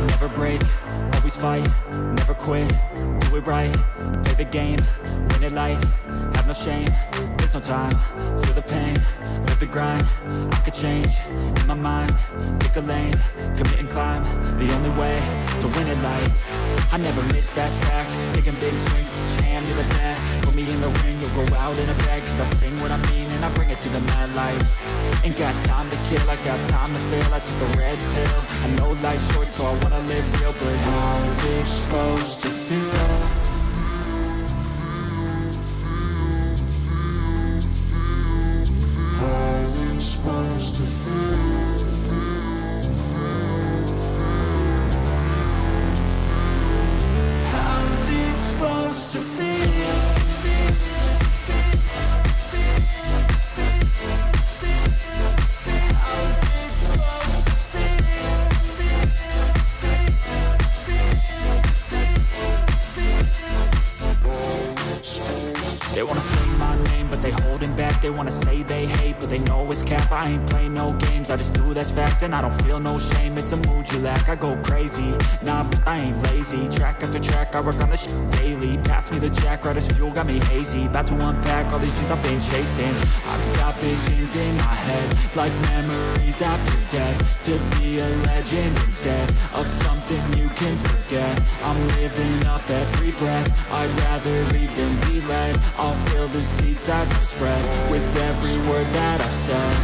Never break, always fight, never quit, do it right, play the game, win it life, have no shame, there's no time, feel the pain, live the grind, I could change, in my mind, pick a lane, commit and climb, the only way to win it life, I never miss, that's fact, taking big swings, put your hand to the bat, put me in the ring, you'll go out in a bag, cause I sing what I mean and I bring it to the mad light, ain't got time to kill, I got time to feel, I took the red pill, I know life's short so I wanna live real, but how's it supposed to feel? How's it supposed to feel? How's it supposed to feel? They wanna say my name, but they holding back. They wanna say they hate, but they know it's cap. I ain't play no games, I just do that's fact. And I don't feel no shame, it's a mood you lack. I go crazy, nah, but I ain't lazy. Track after track, I work on this shit daily. Pass me the jack, right as fuel, got me hazy. About to unpack all these things I've been chasing. I've got visions in my head, like memories after death. To be a legend instead of something you can forget. I'm living up every breath, I'd rather lead than be led. I'll fill the seats as I spread with every word that I've said.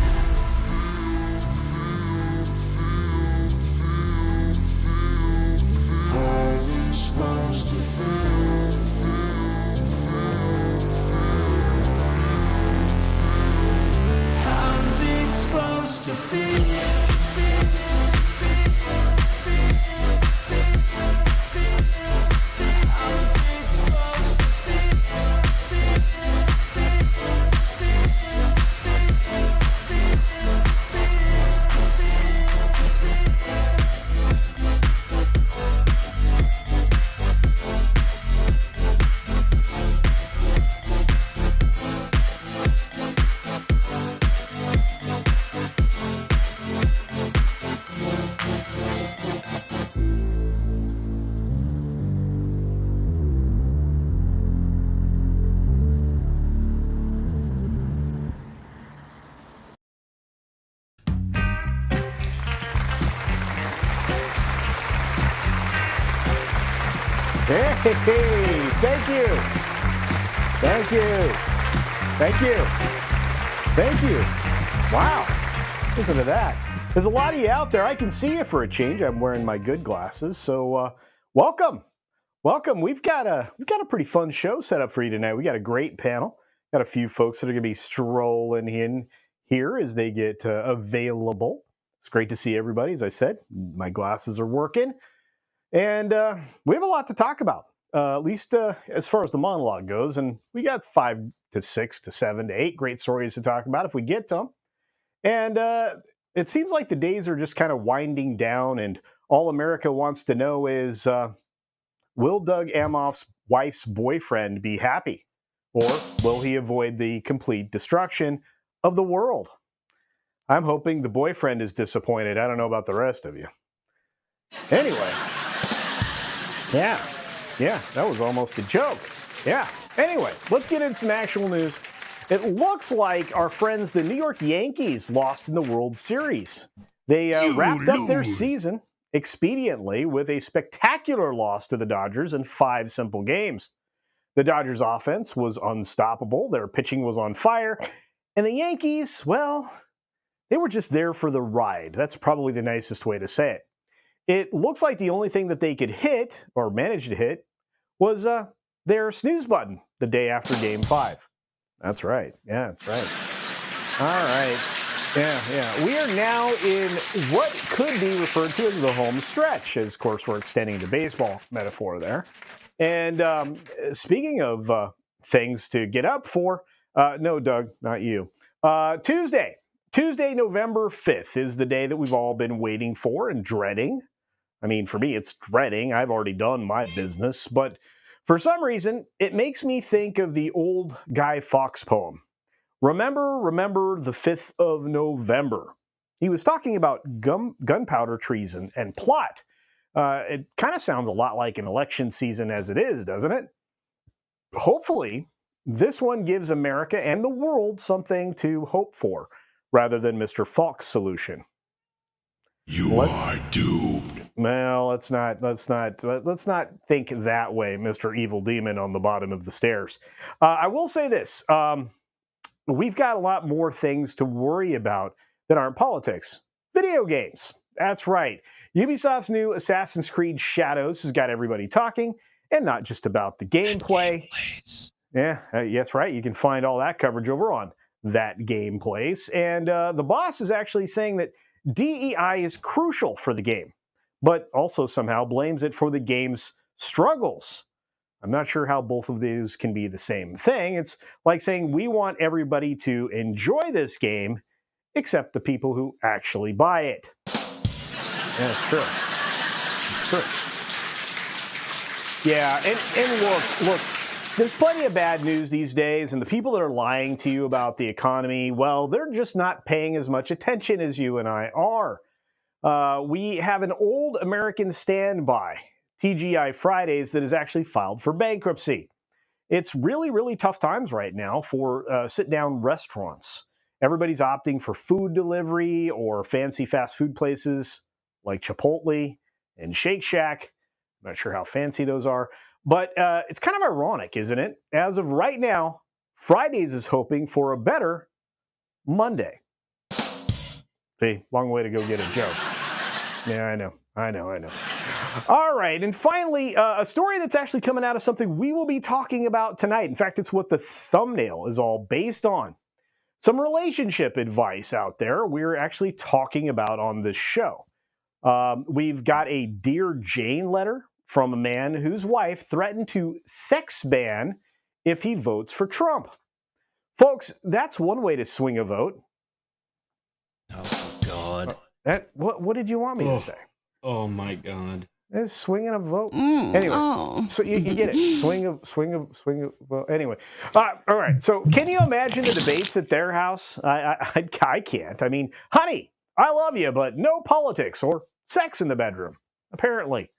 How's it supposed to feel? How's it supposed to feel? Hey, thank you. Thank you. Thank you. Thank you. Wow. Listen to that. There's a lot of you out there. I can see you for a change. I'm wearing my good glasses. So welcome. Welcome. We've got a pretty fun show set up for you tonight. We got a great panel. Got a few folks that are going to be strolling in here as they get available. It's great to see everybody. As I said, my glasses are working. And we have a lot to talk about, at least as far as the monologue goes. And we got 5 to 6 to 7 to 8 great stories to talk about if we get to them. And it seems like the days are just kind of winding down. And all America wants to know is, will Doug Emhoff's wife's boyfriend be happy? Or will he avoid the complete destruction of the world? I'm hoping the boyfriend is disappointed. I don't know about the rest of you. Anyway. Yeah, that was almost a joke. Yeah. Anyway, let's get into some actual news. It looks like our friends, the New York Yankees, lost in the World Series. They wrapped up their season expediently with a spectacular loss to the Dodgers in 5 simple games. The Dodgers' offense was unstoppable. Their pitching was on fire. And the Yankees, well, they were just there for the ride. That's probably the nicest way to say it. It looks like the only thing that they could hit, or manage to hit, was their snooze button the day after Game 5. That's right. Yeah, that's right. All right. Yeah. We are now in what could be referred to as the home stretch, as, of course, we're extending the baseball metaphor there. And speaking of things to get up for, no, Doug, not you. Tuesday, Tuesday, November 5th is the day that we've all been waiting for and dreading. I mean, for me, it's dreading. I've already done my business, but for some reason, it makes me think of the old Guy Fawkes poem. Remember the 5th of November. He was talking about gunpowder treason and plot. It kind of sounds a lot like an election season as it is, doesn't it? Hopefully, this one gives America and the world something to hope for, rather than Mr. Fawkes' solution. You are doomed. Well, let's not think that way, Mr. Evil Demon on the bottom of the stairs. I will say this. We've got a lot more things to worry about that aren't politics. Video games. That's right. Ubisoft's new Assassin's Creed Shadows has got everybody talking, and not just about the gameplay. Yeah, that's right. You can find all that coverage over on That Game Place. And the boss is actually saying that DEI is crucial for the game, but also somehow blames it for the game's struggles. I'm not sure how both of these can be the same thing. It's like saying we want everybody to enjoy this game, except the people who actually buy it. Yeah, it's true. It's true. Yeah, and look, there's plenty of bad news these days, and the people that are lying to you about the economy, well, they're just not paying as much attention as you and I are. We have an old American standby, TGI Fridays, that is actually filed for bankruptcy. It's really, really tough times right now for sit-down restaurants. Everybody's opting for food delivery or fancy fast food places like Chipotle and Shake Shack. I'm not sure how fancy those are. But it's kind of ironic, isn't it? As of right now, Fridays is hoping for a better Monday. See, long way to go get a joke. Yeah, I know. All right, and finally, a story that's actually coming out of something we will be talking about tonight. In fact, it's what the thumbnail is all based on. Some relationship advice out there we're actually talking about on this show. We've got a Dear Jane letter from a man whose wife threatened to sex ban if he votes for Trump. Folks, that's one way to swing a vote. Oh, God. What did you want me to say? Oh, my God. It's swinging a vote. Anyway, so you get it. Swing of. Well, anyway. All right. So can you imagine the debates at their house? I can't. I mean, honey, I love you, but no politics or sex in the bedroom, apparently.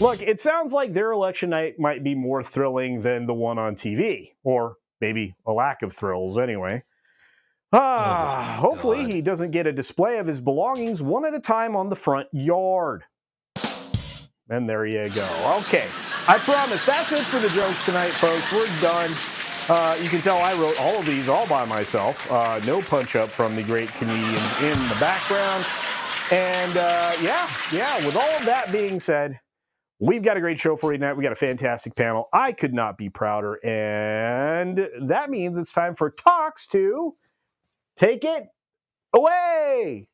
Look, it sounds like their election night might be more thrilling than the one on TV, or maybe a lack of thrills anyway. Hopefully he doesn't get a display of his belongings one at a time on the front yard. And there you go. Okay, I promise that's it for the jokes tonight, folks. We're done. You can tell I wrote all of these all by myself. No punch-up from the great comedians in the background. And yeah, with all of that being said, we've got a great show for you tonight. We got a fantastic panel. I could not be prouder. And that means it's time for Talks to take it away.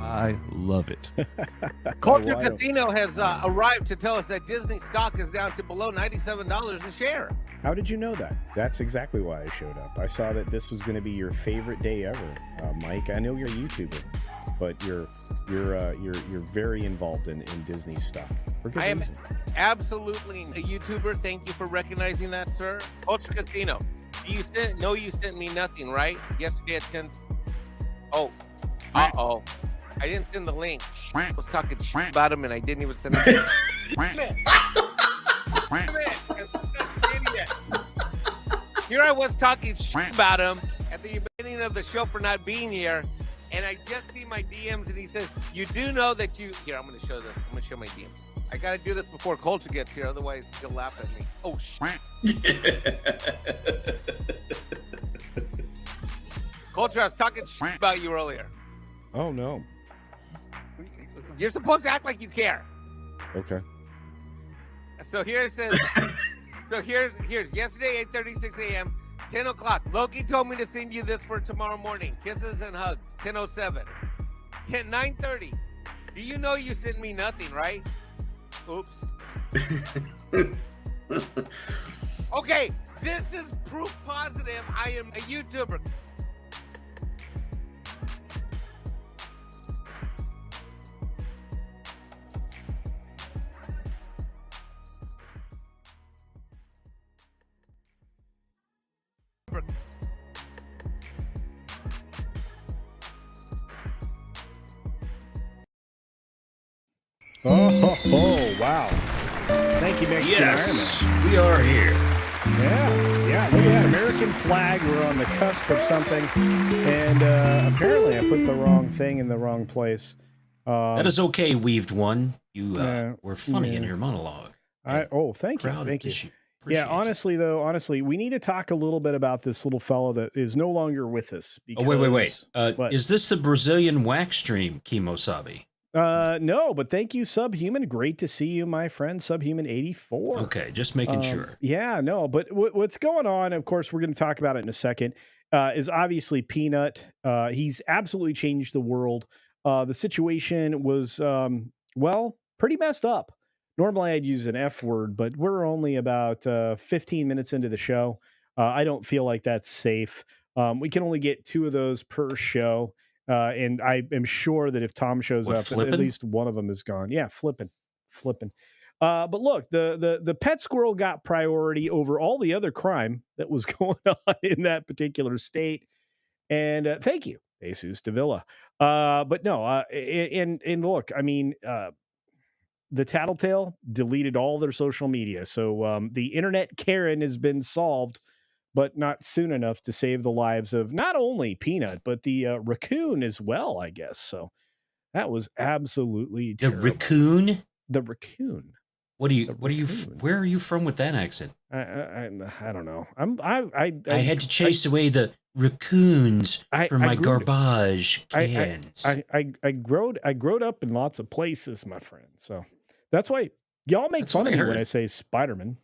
I love it. CultureCasino has arrived to tell us that Disney stock is down to below $97 a share. How did you know that? That's exactly why I showed up. I saw that this was going to be your favorite day ever, Mike. I know you're a YouTuber, but you're very involved in Disney stock. I am absolutely a YouTuber. Thank you for recognizing that, sir. CultureCasino. You sent me nothing, right? Yesterday at 10. Oh, uh-oh. I didn't send the link. I was talking shit about him, and I didn't even send it. Here I was talking shit about him at the beginning of the show for not being here, and I just see my DMs, and he says, "You do know that you." Here, I'm going to show this. I'm going to show my DMs. I got to do this before Culture gets here, otherwise he'll laugh at me. Oh shit! Culture, I was talking shit about you earlier. Oh no. You're supposed to act like you care. Okay. So here it says. So here's yesterday 8:36 a.m. 10 o'clock. Loki told me to send you this for tomorrow morning. Kisses and hugs. 10:07. 9:30. Do you know you sent me nothing, right? Oops. Okay, this is proof positive I am a YouTuber. Oh, wow. Thank you, Mexican Yes, we are here. Iron Man. Yeah. Look at that American flag. We're on the cusp of something. And apparently I put the wrong thing in the wrong place. That is okay, Weaved One. You were funny in your monologue. Thank you. Thank you. Yeah, honestly, we need to talk a little bit about this little fellow that is no longer with us. Because, wait. Is this the Brazilian wax stream, Kimosabi? No, but thank you, Subhuman. Great to see you, my friend, Subhuman84. Okay, just making sure. Yeah, no, but what's going on, of course, we're going to talk about it in a second, is obviously Peanut. He's absolutely changed the world. The situation was, pretty messed up. Normally I'd use an F word, but we're only about 15 minutes into the show. I don't feel like that's safe. We can only get 2 of those per show. And I am sure that if Tom shows up, at least one of them is gone. Yeah, flipping. But look, the pet squirrel got priority over all the other crime that was going on in that particular state. And thank you, Jesus Davila. But no, and look, I mean, the Tattletale deleted all their social media. So the internet Karen has been solved, but not soon enough to save the lives of not only Peanut, but the Raccoon as well, I guess. So that was absolutely terrible. The Raccoon? The Raccoon. Where are you from with that accent? I don't know. I had to chase away the raccoons from my garbage cans. I growed up in lots of places, my friend. So that's why y'all make fun of me when I say Spider-Man.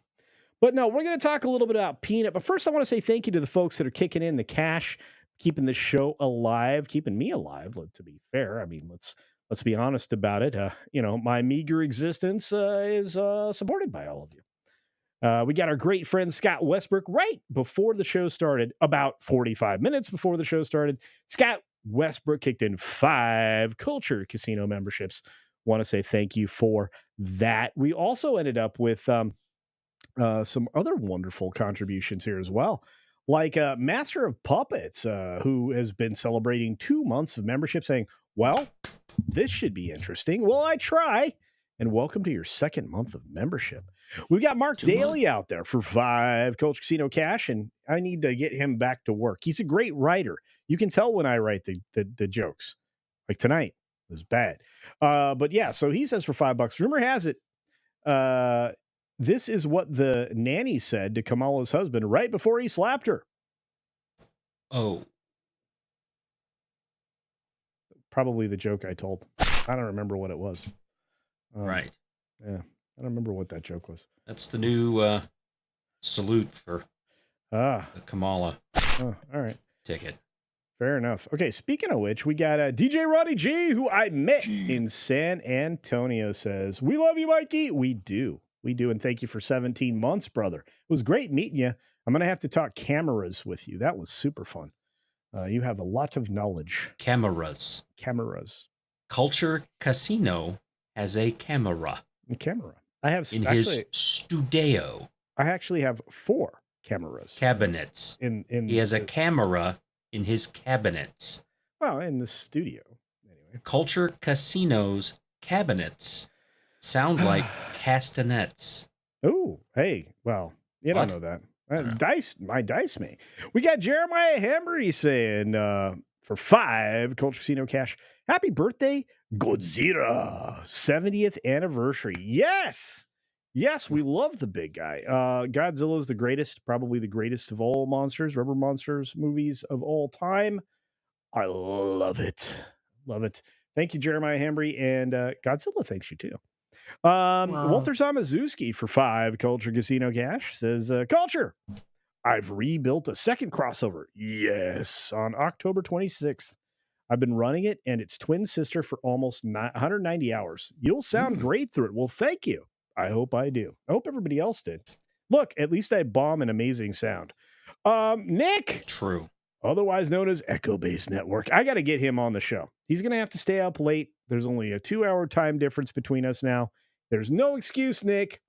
But no, we're going to talk a little bit about Peanut. But first, I want to say thank you to the folks that are kicking in the cash, keeping the show alive, keeping me alive. To be fair, I mean, let's be honest about it. My meager existence is supported by all of you. We got our great friend Scott Westbrook right before the show started, about 45 minutes before the show started. Scott Westbrook kicked in 5 Culture Casino memberships. Want to say thank you for that. We also ended up with some other wonderful contributions here as well, like Master of Puppets, who has been celebrating 2 months of membership, saying, well, this should be interesting. Well, I try. And welcome to your 2nd month of membership. We've got Mark Daly out there for 5 Culture Casino cash, and I need to get him back to work. He's a great writer. You can tell when I write the jokes. Like tonight was bad. But yeah, so he says for $5. Rumor has it, this is what the nanny said to Kamala's husband right before he slapped her. Oh. Probably the joke I told. I don't remember what it was. Right. Yeah. I don't remember what that joke was. That's the new salute for the Kamala all right. ticket. Fair enough. Okay, speaking of which, we got DJ Roddy G, who I met in San Antonio, says, we love you, Mikey. We do. And thank you for 17 months, brother. It was great meeting you. I'm going to have to talk cameras with you. That was super fun. You have a lot of knowledge. Cameras. Culture Casino has a camera. I have in his studio. I actually have 4 cameras. Cabinets. He has a camera in his cabinets. Well, in the studio. Anyway. Culture Casino's cabinets sound like castanets. Oh, hey. Well, you don't know that. My dice me. We got Jeremiah Hembry saying for 5 Culture Casino cash. Happy birthday, Godzilla 70th anniversary. Yes, we love the big guy. Godzilla is the greatest, probably the greatest of all monsters, rubber monsters movies of all time. I love it. Thank you, Jeremiah Hembry, and Godzilla thanks you too. Walter Zamazuski for 5 Culture Casino cash says, Culture, I've rebuilt a second crossover. Yes, on October 26th. I've been running it and its twin sister for almost 190 hours. You'll sound great through it. Well, thank you. I hope I do. I hope everybody else did. Look, at least I bomb an amazing sound. Nick. True. Otherwise known as Echo Base Network. I got to get him on the show. He's going to have to stay up late. There's only a 2-hour time difference between us now. There's no excuse, Nick.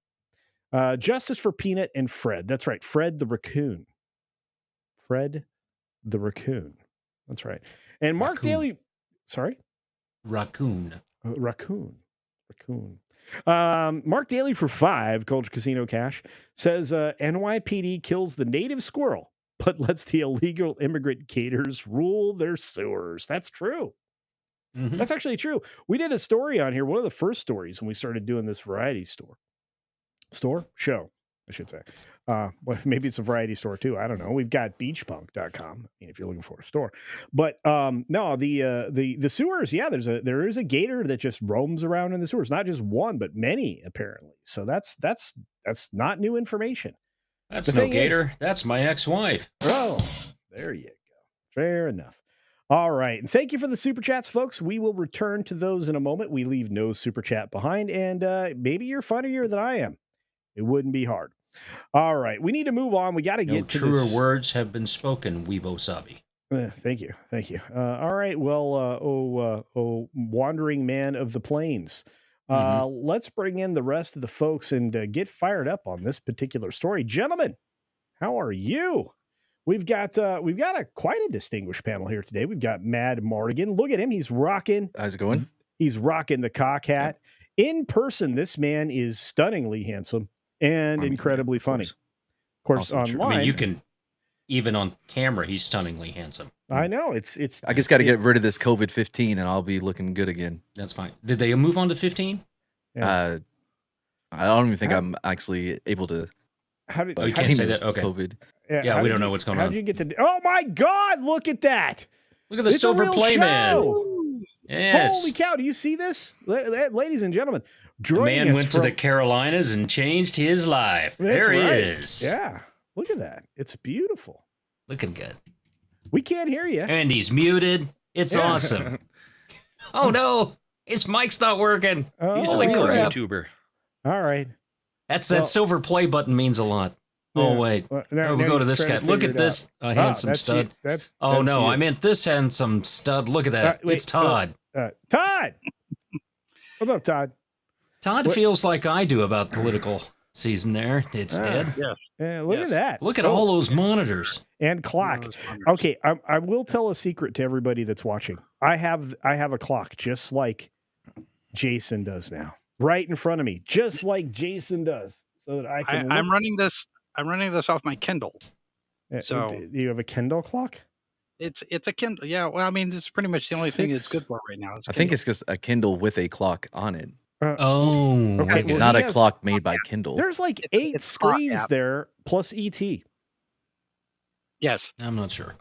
Justice for Peanut and Fred. That's right. Fred the Raccoon. That's right. And Mark Raccoon. Daly. Sorry? Raccoon. Raccoon. Mark Daly for 5 Culture Casino cash says NYPD kills the native squirrel, but lets the illegal immigrant gators rule their sewers. That's true. Mm-hmm. That's actually true. We did a story on here, one of the first stories when we started doing this variety show, I should say. Well, maybe it's a variety store too. I don't know. We've got beachpunk.com if you're looking for a store. But no, the sewers, yeah, there is a gator that just roams around in the sewers. Not just one, but many apparently. So that's not new information. That's no gator. That's my ex-wife. Oh, there you go. Fair enough. All right. And thank you for the super chats, folks. We will return to those in a moment. We leave no super chat behind. And maybe you're funnier than I am. It wouldn't be hard. All right. We need to move on. We got to get to truer words have been spoken, Weevo Sabi. Thank you. All right. Well, wandering man of the plains. Let's bring in the rest of the folks and get fired up on this particular story. Gentlemen, how are you? We've got quite a distinguished panel here today. We've got Mad Mardigan. Look at him. He's rocking. How's it going? He's rocking the cock hat. In person, this man is stunningly handsome and incredibly funny. Of course, awesome. Online. I mean, you can, even on camera, he's stunningly handsome. I know. It's. I just got to get rid of this COVID-15 and I'll be looking good again. That's fine. Did they move on to 15? Yeah. I don't even think I'm actually able to. You can't say that. Okay. COVID. Yeah, we don't know what's going on. How'd you get to? Oh my God! Look at that! Look at the silver play man. Yes. Holy cow! Do you see this, ladies and gentlemen? The man went to the Carolinas and changed his life. There he is. Yeah, look at that. It's beautiful. Looking good. We can't hear you. And he's muted. It's awesome. Oh no, his mic's not working. He's Holy a crap! YouTuber. All right. That silver play button means a lot. Oh, wait. Well, we go to this guy. Look at this handsome stud. Oh, no. I meant this handsome stud. Look at that. It's Todd. Todd! What's up, Todd? Todd feels like I do about political season there. It's dead. Yeah. Look at that. Look at all those monitors. And clock. Okay, I will tell a secret to everybody that's watching. I have a clock just like Jason does now. Right in front of me. Just like Jason does. So that I can I'm running this off my Kindle. So do you have a Kindle clock? It's a Kindle. Yeah. Well, I mean, this is pretty much the only thing it's good for right now. I think it's just a Kindle with a clock on it. Okay, well, not a clock made by Kindle. There's like 8 screens there plus ET. Yes. I'm not sure.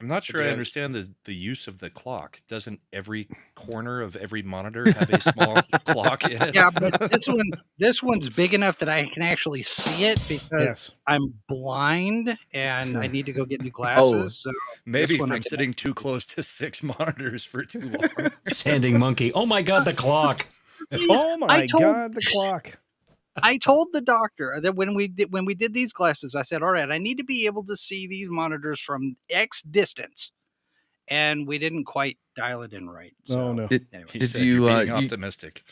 I'm not sure I understand the use of the clock. Doesn't every corner of every monitor have a small clock in it? Yeah, but this one's big enough that I can actually see it because I'm blind and I need to go get new glasses. So maybe from sitting too close to 6 monitors for too long. Sanding monkey. Oh my God, the clock. Oh my God, the clock. I told the doctor that when we did these glasses, I said, all right, I need to be able to see these monitors from X distance. And we didn't quite dial it in right. So, no. Did you being optimistic?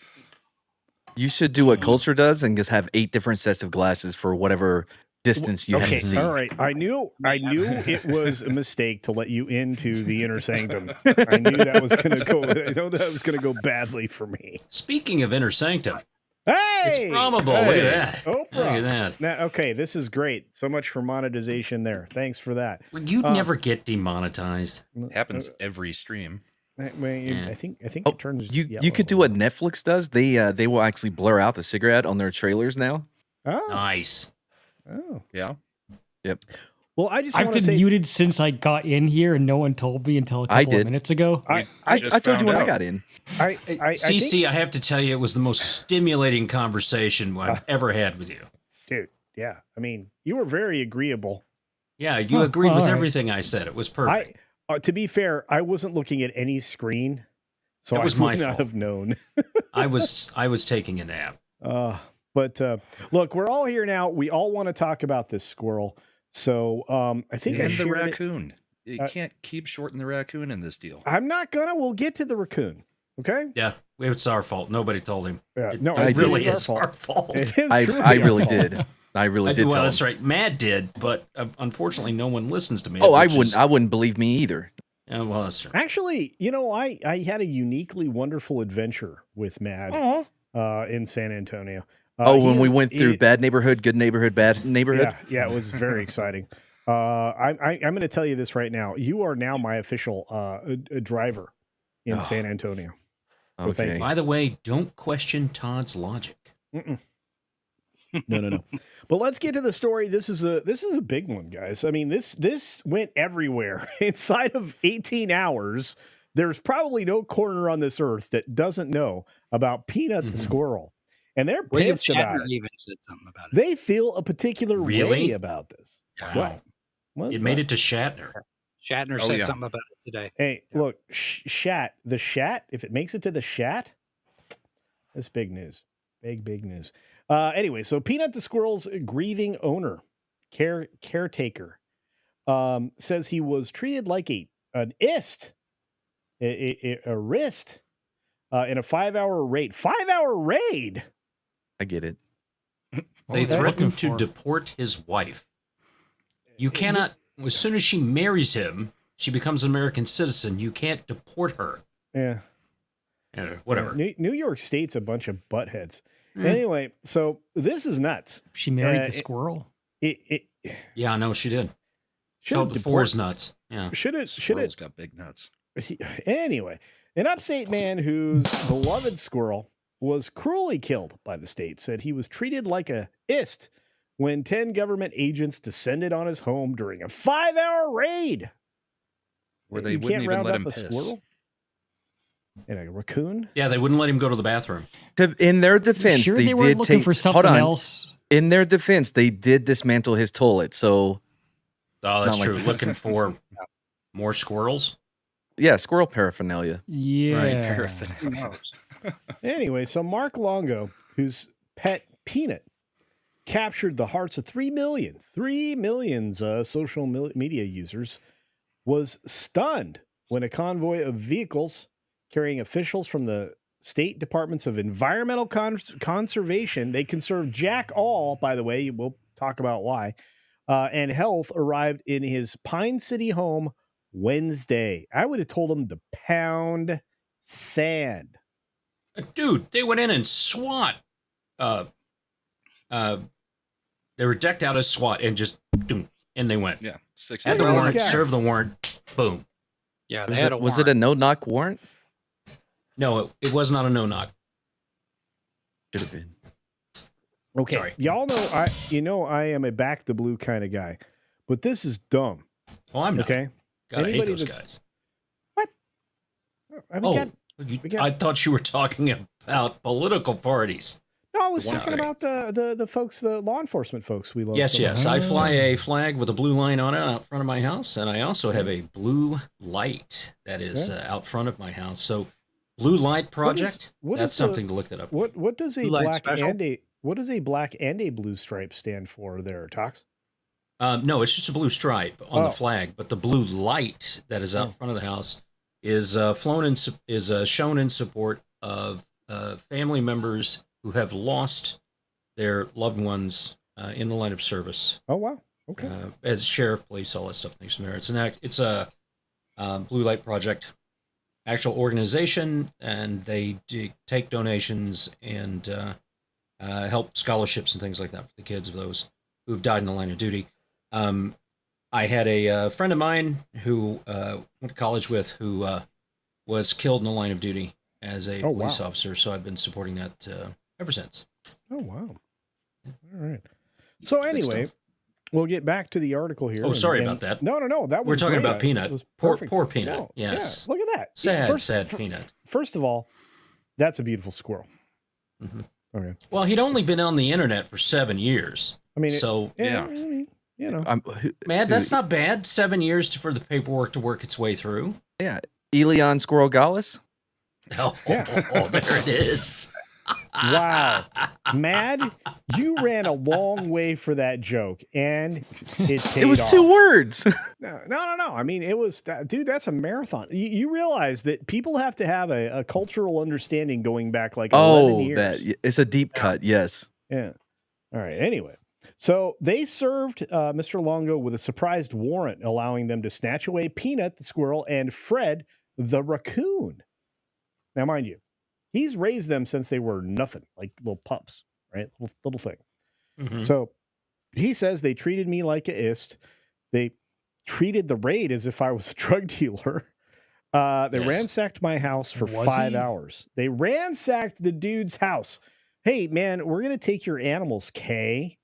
You should do what Culture does and just have 8 different sets of glasses for whatever distance you have to see. All right. I knew it was a mistake to let you into the inner sanctum. I knew that was going to go. I know that was going to go badly for me. Speaking of inner sanctum, Hey, It's probable. Look at that. Oprah. Look at that. Now, okay, this is great. So much for monetization there. Thanks for that. Well, you'd never get demonetized. Happens every stream. I think Oh, it turns. you could do what Netflix does. They will actually blur out the cigarette on their trailers now. Oh, Nice. oh. Yeah. Yep. Well, I just I've want to been say, muted since I got in here, and no one told me until a I couple of did. minutes ago. I just told you found when I out. got in. I CC, think, I have to tell you, it was the most stimulating conversation I've ever had with you. dude. Yeah, I mean, you were very agreeable. Yeah, you Huh, agreed with all right. everything I said. It was perfect. To be fair, I wasn't looking at any screen, so It was I my would not fault. have known. I was taking a nap. But look, we're all here now. We all want to talk about this squirrel. So I think I And the shared it. raccoon. You can't keep shorting the raccoon in this deal. I'm not gonna. We'll get to the raccoon. Okay. Yeah, it's our fault. Nobody told him. Yeah. It, No, it it really is is our our fault. It is I truly really our fault. did. I really did. Well, tell that's him. right. Matt did, but unfortunately, no one listens to me. Oh, I wouldn't believe me either. Yeah, well, that's true. Actually, I had a uniquely wonderful adventure with Mad in San Antonio. When we went through bad neighborhood, good neighborhood, bad neighborhood. Yeah, it was very exciting. I'm going to tell you this right now. You are now my official driver in San Antonio. So thank Okay. you. By the way, don't question Todd's logic. No. But let's get to the story. This is a big one, guys. I mean, this went everywhere. Inside of 18 hours, there's probably no corner on this earth that doesn't know about Peanut the squirrel. And they're William pissed about Shatner it. even said something about it. They feel a particular Really? way about this. Wow. What? It made it to Shatner. Shatner Oh, said yeah. something about it today. Hey, look, Shat, the Shat, if it makes it to the Shat, that's big news. Big news. Anyway, so Peanut the Squirrel's grieving owner, caretaker, says he was treated like an ist, a wrist, in a 5-hour raid. 5-hour raid? I get it. What They was I looking threatened to for? deport his wife. You cannot, as soon as she marries him, she becomes an American citizen. You can't deport her. Yeah. Whatever. New York State's a bunch of buttheads. Mm. Anyway, so this is nuts. She married the it- squirrel. It Yeah, no, she did. should Felt before his nuts. Yeah. Should Squirrel's got big nuts. Anyway, an upstate man whose beloved squirrel was cruelly killed by the state said he was treated like a ist when 10 government agents descended on his home during a 5-hour raid. Where they You wouldn't can't even round let up him a piss. squirrel and a raccoon. Yeah, they wouldn't let him go to the bathroom. In their defense, Sure, they they were did looking take. for Hold something on. else. In their defense, they did dismantle his toilet. So Oh, that's Not like true. Looking for more squirrels. yeah, squirrel paraphernalia. Yeah. Who knows? Anyway, so Mark Longo, whose pet Peanut captured the hearts of 3 million social media users, was stunned when a convoy of vehicles carrying officials from the state departments of environmental conservation, they conserve jack all, by the way, we'll talk about why, and health arrived in his Pine City home Wednesday. I would have told him to pound sand. Dude, they went in and SWAT. They were decked out as SWAT and just boom, and they went. Yeah, 6 Had the Well, warrant, this guy- served the warrant, boom. Yeah, they Was had it, a was it a warrant. no-knock warrant? No, it was not a no-knock. Should have been. Okay, Sorry. y'all know I am a back the blue kind of guy, but this is dumb. Oh, I'm not. Okay, God, I hate Anybody those that's- guys. I mean, Oh, we got- I thought you were talking about political parties. no, I was One talking second. about the folks, the law enforcement folks we love. Yes, so yes. much. I fly a flag with a blue line on it out front of my house, and I also have a blue light that is out front of my house. So, blue light project. what That's is the- something to look that up. What does a Blue light black special? and a blue stripe stand for there, Tox? No, it's just a blue stripe on Oh. the flag, but the blue light that is out front of the house is shown in support of family members who have lost their loved ones in the line of service. Oh wow, okay. As sheriff, police, all that stuff. Thanks from there. It's a blue light project, actual organization, and they take donations and help scholarships and things like that for the kids of those who've died in the line of duty. I had a friend of mine who went to college with who was killed in the line of duty as a police officer, so I've been supporting that ever since. Oh, wow. All right. So anyway, we'll get back to the article here. Oh, sorry about that. No. That was We're talking great. about Peanut. It was Poor perfect. Peanut. No, Yes. Yeah, look at that. Sad Peanut. First of all, that's a beautiful squirrel. Mm-hmm. Okay. Well, he'd only been on the internet for 7 years. I mean, yeah. I mean, you know. Man, that's not bad. 7 years for the paperwork to work its way through. Yeah. Elon Squirrel Gallus? Oh, there it is. Wow. Mad, you ran a long way for that joke, and it paid It was off. 2 words. No. I mean, it was, dude, that's a marathon. You realize that people have to have a cultural understanding going back like 11 years. It's a deep cut, yes. Yeah. All right. Anyway, so they served Mr. Longo with a surprise warrant allowing them to snatch away Peanut the squirrel and Fred the raccoon. Now, mind you, he's raised them since they were nothing, like little pups, right? Little thing. Mm-hmm. So he says they treated me like a ist. They treated the raid as if I was a drug dealer. They ransacked my house for 5 hours. They ransacked the dude's house. Hey, man, we're going to take your animals, Kay.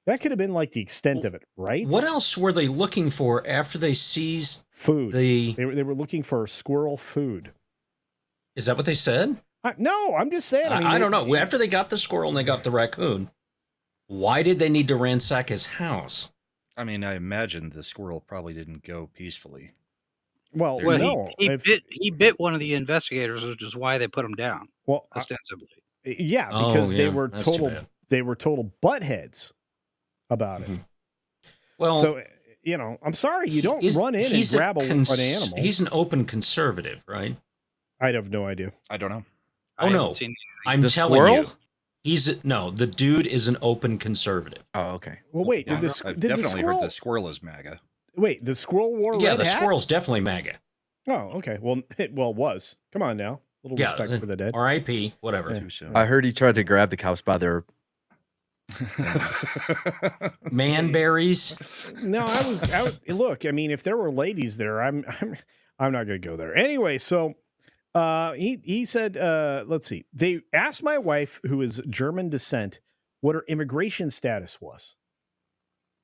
That could have been like the extent of it, right? What else were they looking for after they seized food? They were looking for squirrel food. Is that what they said? No, I'm just saying. I don't know. After they got the squirrel and they got the raccoon, why did they need to ransack his house? I mean, I imagine the squirrel probably didn't go peacefully. Well, no. He bit one of the investigators, which is why they put him down. Well, ostensibly. Yeah, because they were total buttheads about it. Well, so I'm sorry, you don't run in and grab an animal. He's an open conservative, right? I have no idea. I don't know. Oh no, I'm telling you, the dude is an open conservative. Oh, okay. Well, wait, I've definitely heard the squirrel is MAGA. Wait, the squirrel wore Yeah, red the hat? squirrel's definitely MAGA. Oh, okay. Well, it was. Come on now, a little respect for the dead. R.I.P. Whatever. Yeah. Too soon. I heard he tried to grab the cows by their manberries. No, I was. Look, I mean, if there were ladies there, I'm not going to go there. Anyway, so he said, let's see. They asked my wife, who is German descent, what her immigration status was.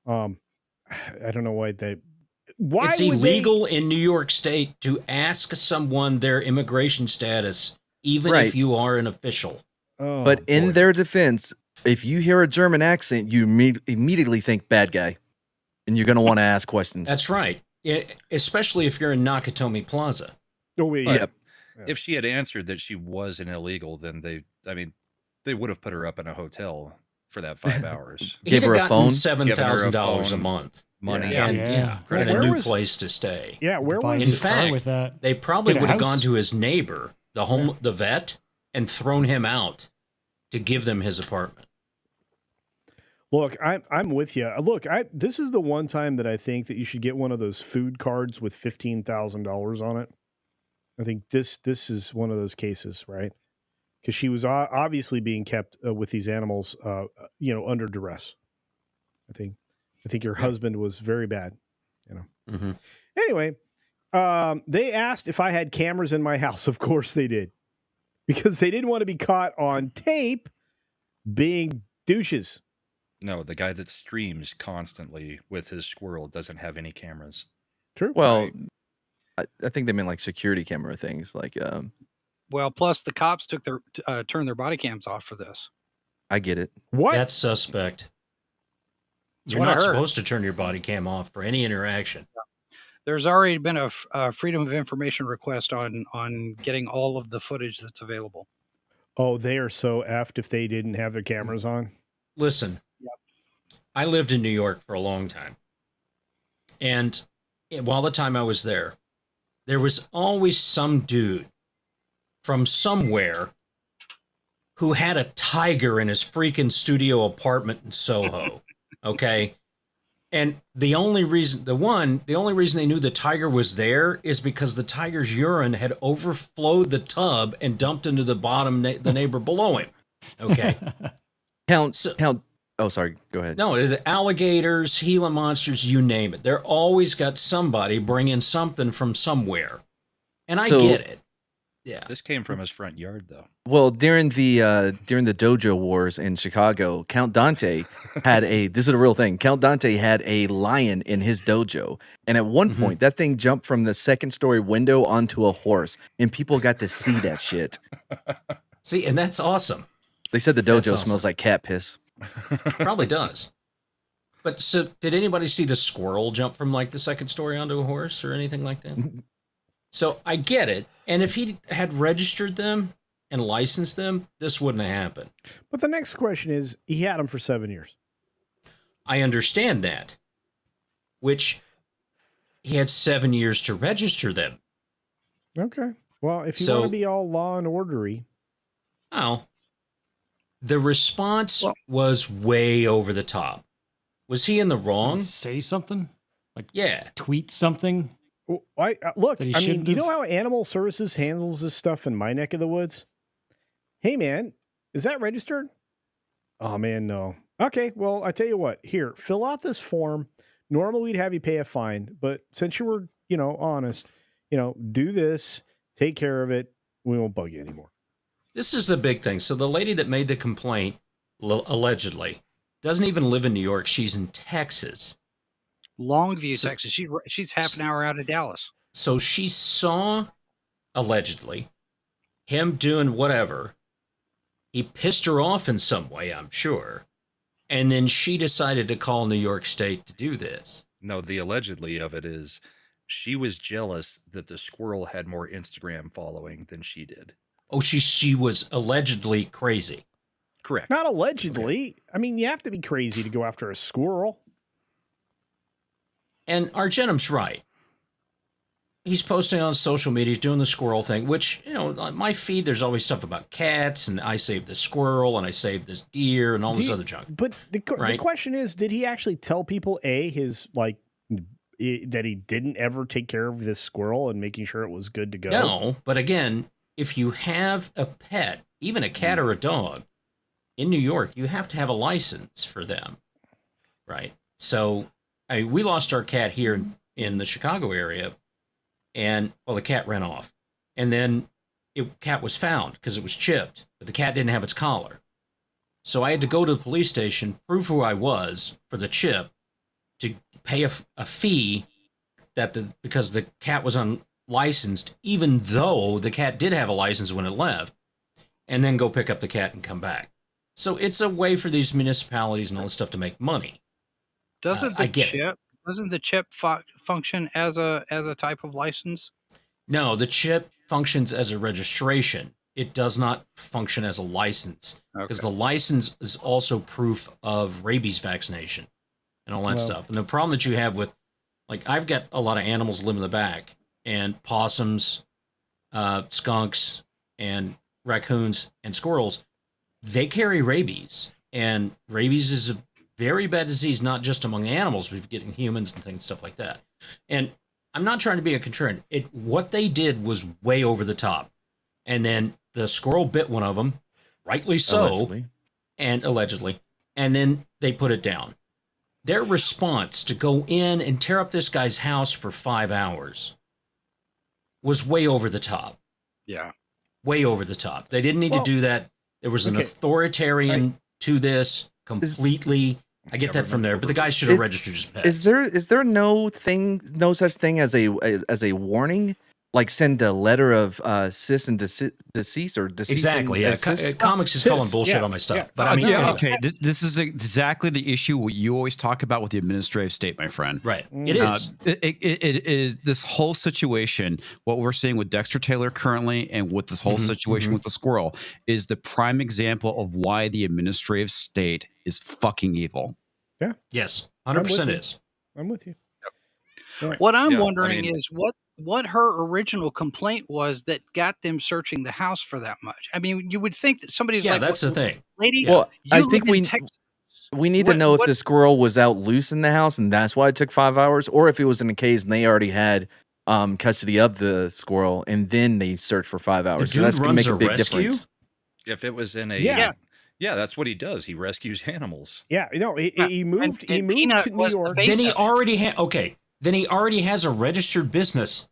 I don't know why they. Why it's illegal in New York State to ask someone their immigration status, even if you are an official. Oh, but in their defense, if you hear a German accent, you immediately think bad guy, and you're going to want to ask questions. That's right, especially if you're in Nakatomi Plaza. Oh, yeah. If she had answered that she was an illegal, then they would have put her up in a hotel for that 5 hours. He'd have gotten $7,000 a month, money, and a new place to stay. Yeah, where was in fact they probably would have gone to his neighbor, the vet, and thrown him out to give them his apartment. Look, I'm with you. Look, this is the one time that I think that you should get one of those food cards with $15,000 on it. I think this is one of those cases, right? Because she was obviously being kept with these animals, under duress. I think your husband was very bad, Mm-hmm. Anyway, they asked if I had cameras in my house. Of course they did, because they didn't want to be caught on tape being douches. No, the guy that streams constantly with his squirrel doesn't have any cameras. True. Well, I think they meant like security camera things, like. Well, plus the cops took turned their body cams off for this. I get it. What? That's suspect. You're not supposed to turn your body cam off for any interaction. There's already been a Freedom of Information request on getting all of the footage that's available. Oh, they are so effed if they didn't have their cameras on. Listen, I lived in New York for a long time. And while the time I was there was always some dude from somewhere who had a tiger in his freaking studio apartment in Soho. Okay. And the only reason they knew the tiger was there is because the tiger's urine had overflowed the tub and dumped into the bottom, the neighbor below him. Okay. Count. Oh, sorry. Go ahead. No, the alligators, Gila monsters, you name it. They're always got somebody bringing something from somewhere. And I get it. Yeah. This came from his front yard, though. Well, during the dojo wars in Chicago, Count Dante had this is a real thing. Count Dante had a lion in his dojo, and at one point, that thing jumped from the second-story window onto a horse, and people got to see that shit. See, and that's awesome. They said the dojo smells like cat piss. Probably does. But so, did anybody see the squirrel jump from like the second story onto a horse or anything like that? So I get it. And if he had registered them and licensed them, this wouldn't have happened. But the next question is, he had them for 7 years. I understand that. Which he had 7 years to register them. Okay. Well, if you want to be all law and ordery. Oh. The response was way over the top. Was he in the wrong? Say something? Like, yeah. Tweet something? Well, look, I mean, you have? know how Animal Services handles this stuff in my neck of the woods? Hey, man, is that registered? Oh, man, no. Okay, well, I tell you what. Here, fill out this form. Normally, we'd have you pay a fine, but since you were, honest, do this, take care of it. We won't bug you anymore. This is the big thing. So the lady that made the complaint, allegedly, doesn't even live in New York. She's in Texas. Longview, Texas. She's half an hour out of Dallas. So she saw, allegedly, him doing whatever. He pissed her off in some way, I'm sure. And then she decided to call New York State to do this. No, the allegedly of it is she was jealous that the squirrel had more Instagram following than she did. Oh, she was allegedly crazy. Correct. Not allegedly. Okay. I mean, you have to be crazy to go after a squirrel. And Argenum's right. He's posting on social media, doing the squirrel thing, which, on my feed, there's always stuff about cats, and I saved the squirrel, and I saved this deer, and all this other junk. But the question is, did he actually tell people, that he didn't ever take care of this squirrel and making sure it was good to go? No, but again, if you have a pet, even a cat or a dog, in New York, you have to have a license for them, right? So we lost our cat here in the Chicago area, and, the cat ran off. And then cat was found because it was chipped, but the cat didn't have its collar. So I had to go to the police station, prove who I was for the chip, to pay a fee because the cat was unlicensed, even though the cat did have a license when it left, and then go pick up the cat and come back. So it's a way for these municipalities and all this stuff to make money. Doesn't the chip function as a type of license? No, the chip functions as a registration. It does not function as a license, because the license is also proof of rabies vaccination and all that stuff. And the problem that you have with, I've got a lot of animals live in the back, and possums, skunks, and raccoons and squirrels, they carry rabies, and rabies is a very bad disease, not just among animals, but getting humans and things, stuff like that. And I'm not trying to be a contrarian. What they did was way over the top. And then the squirrel bit one of them, rightly so, allegedly, and then they put it down. Their response to go in and tear up this guy's house for 5 hours was way over the top. Yeah. Way over the top. They didn't need to do that. There was an authoritarian to this completely. I get that from there, but the guy should have registered his pets. Is there no such thing as a warning? Like send a letter of cease and decease or decease. Exactly. Yeah. Comix is calling bullshit on my stuff. But I mean, anyway. Okay. This is exactly the issue what you always talk about with the administrative state, my friend. Right. It is. It is this whole situation. What we're seeing with Dexter Taylor currently, and with this whole situation with the squirrel, is the prime example of why the administrative state is fucking evil. Yeah. Yes. 100% is. I'm with you. What I'm wondering is what her original complaint was that got them searching the house for that much. I mean, you would think that somebody's like, that's the thing. Lady, well, I think we need to know if the squirrel was out loose in the house and that's why it took 5 hours, or if it was in a cage and they already had custody of the squirrel and then they searced for 5 hours. The dude so that's going to make a big rescue? difference. If it was in a Yeah, that's what he does. He rescues animals. Yeah, no, he moved. He and moved Peanut to New was the York. face Then he of it. already had Then he already has a registered business.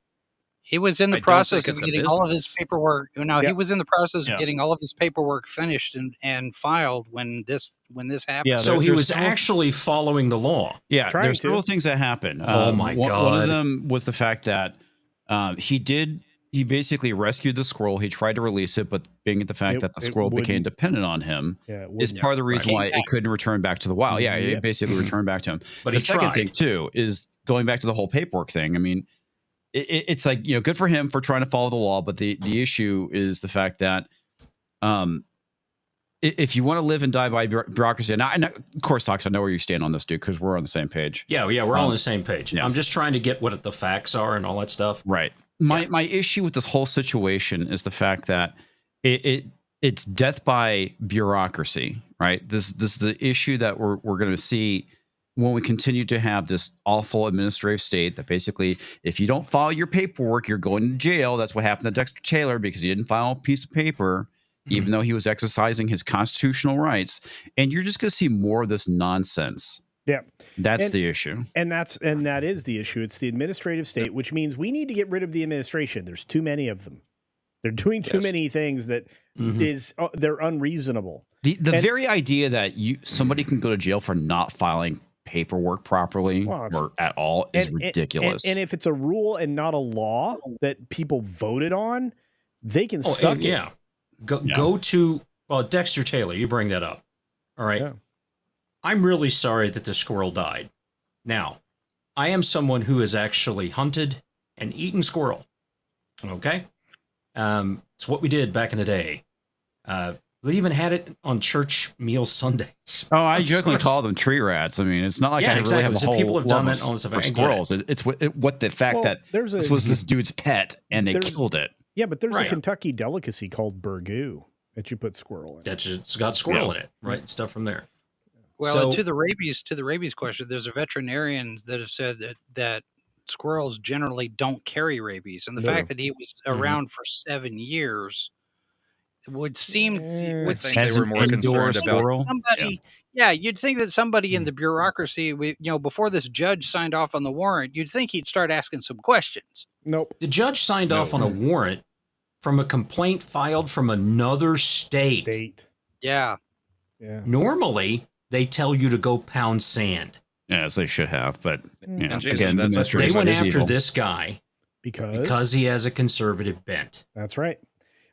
He was in the I don't process think of it's a getting all of his business. paperwork. No, Yeah. he was in the process of Yeah. getting all of his paperwork finished and filed when this happened. Yeah, So he there's was several- actually following the law. Yeah, Trying there's to. several things that happen. Oh my One God. of them was the fact that he basically rescued the squirrel. He tried to release it, but being the fact that the It squirrel became wouldn't. dependent on him Yeah, it is wouldn't. part of the reason why it couldn't return back to the wild. Yeah, Yep. it basically returned back to him. But The he second tried. thing too is going back to the whole paperwork thing. I mean, it's like, good for him for trying to follow the law, but the issue is the fact that if you want to live and die by bureaucracy, and of course, Tox, I know where you stand on this, dude, because we're on the same page. Yeah, we're all on the same page. yeah. I'm just trying to get what the facts are and all that stuff. Right. My issue with this whole situation is the fact that it's death by bureaucracy, right? This is the issue that we're going to see when we continue to have this awful administrative state that basically, if you don't file your paperwork, you're going to jail. That's what happened to Dexter Taylor because he didn't file a piece of paper, even though he was exercising his constitutional rights. And you're just going to see more of this nonsense. Yeah. That's the issue. And that is the issue. It's the administrative state, which means we need to get rid of the administration. There's too many of them. They're doing too many things that they're unreasonable. The very idea that somebody can go to jail for not filing paperwork properly or at all is ridiculous. And if it's a rule and not a law that people voted on, they can suck it. Yeah. Go to Dexter Taylor. You bring that up. All right. Yeah. I'm really sorry that the squirrel died. Now, I am someone who has actually hunted and eaten squirrel. Okay? It's what we did back in the day. They even had it on church meal Sundays. Oh, I jokingly call them tree rats. I mean, it's not like I really have a So whole people have done love that and all this stuff. for I get it. squirrels. It's what the fact that this was this dude's pet and they killed it. Yeah, but there's a Right. Kentucky delicacy called burgoo that you put squirrel in. It's got squirrel in it, right? Stuff from there. Well, So- and to the rabies question, there's a veterinarian that have said that squirrels generally don't carry rabies, and the No. fact that he was around for 7 years would seem I think they were more concerned about somebody. Yeah, you'd think that somebody in the bureaucracy, before this judge signed off on the warrant, you'd think he'd start asking some questions. Nope. The judge signed off on a warrant from a complaint filed from another state. Yeah. Yeah. Normally, they tell you to go pound sand. Yes, they should have, but And Jason, again, the that's mystery They is went what is after evil. this guy because he has a conservative bent. That's right.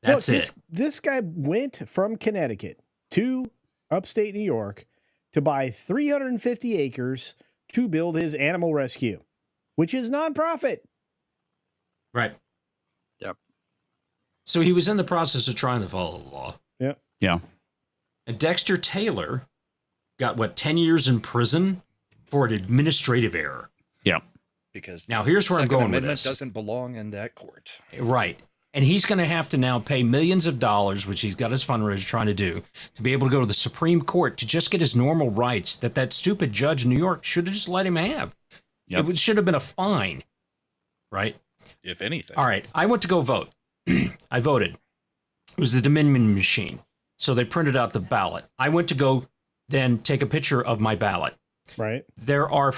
That's Look, it. This guy went from Connecticut to upstate New York to buy 350 acres to build his animal rescue, which is nonprofit. Right. Yep. So he was in the process of trying to follow the law. Yep. Yeah. And Dexter Taylor got 10 years in prison for an administrative error. Yeah. because Now, here's where I'm Second going with Amendment this. doesn't belong in that court. Right. And he's going to have to now pay millions of dollars, which he's got his fundraiser trying to do, to be able to go to the Supreme Court to just get his normal rights that stupid judge in New York should have just let him have. Yep. It should have been a fine. Right? If anything. All right. I went to go vote. I voted. It was the Dominion machine. So they printed out the ballot. I went to go then take a picture of my ballot. Right. There are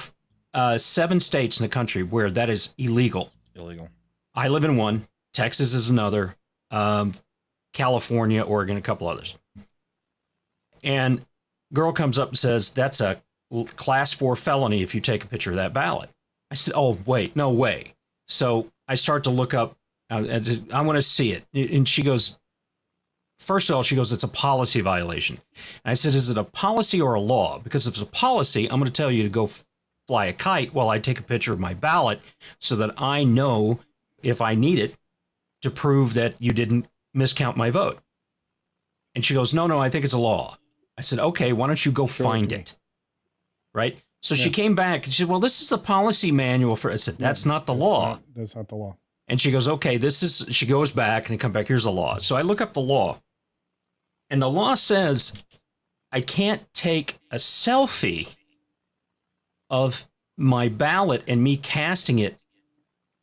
7 states in the country where that is illegal. Illegal. I live in one. Texas is another. California, Oregon, a couple others. And girl comes up and says, that's a class 4 felony if you take a picture of that ballot. I said, oh, wait, no way. So I start to look up. I want to see it. And she goes, first of all, she goes, it's a policy violation. And I said, is it a policy or a law? Because if it's a policy, I'm going to tell you to go fly a kite while I take a picture of my ballot so that I know if I need it to prove that you didn't miscount my vote. And she goes, no, I think it's a law. I said, okay, why don't you go find it? Right? So she came back and she said, well, this is the policy manual for, I said, that's not the law. That's not the law. And she goes, okay, she goes back and come back, here's the law. So I look up the law. And the law says I can't take a selfie of my ballot and me casting it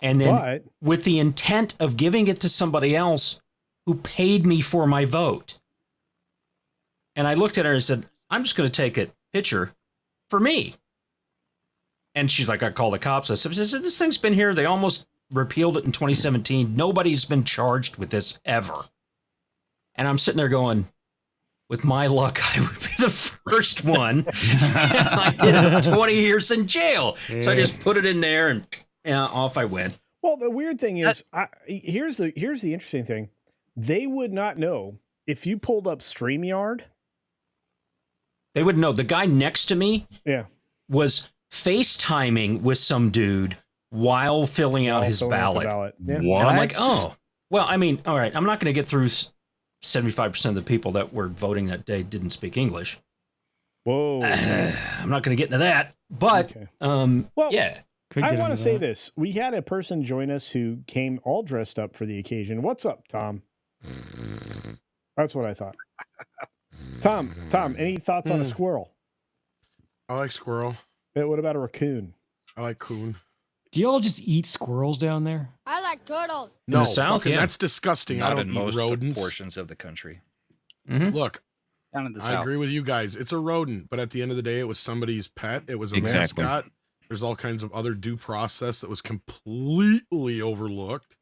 and then with the intent of giving it to somebody else who paid me for my vote. And I looked at her and said, I'm just going to take a picture for me. And she's like, I called the cops. I said, this thing's been here. They almost repealed it in 2017. Nobody's been charged with this ever. And I'm sitting there going, with my luck, I would be the first one. I did have 20 years in jail. So I just put it in there and off I went. Well, the weird thing is, here's the interesting thing. They would not know if you pulled up StreamYard. They would know. The guy next to me Yeah. was FaceTiming with some dude while filling out his ballot. Yeah. What? And I'm like, oh, well, I mean, all right, I'm not going to get through 75% of the people that were voting that day didn't speak English. Whoa. I'm not going to get into that. But, Okay. well, yeah. I want to say this. We had a person join us who came all dressed up for the occasion. What's up, Tom? That's what I thought. Tom, any thoughts on a squirrel? I like squirrel. What about a raccoon? I like coon. Do y'all just eat squirrels down there? I like turtles. No, the South, fucking, yeah. that's disgusting. Not I don't in eat most rodents. portions of the country. Mm-hmm. Look, Down in the I South. agree with you guys. It's a rodent, but at the end of the day, it was somebody's pet. It was a Exactly. mascot. There's all kinds of other due process that was completely overlooked.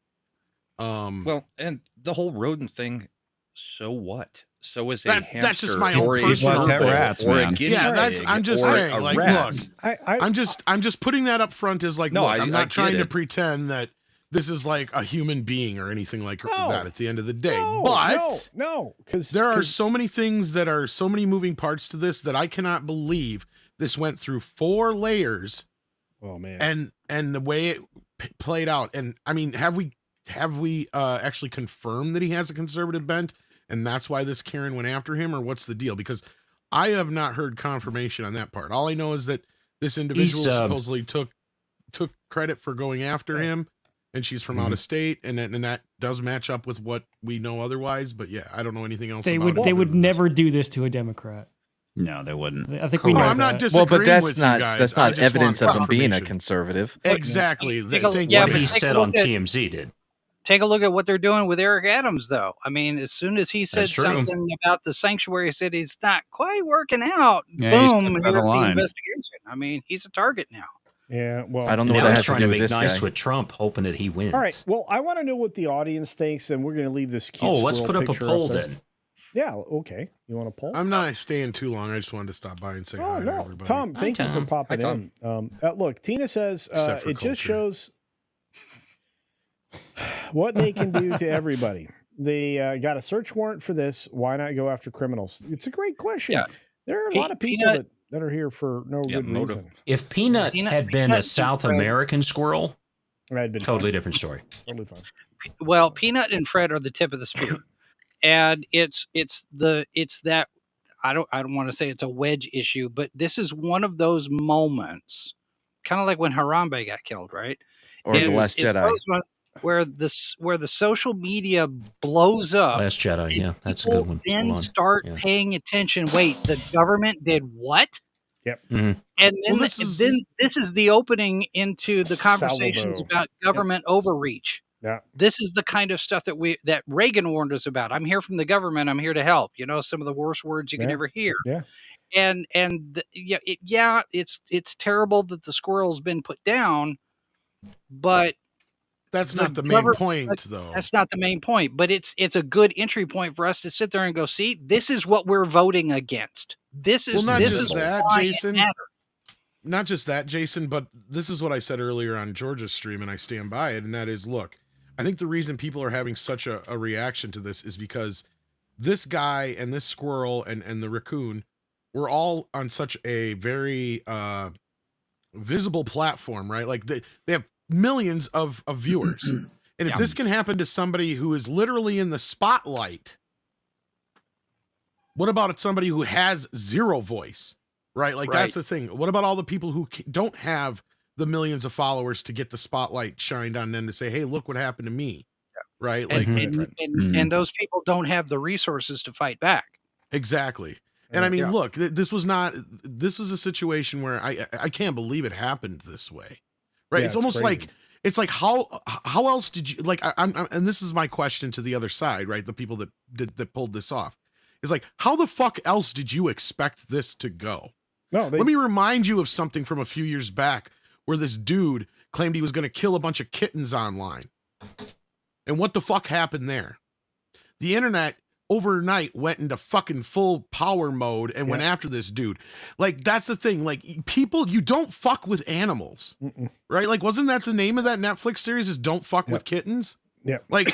Well, and the whole rodent thing, so what? So is a That's hamster just my own or a personal turtle thing. rats, or a man. guinea Yeah, that's. pig I'm just or saying. a Like, rat. look, I I'm just putting that up front as like, No, look, I I'm not get trying to it. pretend that this is like a human being or anything like No. that at the end of the day. No, but no, because there are so many things that are so many moving parts to this that I cannot believe this went through 4 layers Oh man. and the way it played out. And I mean, have we actually confirmed that he has a conservative bent and that's why this Karen went after him, or what's the deal? Because I have not heard confirmation on that part. All I know is that this individual He's, supposedly took credit for going after him, and she's from out of state, and that does match up with what we know otherwise. But yeah, I don't know anything else. They about would it they other would than never do this to a Democrat. No, they wouldn't. I think we know No, I'm that. not disagreeing Well, but that's with not you guys. that's I not just evidence want of him being a confirmation. conservative. Exactly. Take a- Thank yeah, What you. but he take a said look on at- TMZ did. Take a look at what they're doing with Eric Adams, though. I mean, as soon as he said That's true. something about the sanctuary cities not quite working out, Yeah, he boom, stepped out here's of the line. investigation. I mean, he's a target now. Yeah. Well, I don't know Now what that he's has to trying do to with make this nice guy. with Trump, hoping that he wins. All right. Well, I want to know what the audience thinks, and we're going to leave this cute. Oh, let's squirrel put up a picture poll there. then. Yeah. Okay. You want a poll? I'm not staying too long. I just wanted to stop by and say Oh hi to no, everybody. Tom. Thank you for Tom. popping Hi, in. Look, Tina says Except for it just culture. shows what they can do to everybody. They got a search warrant for this. Why not go after criminals? It's a great question. Yeah. There are a Pe- lot of people Peanut- that are here for no Yeah, good motive. reason. If Peanut had been a Peanut South and Fred- American squirrel, I'd been totally fine. different story. Totally fine. Well, Peanut and Fred are the tip of the spear, and it's that I don't want to say it's a wedge issue, but this is one of those moments, kind of like when Harambe got killed, right? Or the It's- Last it's Jedi. those ones where the social media blows up. Last Jedi, and yeah, that's a people good one. Then Hold on. start Yeah. paying attention. Wait, the government did what? Yep. Mhm. And then, Well, this is- then this is the opening into the conversations Salvo. about government overreach. Yeah. This is the kind of stuff that Reagan warned us about. I'm here from the government. I'm here to help. You know, some of the worst words you can Yeah. ever hear. Yeah. It's terrible that the squirrel's been put down, but That's the not the main government- point, though. that's not the main point. But it's a good entry point for us to sit there and go, see, this is what we're voting against. This is Well, not this just is that, why it Jason. matters. Not just that, Jason, but this is what I said earlier on George's stream, and I stand by it. And that is, look, I think the reason people are having such a reaction to this is because this guy and this squirrel and the raccoon were all on such a very visible platform, right? Like they have millions of viewers. And if this can happen to somebody who is literally in the spotlight, what about somebody who has zero voice? Right? Like that's the thing. What about all the people who don't have the millions of followers to get the spotlight shined on them to say, "Hey, look what happened to me." Right? Like And those people don't have the resources to fight back. exactly. And I mean, look, this was a situation where I can't believe it happened this way. Right? Yeah, it's almost crazy. like it's like how else did you like I'm and this is my question to the other side, right? The people that pulled this off. It's like, how the fuck else did you expect this to go? No, Let me remind you of something from a few years back where this dude claimed he was going to kill a bunch of kittens online. And what the fuck happened there? The internet overnight went into fucking full power mode and went after this dude. Like, that's the thing. Like, people, you don't fuck with animals, right? Like, wasn't that the name of that Netflix series is Don't Fuck with Kittens? Yeah. Like,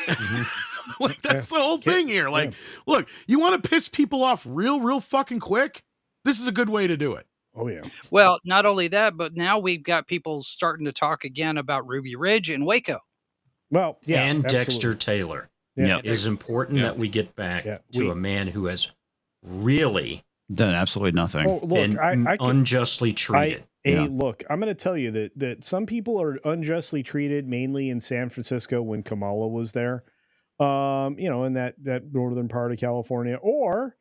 like that's the whole thing here. Like, look, you want to piss people off real fucking quick? This is a good way to do it. Oh, yeah. Well, not only that, but now we've got people starting to talk again about Ruby Ridge and Waco. Well, yeah. And absolutely. Dexter Taylor. Yeah. It is important that we get back to a man who has really done absolutely nothing. Oh, look, been I unjustly treated. Look, I'm going to tell you that some people are unjustly treated, mainly in San Francisco when Kamala was there, in that northern part of California, or,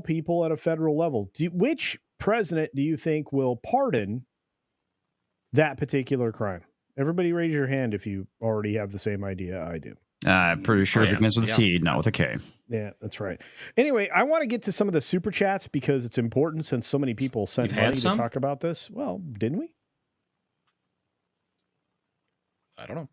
people at a federal level. Which president do you think will pardon that particular crime? Everybody raise your hand if you already have the same idea I do. I'm pretty sure it begins with a T, not with a K. Yeah, that's right. Anyway, I want to get to some of the super chats because it's important since so many people sent money to talk about this. Well, didn't we? I don't know.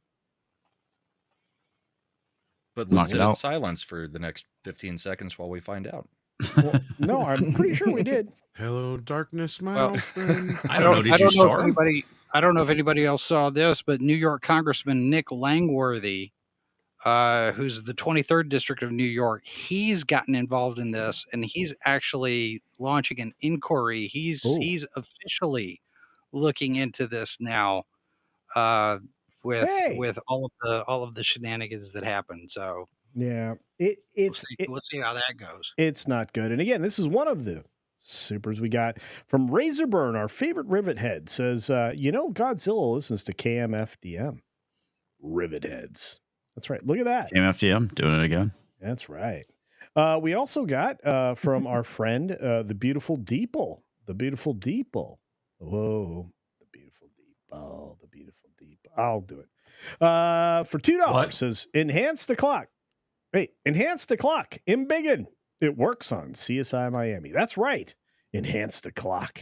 But let's sit in silence for the next 15 seconds while we find out. Well, no, I'm pretty sure we did. Hello, darkness, my old friend. I don't know if anybody else saw this, but New York Congressman Nick Langworthy, who's the 23rd District of New York, he's gotten involved in this, and he's actually launching an inquiry. He's officially looking into this now, with all of the shenanigans that happened. So yeah, we'll see how that goes. It's not good. And again, this is one of the supers we got from Razorburn, our favorite rivet head, says, Godzilla listens to KMFDM. Rivet heads. That's right. Look at that. KMFDM doing it again. That's right. We also got from our friend, the beautiful Deeple. The beautiful Deeple. Whoa. The beautiful Deeple. The beautiful Deeple. I'll do it. For $2 says, enhance the clock. Wait, enhance the clock. Embiggen. It works on CSI Miami. That's right. Enhance the clock.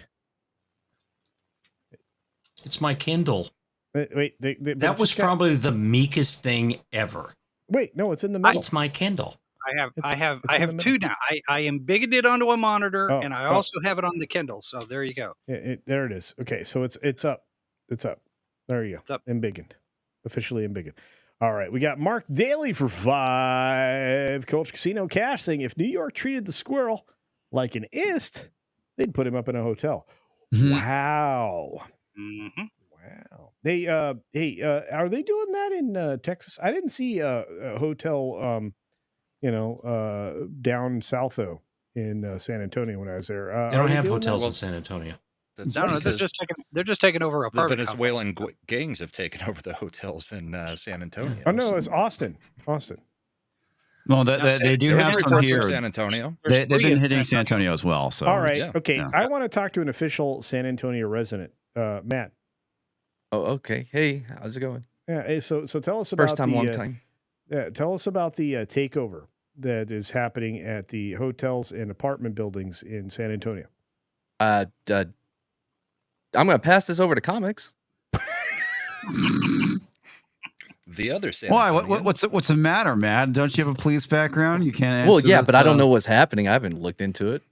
It's my Kindle. Wait, that was probably the meekest thing ever. Wait, no, it's in the middle. It's my Kindle. I have two now. I embiggened it onto a monitor, and I also have it on the Kindle. So there you go. There it is. Okay, so it's up. It's up. There you go. It's up. Embiggened. Officially embiggened. All right, we got Mark Daly for 5. Culture Casino Cash saying, if New York treated the squirrel like an ist, they'd put him up in a hotel. Wow. Mm-hmm. Wow. They are they doing that in Texas? I didn't see a hotel down south though in San Antonio when I was there. They don't have hotels in San Antonio. No, they're just taking over the Venezuelan gangs have taken over the hotels in San Antonio. Oh no, it's Austin. Well, they do have some here. San Antonio. They've been hitting San Antonio as well. So all right, okay. Yeah. I want to talk to an official San Antonio resident, Matt. Oh, okay. Hey, how's it going? Yeah. So tell us about first time, long time. Yeah. Tell us about the takeover that is happening at the hotels and apartment buildings in San Antonio. I'm going to pass this over to Comix. The other San Why? What's the matter, Matt? Don't you have a police background? You can't answer Well, yeah, this, but I don't know what's happening. I haven't looked into it.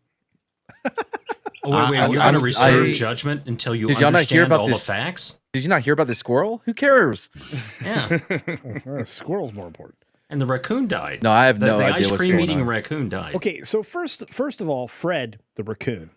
Wait, you're going to reserve judgment until you understand all the facts? Did you not hear about the squirrel? Who cares? Yeah. Squirrel's more important. And the raccoon died. No, I have no idea what's going on. The ice cream eating on. Raccoon died. Okay, so first of all, Fred the raccoon.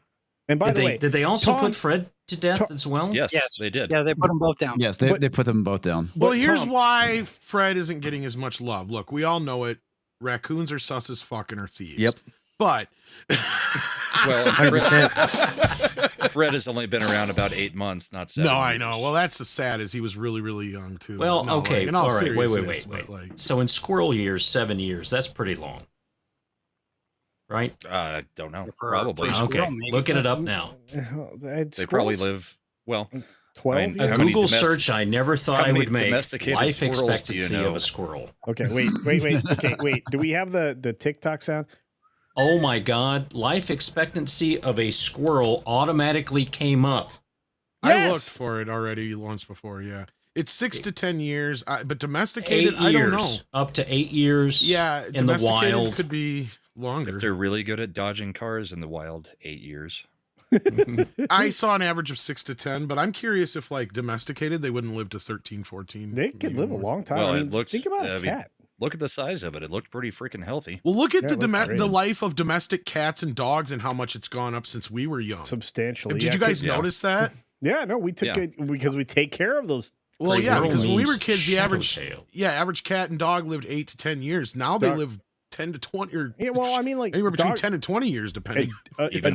And by the way, did they also put Fred to death as well? Yes, they did. Yeah, they put them both down. Yes, they put them both down. Well, here's why Fred isn't getting as much love. Look, we all know it. Raccoons are sus as fuck and are thieves. Yep. But well, 100%. Fred has only been around about 8 months, not 7. No, I know. Well, that's as sad as he was really, really young too. Well, okay, like, all right. Wait. So in squirrel years, 7 years. That's pretty long, right? Don't know. Probably. Okay, looking it up now. They probably live 12. A Google search I never thought I would make. Life expectancy of a squirrel. Okay, wait. Okay, wait. Do we have the TikTok sound? Oh my God! Life expectancy of a squirrel automatically came up. I looked for it already once before. Yeah, it's 6 to 10 years, but domesticated, 8 I don't know. years, up to 8 years. Yeah, in the domesticated wild. could be longer. If they're really good at dodging cars in the wild, 8 years. I saw an average of 6 to 10, but I'm curious if like domesticated, they wouldn't live to 13, 14. They could live a long time. Well, I it mean, looks. think about I a mean, cat. look at the size of it. It looked pretty freaking healthy. Well, look at Yeah, the it looks great. the life of domestic cats and dogs and how much it's gone up since we were young. Substantially. Did you guys notice that? Yeah, no, we took it because we take care of those. Well, yeah, Squirrel because when we were means kids, the average shadow-tail. average cat and dog lived 8 to 10 years. Now they live 10 to 20 or Yeah, well, I mean, like anywhere between dog- 10 and 20 years, depending. a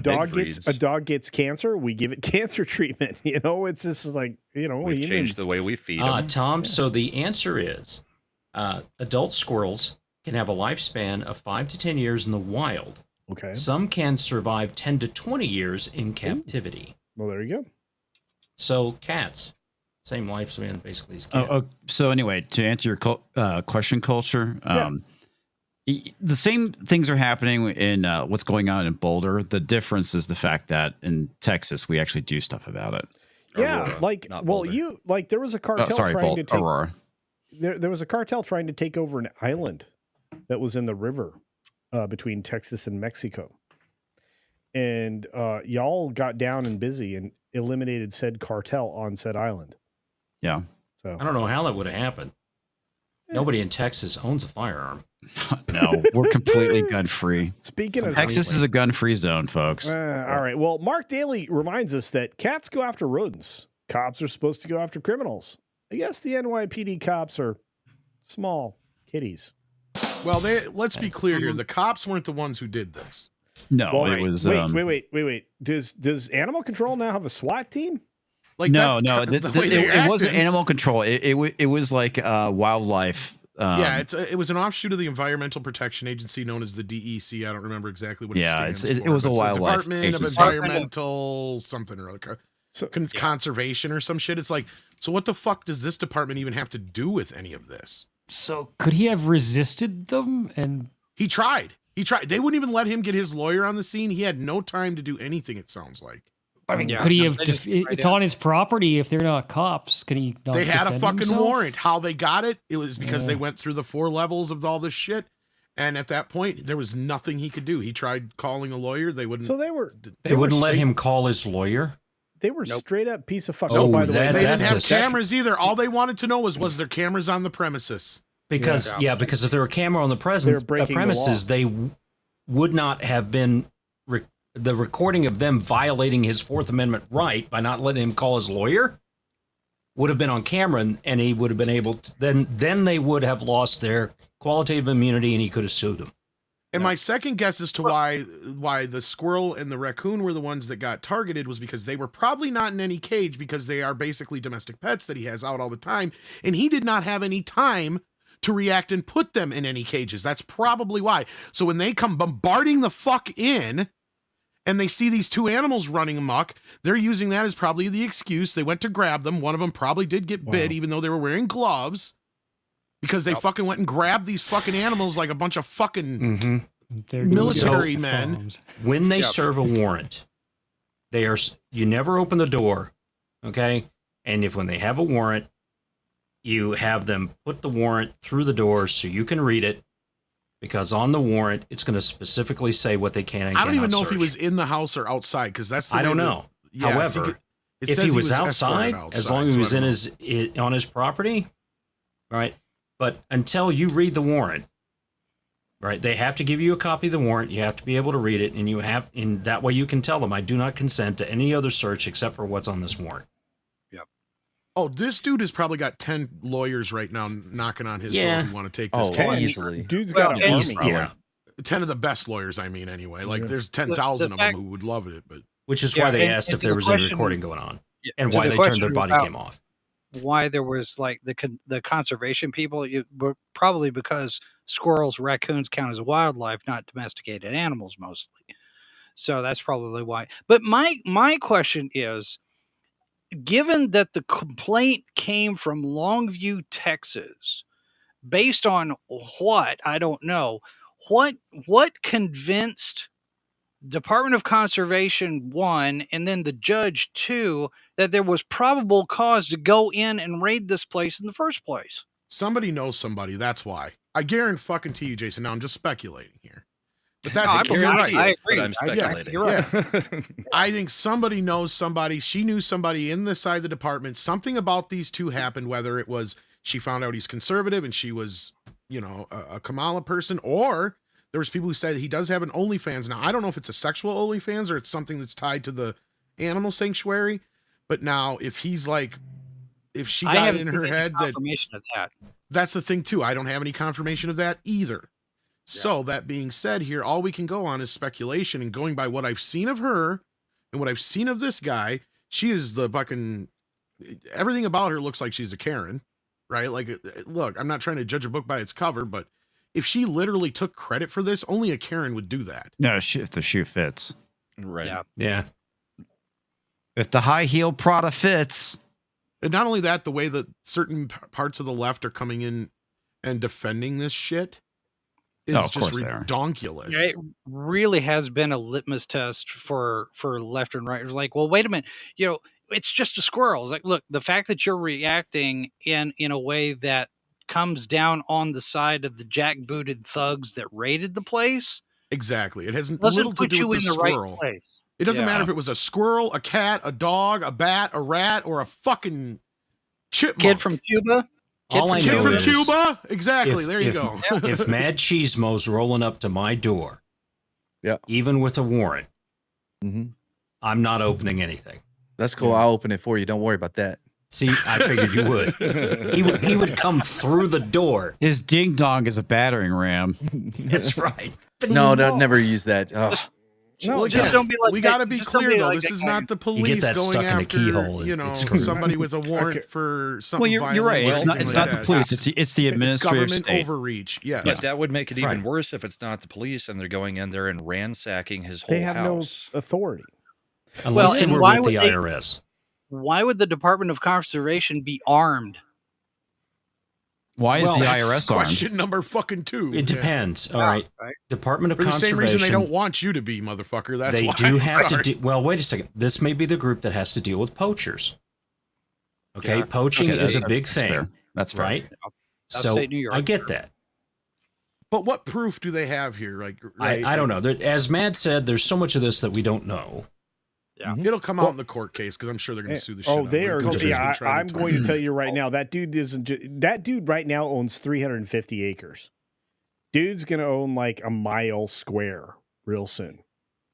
dog gets cancer, we give it cancer treatment. You know, it's just like, you know, We've changed the way we feed them. Tom, so the answer is adult squirrels can have a lifespan of 5 to 10 years in the wild. Okay. Some can survive 10 to 20 years in captivity. Well, there you go. So cats, same lifespan basically as cats. So anyway, to answer your question, Culture, the same things are happening in what's going on in Boulder. The difference is the fact that in Texas, we actually do stuff about it. Yeah, Aurora, like, not well, Boulder. there was a cartel trying to take Aurora. there was a cartel trying to take over an island that was in the river between Texas and Mexico. And y'all got down and busy and eliminated said cartel on said island. Yeah. So I don't know how that would have happened. Nobody in Texas owns a firearm. No, we're completely gun free. Speaking of Texas is a gun free zone, folks. all right. Well, Mark Daly reminds us that cats go after rodents. Cops are supposed to go after criminals. I guess the NYPD cops are small kitties. Well, let's be clear here. The cops weren't the ones who did this. No, Well, it was. Wait. Does animal control now have a SWAT team? Like no, that's no, the way they it wasn't acted. animal control. It was like wildlife. Yeah, it was an offshoot of the Environmental Protection Agency known as the DEC. I don't remember exactly what it stands for. It was a but it's the wildlife Department of agency. Environmental something or other. Conservation or some shit. It's like, so what the fuck does this department even have to do with any of this? So could he have resisted them? And He tried. They wouldn't even let him get his lawyer on the scene. He had no time to do anything, it sounds like. I mean, Yeah, could he no, have? they just It's right on his property. If they're not cops, can he? Not They had a defend fucking himself? warrant. How they got it, it was because Yeah. they went through the 4 levels of all this shit. And at that point, there was nothing he could do. He tried calling a lawyer. They wouldn't. So they were. They wouldn't let him call his lawyer? They were straight up piece of fuck. Oh, by the way, They didn't have That's a- cameras either. All they wanted to know was there cameras on the premises? Because because if there were a camera on the They're breaking the premises, they would not have been the recording of them violating his Fourth Amendment right by not letting him call his lawyer would have been on camera, and he would have been able to. Then they would have lost their qualitative immunity, and he could have sued them. And my second guess as to why the squirrel and the raccoon were the ones that got targeted was because they were probably not in any cage, because they are basically domestic pets that he has out all the time, and he did not have any time to react and put them in any cages. That's probably why. So when they come bombarding the fuck in and they see these 2 animals running amok, they're using that as probably the excuse. They went to grab them. One of them probably did get bit, even though they were wearing gloves, because they fucking went and grabbed these fucking animals like a bunch of fucking They're doing military so- men. farms. When they serve a warrant, you never open the door, okay? And when they have a warrant, you have them put the warrant through the door so you can read it, because on the warrant it's going to specifically say what they can and I don't even know cannot if he search. was in the house or outside, because that's the I way don't the- know. Yeah, However, it if says he was escorted outside, as long as he was so I in don't know. on his property, right? But until you read the warrant, right, they have to give you a copy of the warrant. You have to be able to read it, and in that way you can tell them, I do not consent to any other search except for what's on this warrant. Oh, this dude has probably got 10 lawyers right now knocking on his door who want to take this Oh, case. easily. Dude's got an army. Yeah. 10 of the best lawyers, I mean, anyway. Like, there's The 10,000 of fact- them who would love it, but Which is why they and- asked and if to there the was any question- recording going on, Yeah, and to why the they turned question their body about cam off. Why there was like the conservation people, were probably because squirrels, raccoons count as wildlife, not domesticated animals mostly. So that's probably why. But my question is, given that the complaint came from Longview, Texas, based on what, I don't know, what convinced Department of Conservation 1 and then the judge 2 that there was probable cause to go in and raid this place in the first place? Somebody knows somebody. That's why. I guarantee you, Jason. Now I'm just speculating here, but No, that's I you're right. agree. But I'm speculating. You're right. I think somebody knows somebody. She knew somebody in this side of the department. Something about these two happened, whether it was she found out he's conservative and she was, a Kamala person, or there was people who said he does have an OnlyFans. Now, I don't know if it's a sexual OnlyFans or it's something that's tied to the animal sanctuary. But now if he's like, if she got it in her head that, confirmation of that. that's the thing too. I don't have any confirmation of that either. So that being said here, all we can go on is speculation, and going by what I've seen of her and what I've seen of this guy, she is the fucking, everything about her looks like she's a Karen, right? Like, look, I'm not trying to judge a book by its cover, but if she literally took credit for this, only a Karen would do that. No, if the shoe fits. Right. Yeah. If the high heel Prada fits. And not only that, the way that certain parts of the left are coming in and defending this shit is just redonkulous. It really has been a litmus test for left and right. It's like, well, wait a minute, it's just a squirrel. It's like, look, the fact that you're reacting in a way that comes down on the side of the jackbooted thugs that raided the place. Exactly. It has doesn't little to put do you with the in the right squirrel. place. It doesn't matter if it was a squirrel, a cat, a dog, a bat, a rat, or a fucking chipmunk. Kid from Cuba. All I know is Cuba. Exactly. There you go. If Mad Cheesemo's rolling up to my door, even with a warrant, I'm not opening anything. That's cool. I'll open it for you. Don't worry about that. See, I figured you would. He would come through the door. His ding dong is a battering ram. That's right. No, never use that. Oh. No, just don't be like we that. got to be Just don't clear be though. like This that is guy. not the You get police that going stuck in a after keyhole, it's screwed. somebody with a warrant for something. Well, you're right. violent or It's anything not like the that. police. It's the administrative government state. overreach. Yes. But that would make it even Right. worse if it's not the police and they're going in there and ransacking his whole They have house. no authority. Unless they and were why with the would they- IRS. Why would the Department of Conservation be armed? Why is the That's IRS armed? question number fucking 2. It depends. All right. Department of For the same Conservation. reason they don't want you to be, motherfucker. That's They why. do have to Sorry. do. Well, wait a second. This may be the group that has to deal with poachers. Okay, Yeah. poaching Okay, is a that's big fair. thing, That's fair. right? So Upstate New York. I get that. But what proof do they have here? Like, right? I don't know. As Matt said, there's so much of this that we don't know. Yeah. It'll come out in the court case because I'm sure they're going to sue the shit out of they it. are. Culture's been Yeah, trying I'm to going to target tell it. you right now that dude isn't. That dude right now owns 350 acres. Dude's going to own like a mile square real soon.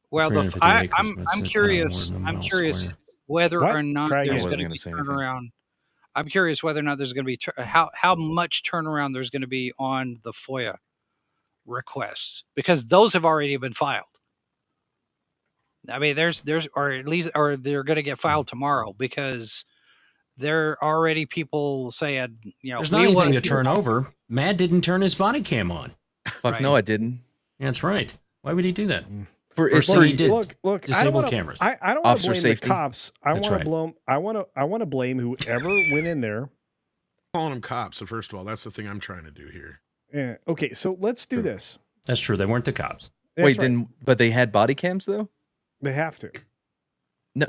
Well, 350 acres, I'm that's a ton curious. more than a I'm mile curious square. whether What? or not Try there's again. going to I be wasn't gonna say anything. turnaround. I'm curious whether or not there's going to be how much turnaround there's going to be on the FOIA requests, because those have already been filed. I mean, there's or at least or they're going to get filed tomorrow, because there are already people saying, There's not anything to turn over. Matt didn't turn his body cam on. Fuck Right. no, I didn't. That's right. Why would he do that? For, Or it's so for, he did. Look! I don't Disable wanna, cameras. I don't want to Officer blame safety. the cops. I That's want right. to blame. I want to blame whoever went in there. Calling them cops. So first of all, that's the thing I'm trying to do here. Yeah. Okay, so let's do this. That's true. They weren't the cops. That's wait, right. then, but they had body cams though. They have to.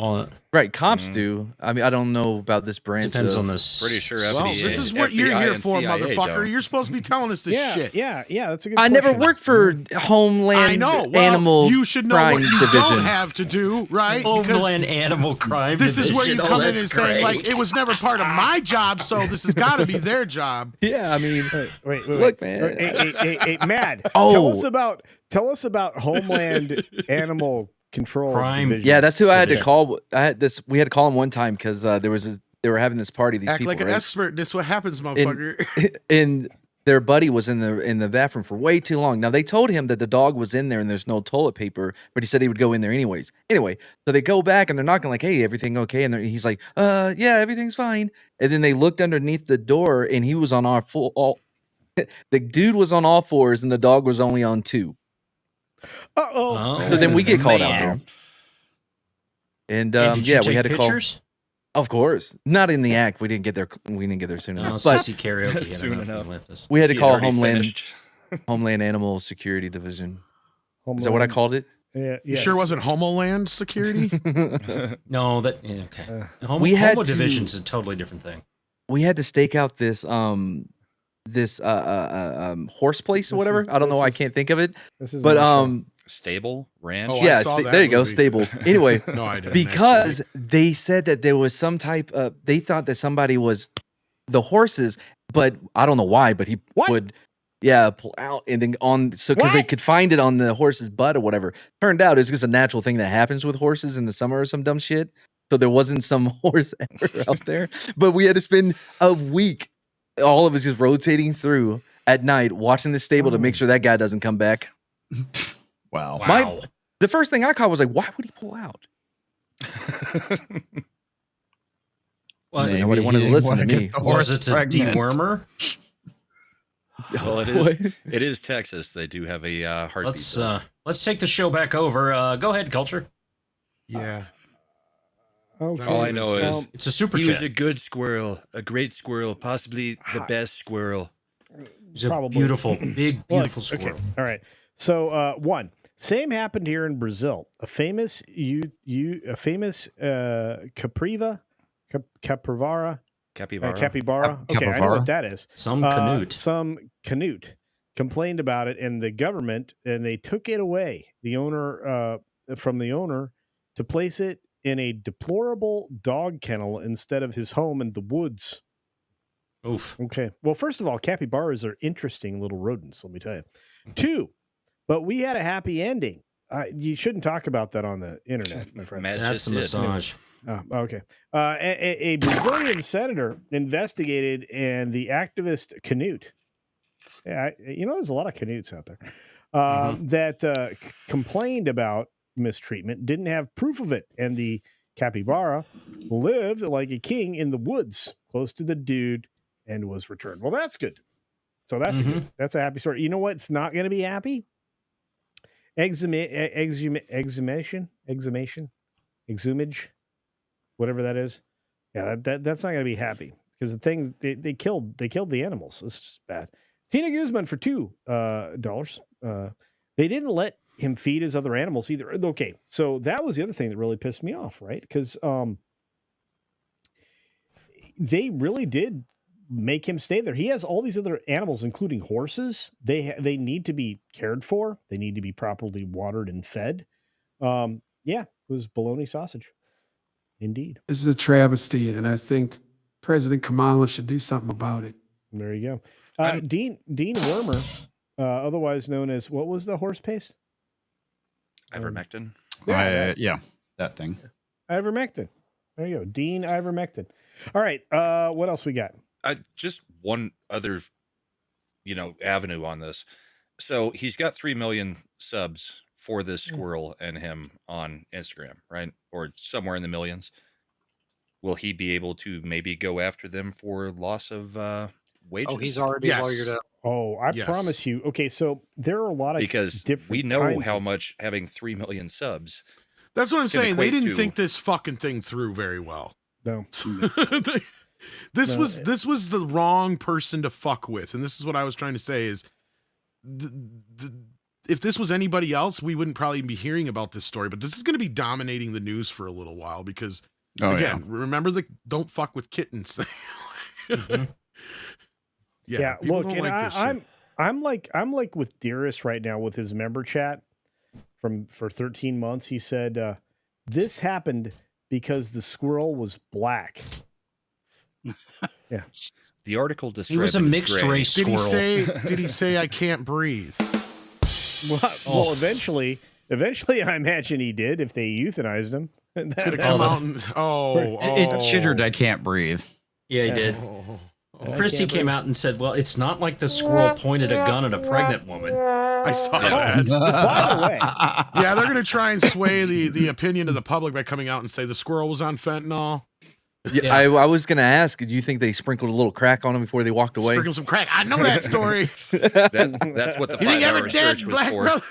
All, Right, cops do. I mean, I don't know about this branch. depends of, on this. Pretty sure Well, FBI, this is what you're FBI here and for, CIA motherfucker. don't. You're supposed to be telling us this Yeah, shit. yeah. That's a good. I never question. worked for Homeland I know. Well, Animal you should know Crime what you Division. don't have to do, right? Because Homeland Animal Crime this is where you Division. come Oh, in and that's say, like, great. it was never part of my job, so this has got to be their job. Yeah, I mean, Wait. Look, man. Hey, Mad. Oh. Tell us about Homeland Animal Control Crime. Division. yeah, that's who I had to Division. call. I had this. We had to call him one time because they were having this party. These Act people, like an right? expert. This is what happens, motherfucker. And their buddy was in the bathroom for way too long. Now they told him that the dog was in there and there's no toilet paper, but he said he would go in there anyways. Anyway, so they go back and they're knocking like, "Hey, everything okay?" And he's like, yeah, everything's fine." And then they looked underneath the door and he was on the dude was on all fours and the dog was only on 2. Oh. So then we get called out man. there. And And did you yeah, take we had to pictures? call. Of course, not in the act. We didn't get there. We didn't get there soon No, enough. But CC Karaoke Soon had enough enough. and left us. we had to He had call already Homeland. finished. Homeland Animal Security Division. Homeland, Is that what I called it? Yeah, You sure wasn't Homeland Security? No, that okay. We had Homo to- Division's a totally different thing. We had to stake out this horse place or whatever. I don't know. I can't think of it. This is But Stable ranch. Oh, I yeah, saw that there you go, movie. stable. Anyway, No, I didn't. because they said that there was some type of, they thought that somebody was the horses, but I don't know why, but he would pull out and then because they could find it on the horse's butt or whatever. Turned out it's just a natural thing that happens with horses in the summer or some dumb shit. So there wasn't some horse ever out there, but we had to spend a week, all of us just rotating through at night, watching the stable to make sure that guy doesn't come back. Wow. The first thing I caught was like, why would he pull out? Well, Nobody wanted to listen to me. Was it a dewormer? Well, it is Texas. They do have a heartbeat. Let's take the show back over. Go ahead, Culture. Yeah. Okay. All I know is it's a super he chat. was a good squirrel, a great squirrel, possibly the best squirrel. He's a beautiful, big, beautiful squirrel. Okay. All right. So one, same happened here in Brazil. A famous capivara. Capybara. Capybara. Okay, I know what that is. Some canute. Some canute complained about it, and the government, and they took it away. The owner from the owner to place it in a deplorable dog kennel instead of his home in the woods. Oof. Okay. Well, first of all, capybaras are interesting little rodents, let me tell you. 2, but we had a happy ending. You shouldn't talk about that on the internet, my friend. That's a massage. Okay. A Brazilian senator investigated, and the activist Canute. Yeah, there's a lot of Canutes out there that complained about mistreatment, didn't have proof of it, and the capybara lived like a king in the woods close to the dude and was returned. Well, that's good. So that's a happy story. You know what's not going to be happy? Exhumation, whatever that is. Yeah, that's not going to be happy because the thing they killed the animals. It's just bad. Tina Guzman for $2. They didn't let him feed his other animals either. Okay, so that was the other thing that really pissed me off, right? Because they really did make him stay there. He has all these other animals, including horses. They need to be cared for. They need to be properly watered and fed. Yeah, it was bologna sausage. Indeed. This is a travesty, and I think President Kamala should do something about it. There you go. Dean Wormer, otherwise known as, what was the horse paste? Ivermectin. Yeah, that thing. Ivermectin. There you go. Dean Ivermectin. All right. What else we got? Just one other, avenue on this. So he's got 3 million subs for this squirrel and him on Instagram, right? Or somewhere in the millions. Will he be able to maybe go after them for loss of wages? Oh, he's already lawyered up. Oh, I promise you. Okay, so there are a lot of because different we know kinds how of- much having 3 million subs. That's what I'm can saying. They equate didn't to- think this fucking thing through very well. No. This No, was the wrong person to fuck with, and this is what I was trying to say is, if this was anybody else, we wouldn't probably be hearing about this story. But this is going to be dominating the news for a little while because, remember the "don't fuck with kittens" thing. Yeah, people look, don't and like this shit. I'm like with Dearest right now with his member chat for 13 months. He said this happened because the squirrel was black. Yeah. The article described He was a it as mixed gray. race Did squirrel. did he say I can't breathe? Well, eventually, I imagine he did if they euthanized him. It's gonna come out and It chittered. I can't breathe. Yeah, he did. Chrissy came out and said, well, it's not like the squirrel pointed a gun at a pregnant woman. I saw that. By the way, Yeah, they're gonna try and sway the opinion of the public by coming out and say the squirrel was on fentanyl. Yeah, I was going to ask, do you think they sprinkled a little crack on him before they walked away? Sprinkle some crack. I know that story. That's what the You think 5-hour every dead search was black for. brother?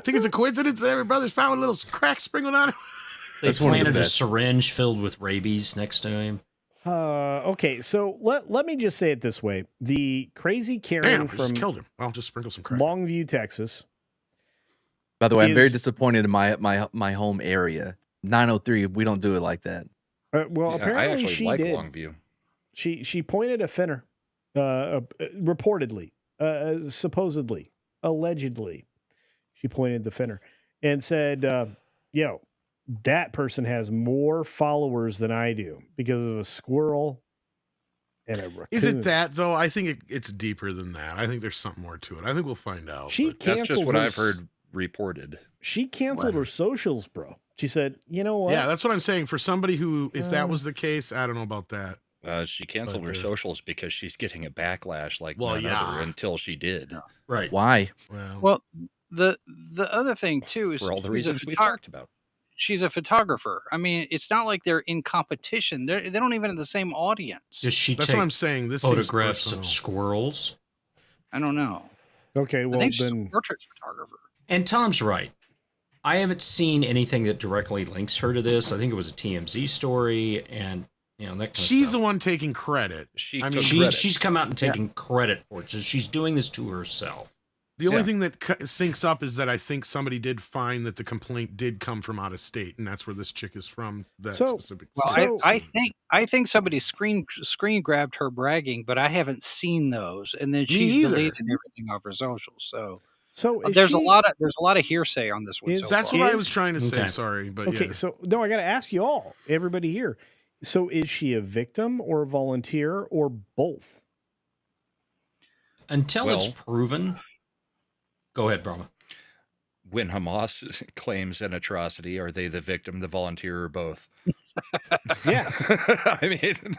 Think it's a coincidence that every brother's found a little crack sprinkled on him? They That's one of the planted a best. syringe filled with rabies next to him. Okay, so let me just say it this way: the crazy Karen Damn, I just from killed him. I'll just sprinkle some crack. Longview, Texas. By the way, I'm very is- disappointed in my home area. 903, we don't do it like that. Well, Yeah, apparently I actually she like did. Longview. She pointed a finner, reportedly, supposedly, allegedly, she pointed the finner and said, "Yo, that person has more followers than I do because of a squirrel and a raccoon." Is it that though? I think it's deeper than that. I think there's something more to it. I think we'll find out. She but- That's just canceled what her I've heard reported. She canceled her socials, bro. She said, "You know what? Yeah, that's what I'm saying. For somebody who, if that was the case, I don't know about that. She canceled But, her socials because she's getting a backlash like none other until she did. Right. Why? Well, the other thing too is For all the she's a reasons we've photog- talked about. She's a photographer. I mean, it's not like they're in competition. They don't even have the same audience. Does she That's take what I'm saying. This seems photographs personal. of squirrels? I don't know. Okay, I well think she's then, a portrait photographer. And Tom's right. I haven't seen anything that directly links her to this. I think it was a TMZ story, and that kind of She's stuff. the one taking credit. She I mean, She's come out and taken credit for it. So she's doing this to herself. the only thing that syncs up is that I think somebody did find that the complaint did come from out of state, and that's where this chick is from. That specific. Well, state. I think somebody screen grabbed her bragging, but I haven't seen those. And then Me she's either. deleted everything off her socials. So is there's she- a lot of hearsay on this one. is- so That's far. what I was trying to say. Okay. Sorry, but okay, yeah. so no, I got to ask you all, everybody here. So is she a victim or a volunteer or both? Until it's proven. Go ahead, Brahma. When Hamas claims an atrocity, are they the victim, the volunteer, or both? Yes. I mean,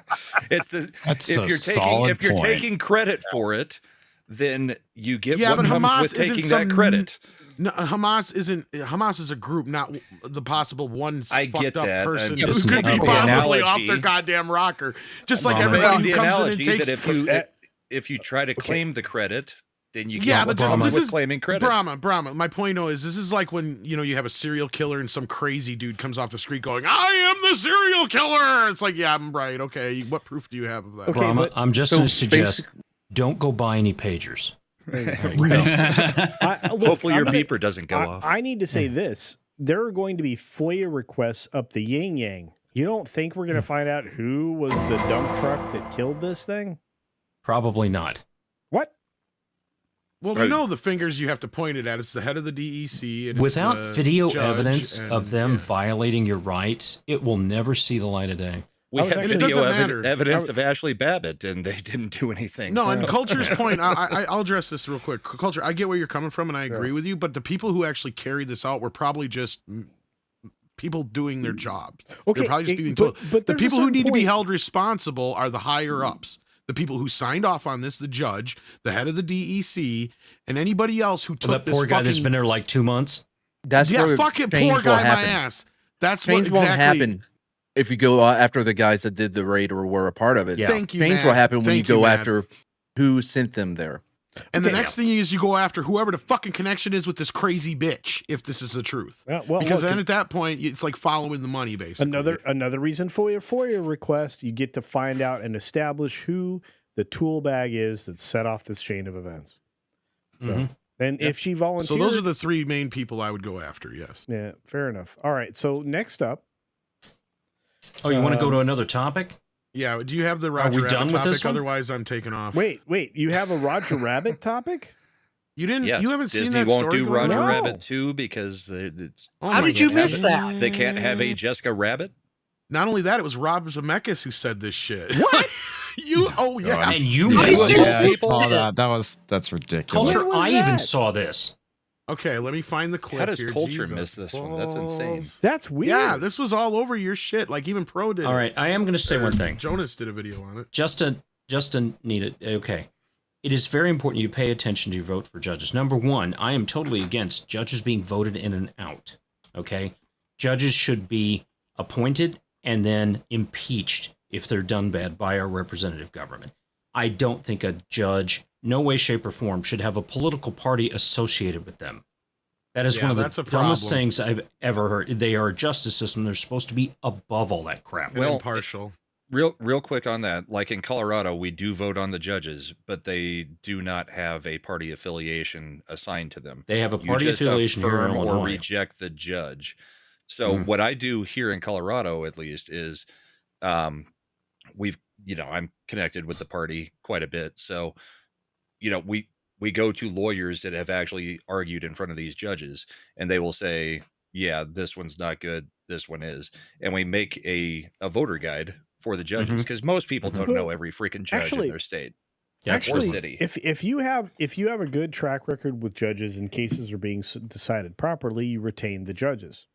it's That's if a you're taking solid point. taking credit for it, then you get Yeah, what but comes Hamas with isn't taking some that credit. No, Hamas isn't. Hamas is a group, not the possible one I fucked get up that. person I'm who just could be making the possibly off analogy. their goddamn rocker. Just like I'm everybody making who the comes in analogy and takes. that if you try to claim the credit, then you Yeah, get but what comes this with is claiming credit. Brahma. My point is, this is like when you have a serial killer and some crazy dude comes off the street going, "I am the serial killer." It's like, yeah, I'm right. Okay, what proof do you have of that? Okay, Brahma, but- I'm just so going to suggest don't go buy any pagers. Hopefully your beeper doesn't go off. I need to say this. There are going to be FOIA requests up the yin yang. You don't think we're going to find out who was the dump truck that killed this thing? Probably not. What? Well, we know the fingers you have to point it at. It's the head of the DEC. And Without it's the video judge evidence and- of them yeah. violating your rights, it will never see the light of day. We I was have actually- video It doesn't matter. evidence of Ashley Babbitt, and they didn't do anything. No, so- and Culture's point, I'll address this real quick. Culture, I get where you're coming from, and I agree with you, but the people who actually carried this out were probably just people doing their jobs. Okay, They're probably just being but- told. but The there's a people who certain need to be point. held responsible are the higher ups. The people who signed off on this, the judge, the head of the DEC, and anybody else who took That this poor guy that's fucking- been there like 2 months. That's yeah, where fucking change poor will guy, my happen. ass. That's Change what won't exactly. happen if you go after the guys that did the raid or were a part of it. Yeah. Thank you, Change Matt. will happen when you Thank you, go Matt. after who sent them there. And the next thing is you go after whoever the fucking connection is with this crazy bitch, if this is the truth. Well, Because look, then at that point, it's like following the money, basically. Another reason for your FOIA request, you get to find out and establish who the tool bag is that set off this chain of events. So, Mhm. and if she volunteered, So those are the three main people I would go after, yes. yeah, fair enough. All right, so next up, Oh, you want to go to another topic? Yeah, do you have the Are Roger we Rabbit done with topic? this one? Otherwise, I'm taking off. wait, you have a Roger Rabbit topic? You didn't? Yeah, You haven't Disney seen that won't story do going Roger on? Rabbit 2 because it's Oh How my did you God. miss that? they can't have a Jessica Rabbit. Not only that, it was Rob Zemeckis who said this shit. What? Oh yeah. And you Yeah, missed it? Yeah, I saw that. That's ridiculous. Culture, When was I even that? saw this. Okay, let me find the clip. How does here. Culture Jesus miss this one? That's insane. balls. That's weird. Yeah, this was all over your shit. Like even Pro did. All it. right, I am going to say Or one thing. Jonas did a video on it. Justin needed. Okay. It is very important you pay attention to your vote for judges. Number one, I am totally against judges being voted in and out. Okay? Judges should be appointed and then impeached if they're done bad by our representative government. I don't think a judge, no way, shape, or form, should have a political party associated with them. That is Yeah, one of the that's a dumbest problem. things I've ever heard. They are a justice system. They're supposed to be above all that crap. And impartial. Real quick on that. Like in Colorado, we do vote on the judges, but they do not have a party affiliation assigned to them. They have a You party just affiliation here in affirm or Illinois. reject the judge. So what I do here in Colorado, at least, is we've I'm connected with the party quite a bit. So we go to lawyers that have actually argued in front of these judges, and they will say, yeah, this one's not good, this one is, and we make a voter guide for the judges, because most people don't know every freaking judge in their state or city. If you have a good track record with judges and cases are being decided properly, you retain the judges.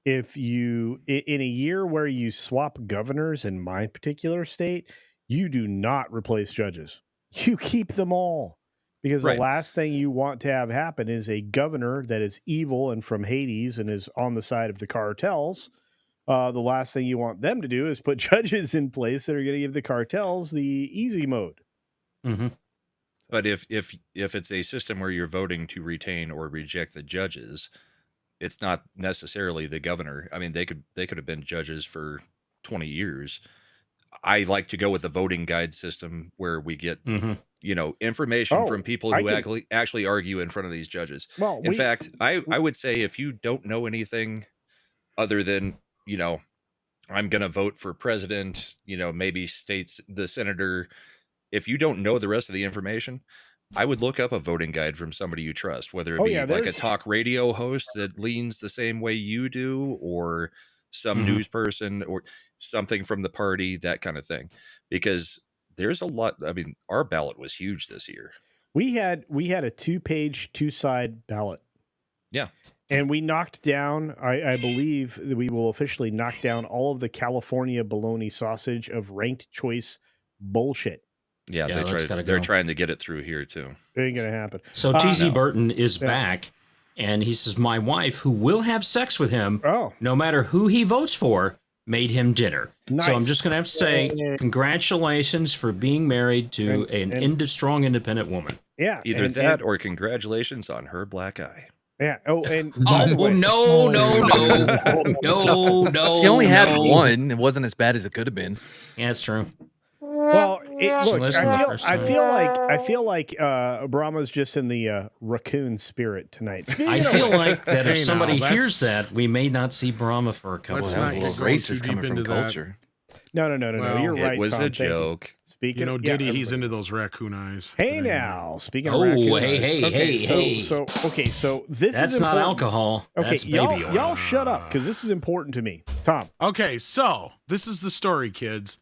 If you in a year where you swap governors in my particular state, you do not replace judges. You keep them all, because the last thing you want to have happen is a governor that is evil and from Hades and is on the side of the cartels. The last thing you want them to do is put judges in place that are going to give the cartels the easy mode. But if it's a system where you're voting to retain or reject the judges, it's not necessarily the governor. I mean, they could have been judges for 20 years. I like to go with the voting guide system where we get information from people who actually argue in front of these judges. Well, in fact, I would say if you don't know anything other than I'm going to vote for president, maybe the senator. If you don't know the rest of the information, I would look up a voting guide from somebody you trust, whether it be like a talk radio host that leans the same way you do, or some news person, or something from the party, that kind of thing. Because there's a lot. I mean, our ballot was huge this year. We had a 2-page, 2-side ballot. Yeah. And we knocked down, I believe that we will officially knock down all of the California bologna sausage of ranked choice bullshit. Yeah, they're trying to get it through here too. It ain't gonna happen. So TZ Burton is back, and he says, my wife, who will have sex with him, no matter who he votes for, made him dinner. Nice. So I'm just going to have to say, congratulations for being married to an strong, independent woman. Yeah. Either that or congratulations on her black eye. Yeah. Oh, and no. She only had one. It wasn't as bad as it could have been. Yeah, that's true. Well, look, I feel like Brahma's just in the Raccoon spirit tonight. I feel like that if somebody hears that, we may not see Brahma for a couple of days. Racist coming from culture. No. Well, You're right. It was Tom, a joke. Speaking, Diddy, he's into those raccoon eyes. Hey now, speaking of raccoon eyes. So this that's is not alcohol. Okay, that's baby oil. Y'all shut up, because this is important to me. Tom. Okay, so this is the story, kids.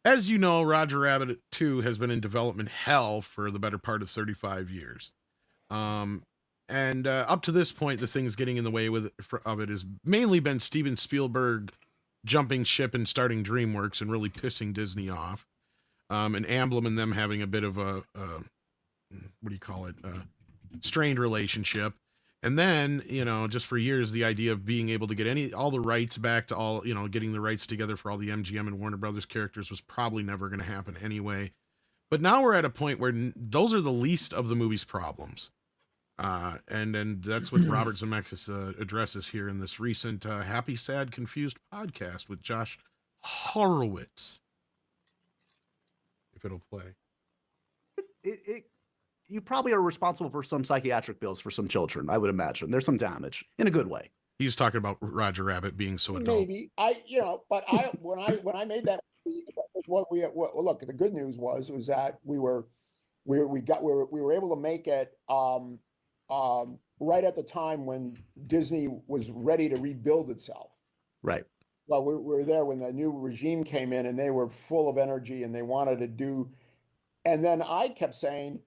As you know, Roger Rabbit 2 has been in development hell for the better part of 35 years. And up to this point, the things getting in the way of it has mainly been Steven Spielberg jumping ship and starting DreamWorks and really pissing Disney off. And Amblin and them having a bit of a strained relationship. And then, just for years, the idea of being able to get all the rights back to all, getting the rights together for all the MGM and Warner Brothers characters was probably never going to happen anyway. But now we're at a point where those are the least of the movie's problems. And that's what Robert Zemeckis addresses here in this recent Happy, Sad, Confused podcast with Josh Horowitz. If it'll play. You probably are responsible for some psychiatric bills for some children, I would imagine. There's some damage in a good way. He's talking about Roger Rabbit being so adult. Maybe but when I made that, look, the good news was that we were able to make it right at the time when Disney was ready to rebuild itself. Right. Well, we were there when the new regime came in, and they were full of energy and they wanted to do. And then I kept saying,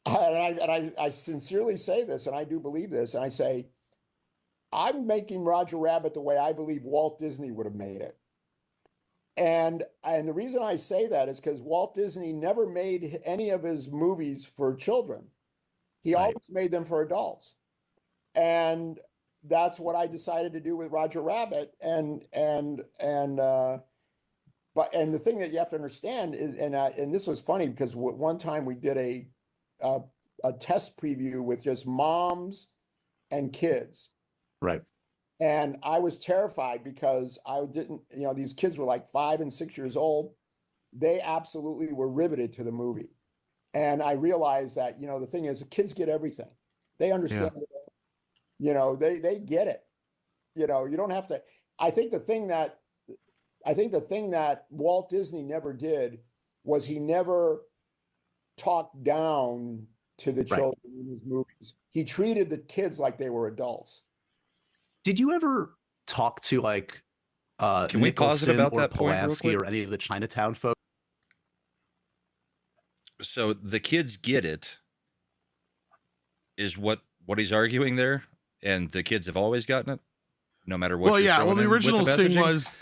and I sincerely say this, and I do believe this, and I say, I'm making Roger Rabbit the way I believe Walt Disney would have made it. And the reason I say that is because Walt Disney never made any of his movies for children. He always made them for adults. And that's what I decided to do with Roger Rabbit. And the thing that you have to understand is, and this was funny because one time we did a test preview with just moms and kids. Right. And I was terrified because I didn't, these kids were like 5 and 6 years old. they absolutely were riveted to the movie. And I realized that, you know, the thing is, the kids get everything. They understand it. You know, they get it. You know, you don't have to. I think the thing that Walt Disney never did was he never talked down to the children in his movies. He treated the kids like they were adults. Did you ever talk to like Can we pause it Nicholson about or that point real Polanski quick? or any of the Chinatown folks? So the kids get it is what he's arguing there, and the kids have always gotten it, no matter what. Well, you're yeah. throwing Well, the in with original thing messaging. was.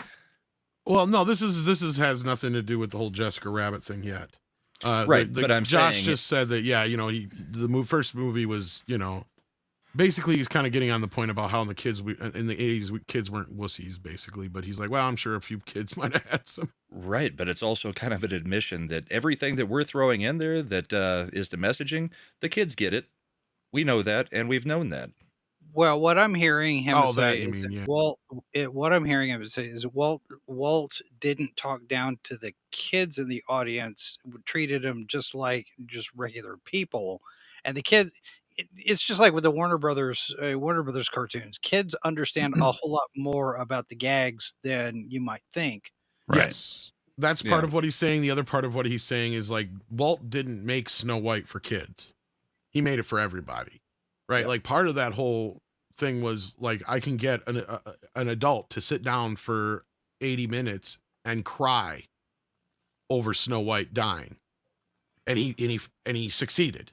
Well, no, this has nothing to do with the whole Jessica Rabbit thing yet. Right, but I'm Josh saying just said that, yeah, you know, first movie was, you know, basically he's kind of getting on the point about how in the 80s kids weren't wussies, basically. But he's like, well, I'm sure a few kids might have had some. Right, but it's also kind of an admission that everything that we're throwing in there that is the messaging, the kids get it. We know that, and we've known that. Well, what I'm hearing him say you is mean, that yeah. what I'm hearing him say is Walt didn't talk down to the kids in the audience, treated them just like just regular people, and the kids. It's just like with the Warner Brothers cartoons. Kids understand a whole lot more about the gags than you might think. Yes. That's part of what he's saying. The other part of what he's saying is like Walt didn't make Snow White for kids. He made it for everybody. Right? Yeah. Like part of that whole thing was like I can get an adult to sit down for 80 minutes and cry over Snow White dying. And he succeeded.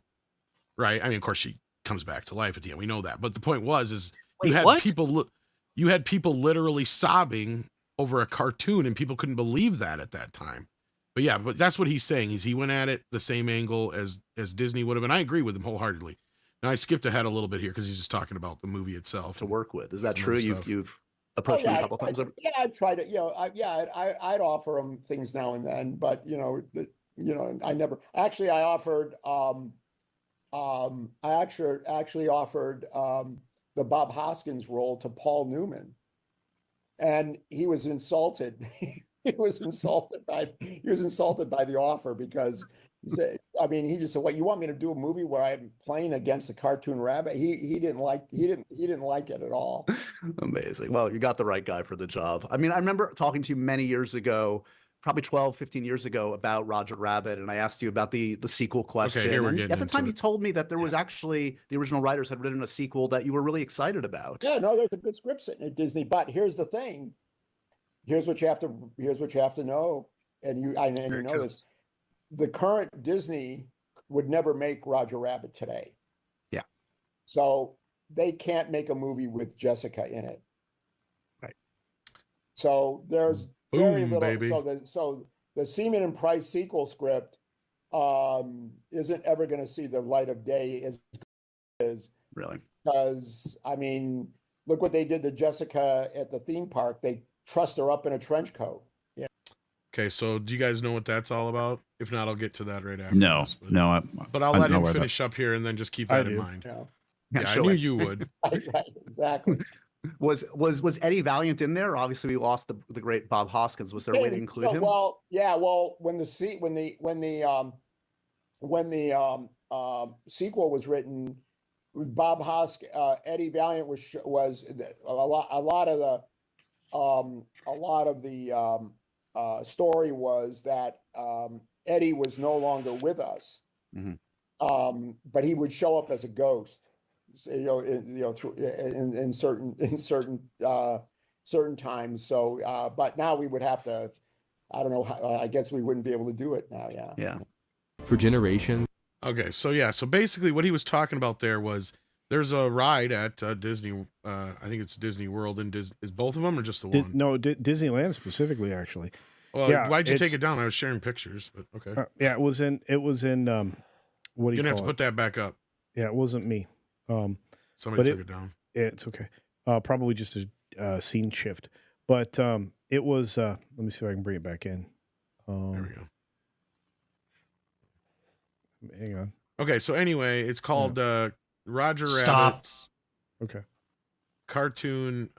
Right? I mean, of course she comes back to life at the end. We know that. But the point was you had people literally sobbing over a cartoon, and people couldn't believe that at that time. But yeah, but that's what he's saying. He went at it the same angle as Disney would have, and I agree with him wholeheartedly. Now I skipped ahead a little bit here because he's just talking about the movie itself to work with. Is that some true? other stuff. You've approached him a couple times. I tried to, you know, I'd offer him things now and then, but you know, I never actually. I offered, I actually offered the Bob Hoskins role to Paul Newman, and he was insulted. He was insulted by the offer because he said, I mean, he just said, "What, you want me to do a movie where I'm playing against a cartoon rabbit?" He didn't like it at all. Amazing. Well, you got the right guy for the job. I mean, I remember talking to you many years ago, probably 12, 15 years ago, about Roger Rabbit, and I asked you about the sequel question. here we're And getting at the into time, it. you told me that there was actually the original writers had written a sequel that you were really excited about. Yeah, no, there's a good script sitting at Disney, but here's the thing. Here's what you have to know, and you know this. The current Disney would never make Roger Rabbit today. Yeah. So they can't make a movie with Jessica in it. Right. So there's Boom, very little. baby. So the Seaman and Price sequel script isn't ever going to see the light of day as Really, because I mean, look what they did to Jessica at the theme park. They trussed her up in a trench coat. Yeah. Okay, so do you guys know what that's all about? If not, I'll get to that right after. No, this, but, no. But I'll I let know him where finish up here and then just keep I that in do. mind. Yeah. Yeah, I sure. knew you would. Right, exactly. Was Eddie Valiant in there? Obviously, we lost the great Bob Hoskins. Was there a way to include him? Well, yeah. Well, when the sequel was written, Bob Hoskins, Eddie Valiant was a lot of the story was that Eddie was no longer with us, but he would show up as a ghost, in certain times. So, but now we would have to. I don't know. I guess we wouldn't be able to do it now. Yeah. Yeah. For generations. Okay, so yeah, so basically what he was talking about there was there's a ride at Disney. I think it's Disney World, and is both of them or just the one? No, Disneyland specifically, actually. Well, Yeah, why'd you take it's- it down? I was sharing pictures, but okay. Yeah, it was in. What do You're you gonna have call to it? put that back up. Yeah, it wasn't me. Somebody but took it down. Yeah, it's okay. Probably just a scene shift. But it was. Let me see if I can bring it back in. There we go. Hang on. Okay, so anyway, it's called Roger Stop. Rabbit's Okay. cartoon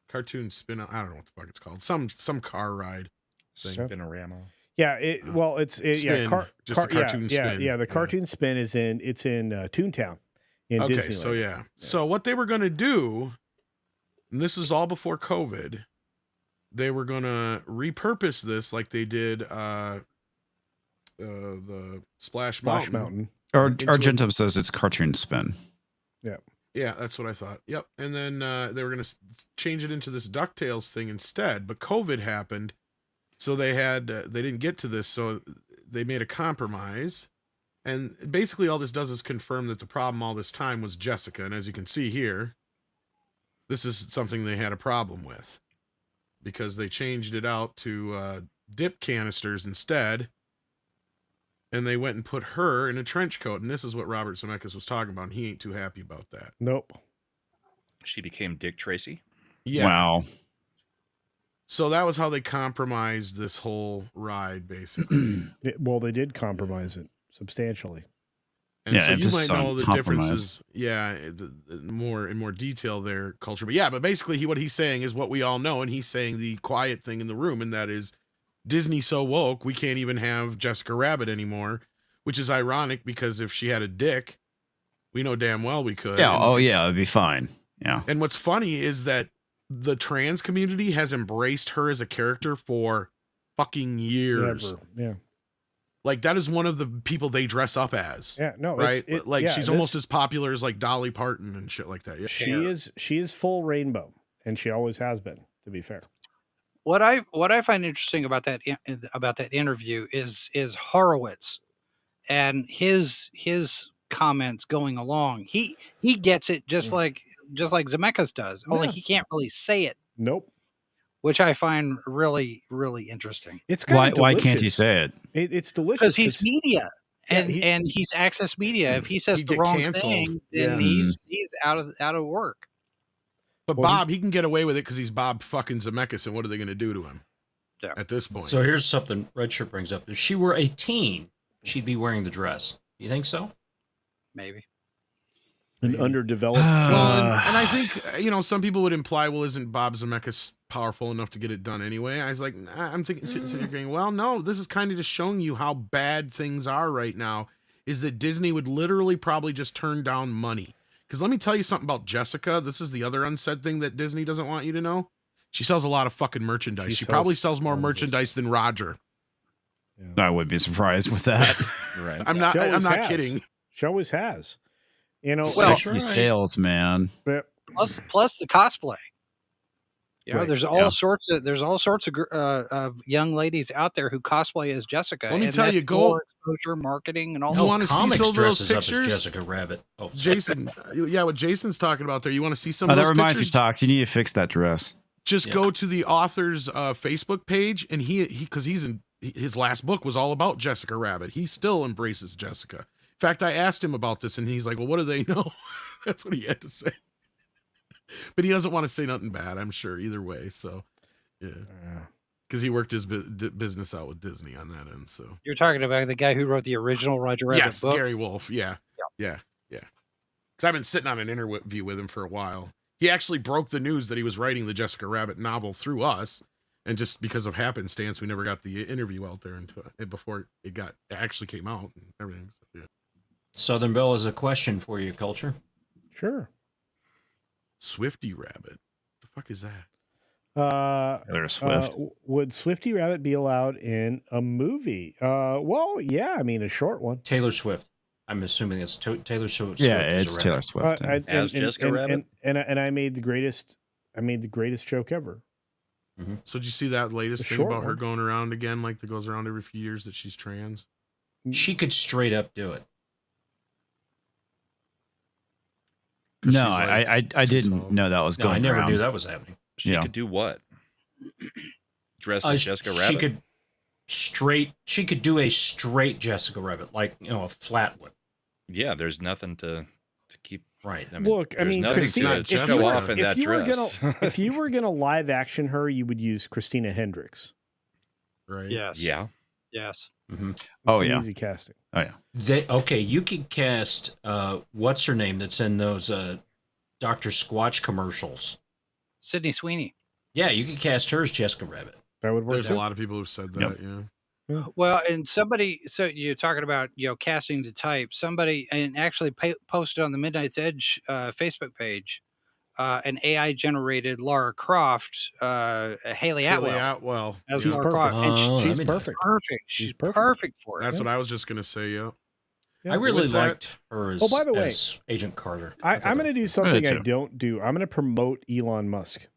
cartoon spin. I don't know what the fuck it's called. Some car ride thing. Spinorama. Yeah, Spin, just a cartoon spin. Yeah, the cartoon spin is in Toontown in Okay, Disneyland. so yeah. So what they were going to do, and this was all before COVID, they were going to repurpose this like they did the Splash Mountain. Argentum says it's cartoon spin. Yeah. Yeah, that's what I thought. Yep. And then they were going to change it into this DuckTales thing instead, but COVID happened. So they didn't get to this, so they made a compromise. And basically all this does is confirm that the problem all this time was Jessica. And as you can see here, this is something they had a problem with because they changed it out to dip canisters instead. And they went and put her in a trench coat. And this is what Robert Zemeckis was talking about. And he ain't too happy about that. Nope. She became Dick Tracy. Yeah. Wow. So that was how they compromised this whole ride, basically. Well, they did compromise it substantially. And so you might know the differences. Yeah, in more detail there, culture. But yeah, but basically what he's saying is what we all know, and he's saying the quiet thing in the room, and that is Disney so woke we can't even have Jessica Rabbit anymore, which is ironic because if she had a dick, we know damn well we could. Yeah. It'd be fine. Yeah. And what's funny is that the trans community has embraced her as a character for fucking years. Never. Yeah. Like that is one of the people they dress up as. Yeah, no, right. She's almost as popular as like Dolly Parton and shit like that. Yeah. She is full rainbow, and she always has been. To be fair, what I find interesting about that interview is Horowitz and his comments going along. He gets it just like Zemeckis does. Only he can't really say it. Nope. Which I find really, really interesting. It's why can't he say it? It's delicious because he's media and he's access media. If he says the wrong thing, then he's out of work. But Bob, he can get away with it because he's Bob fucking Zemeckis, and what are they going to do to him? Yeah. At this point. So here's something Red Shirt brings up: if she were a teen, she'd be wearing the dress. You think so? Maybe. An underdeveloped. Well, and I think some people would imply, well, isn't Bob Zemeckis powerful enough to get it done anyway? I was like, I'm thinking, sitting here going, well, no, this is kind of just showing you how bad things are right now. Is that Disney would literally probably just turn down money? Because let me tell you something about Jessica. This is the other unsaid thing that Disney doesn't want you to know. She sells a lot of fucking merchandise. She probably sells more merchandise than Roger. Yeah. I would be surprised with that. Right. I'm not kidding. She always has. Sales, man. Plus the cosplay. There's all sorts of young ladies out there who cosplay as Jessica. Let me tell you, go exposure marketing and all. You want to see some of those pictures? Up as Jessica Rabbit. Oh, Jason, what Jason's talking about there. You want to see some of those that reminds pictures? me, Tox. You need to fix that dress. Just go to the author's Facebook page, and he because his last book was all about Jessica Rabbit. He still embraces Jessica. In fact, I asked him about this, and he's like, well, what do they know? That's what he had to say. But he doesn't want to say nothing bad, I'm sure, either way. So, yeah. Because he worked his business out with Disney on that end. So you're talking about the guy who wrote the original Roger Rabbit book? Gary Wolf. Yeah. Because I've been sitting on an interview with him for a while. He actually broke the news that he was writing the Jessica Rabbit novel through us. And just because of happenstance, we never got the interview out there before it actually came out and everything. So, yeah. Southern Belle has a question for you, Culture. Sure. Swifty Rabbit. The fuck is that? Taylor Swift. Would Swifty Rabbit be allowed in a movie? Well, yeah. I mean, a short one. Taylor Swift. I'm assuming it's Taylor Swift. Yeah, it's Taylor Swift. As Jessica Rabbit. And I made the greatest joke ever. Mm-hmm. So did you see that latest thing about her going around again, like that goes around every few years that she's trans? She could straight up do it. No, I didn't know that was going. I never around. knew that was happening. She could do what? Dress as Jessica Rabbit. She could do a straight Jessica Rabbit, like a flat one. Yeah, there's nothing to keep. Right. I mean, look, I mean, nothing to show off in that dress. If you were gonna live action her, you would use Christina Hendricks. Right. Yes. Yeah. Yes. Mm-hmm. Oh yeah. Easy casting. Oh yeah. You could cast what's her name that's in those Dr. Squatch commercials. Sydney Sweeney. Yeah, you could cast her as Jessica Rabbit. That would work. There's too. a lot of people who've said that. Yeah. Well, and somebody, so you're talking about, casting to type. Somebody, and actually posted on the Midnight's Edge Facebook page, an AI generated Lara Croft, Haley Atwell. As yeah. Lara Croft. And She's perfect. She's perfect for it. That's what I was just gonna say. Yeah. I really With that- liked her as, by the way, as Agent Carter. I'm going to do something I too. don't do. I'm going to promote Elon Musk.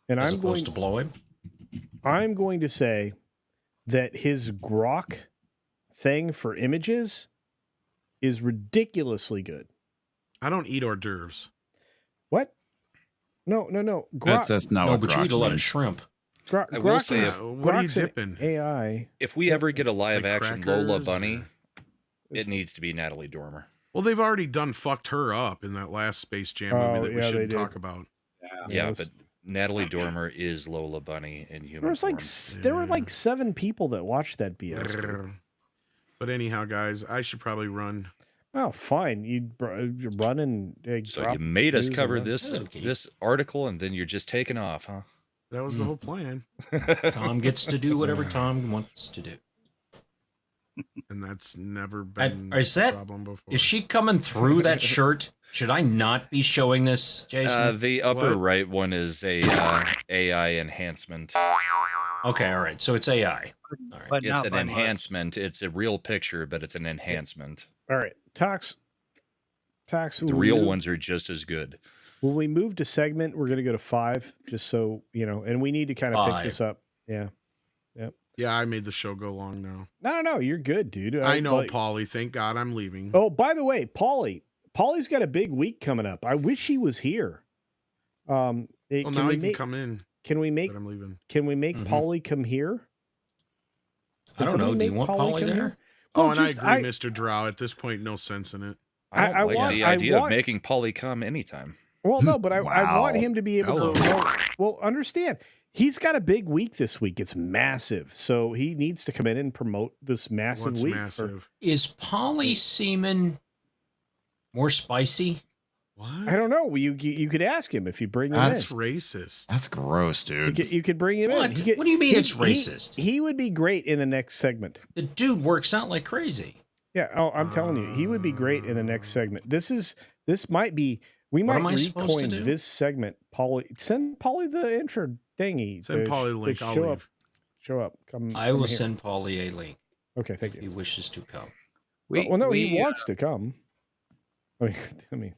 And As I'm opposed going to blow him. I'm going to say that his Grok thing for images is ridiculously good. I don't eat hors d'oeuvres. What? No. Grok, That's not No, what but you Grok eat a lot of means. shrimp. I will say, is- if, what are you Grok's an dipping? AI. if we ever get a live Like action Lola crackers, Bunny, or- it needs to be Natalie Dormer. Well, they've already done fucked her up in that last Space Jam movie that we they shouldn't did. talk about. Yeah, Yes. but Natalie Dormer is Lola Bunny in human There was like form. there were like 7 people that watched that BS. dude. But anyhow, guys, I should probably run. Oh, fine. You're running. So you made us cover That's this okay. this article, and then you're just taking off, huh? That was the whole plan. Tom gets to do whatever Tom wants to do. And that's never been Is a that? problem before. Is she coming through that shirt? Should I not be showing this, Jason? The upper What? right one is a AI enhancement. Okay, all right. So it's AI. All right. But It's not an by much. enhancement. It's a real picture, but it's an enhancement. All right. Tax. The real ones are just as good. When we move to segment, we're going to go to 5, just so you know, and we need to kind of pick this up. Yeah. Yeah, I made the show go long now. No, you're good, dude. I know, like- Paulie. Thank God I'm leaving. Oh, by the way, Paulie's got a big week coming up. I wish he was here. Well, now we he can come in. Can we make? But I'm leaving. Can we make Mhm. Paulie come here? I don't know. Do you want Paulie come there? here? Oh, Well, and I just- agree, Mr. Drow. At this point, no sense in it. I don't I like want- the I idea want- of making Polly come anytime. Well, no, but I want Wow. him to be able Hello. to. Well, understand. He's got a big week this week. It's massive, so he needs to come in and promote this massive What's week. for- massive? Is Polly semen more spicy? What? I don't know. You could ask him if you bring him That's in. racist. That's gross, dude. You could bring him What? in. He could- What do you mean he- it's racist? He would be great in the next segment. The dude works out like crazy. Yeah. Oh, I'm telling you, he would be great in the next segment. This might be. We What might am I supposed to recoin do? this segment. Send Paulie the intro thingy. Send to- Paulie the to link. I'll show leave. up. Show up. Come. I come will here. send Polly a link Okay, thank if you. he wishes to come. Well, no, he wants to come. I mean,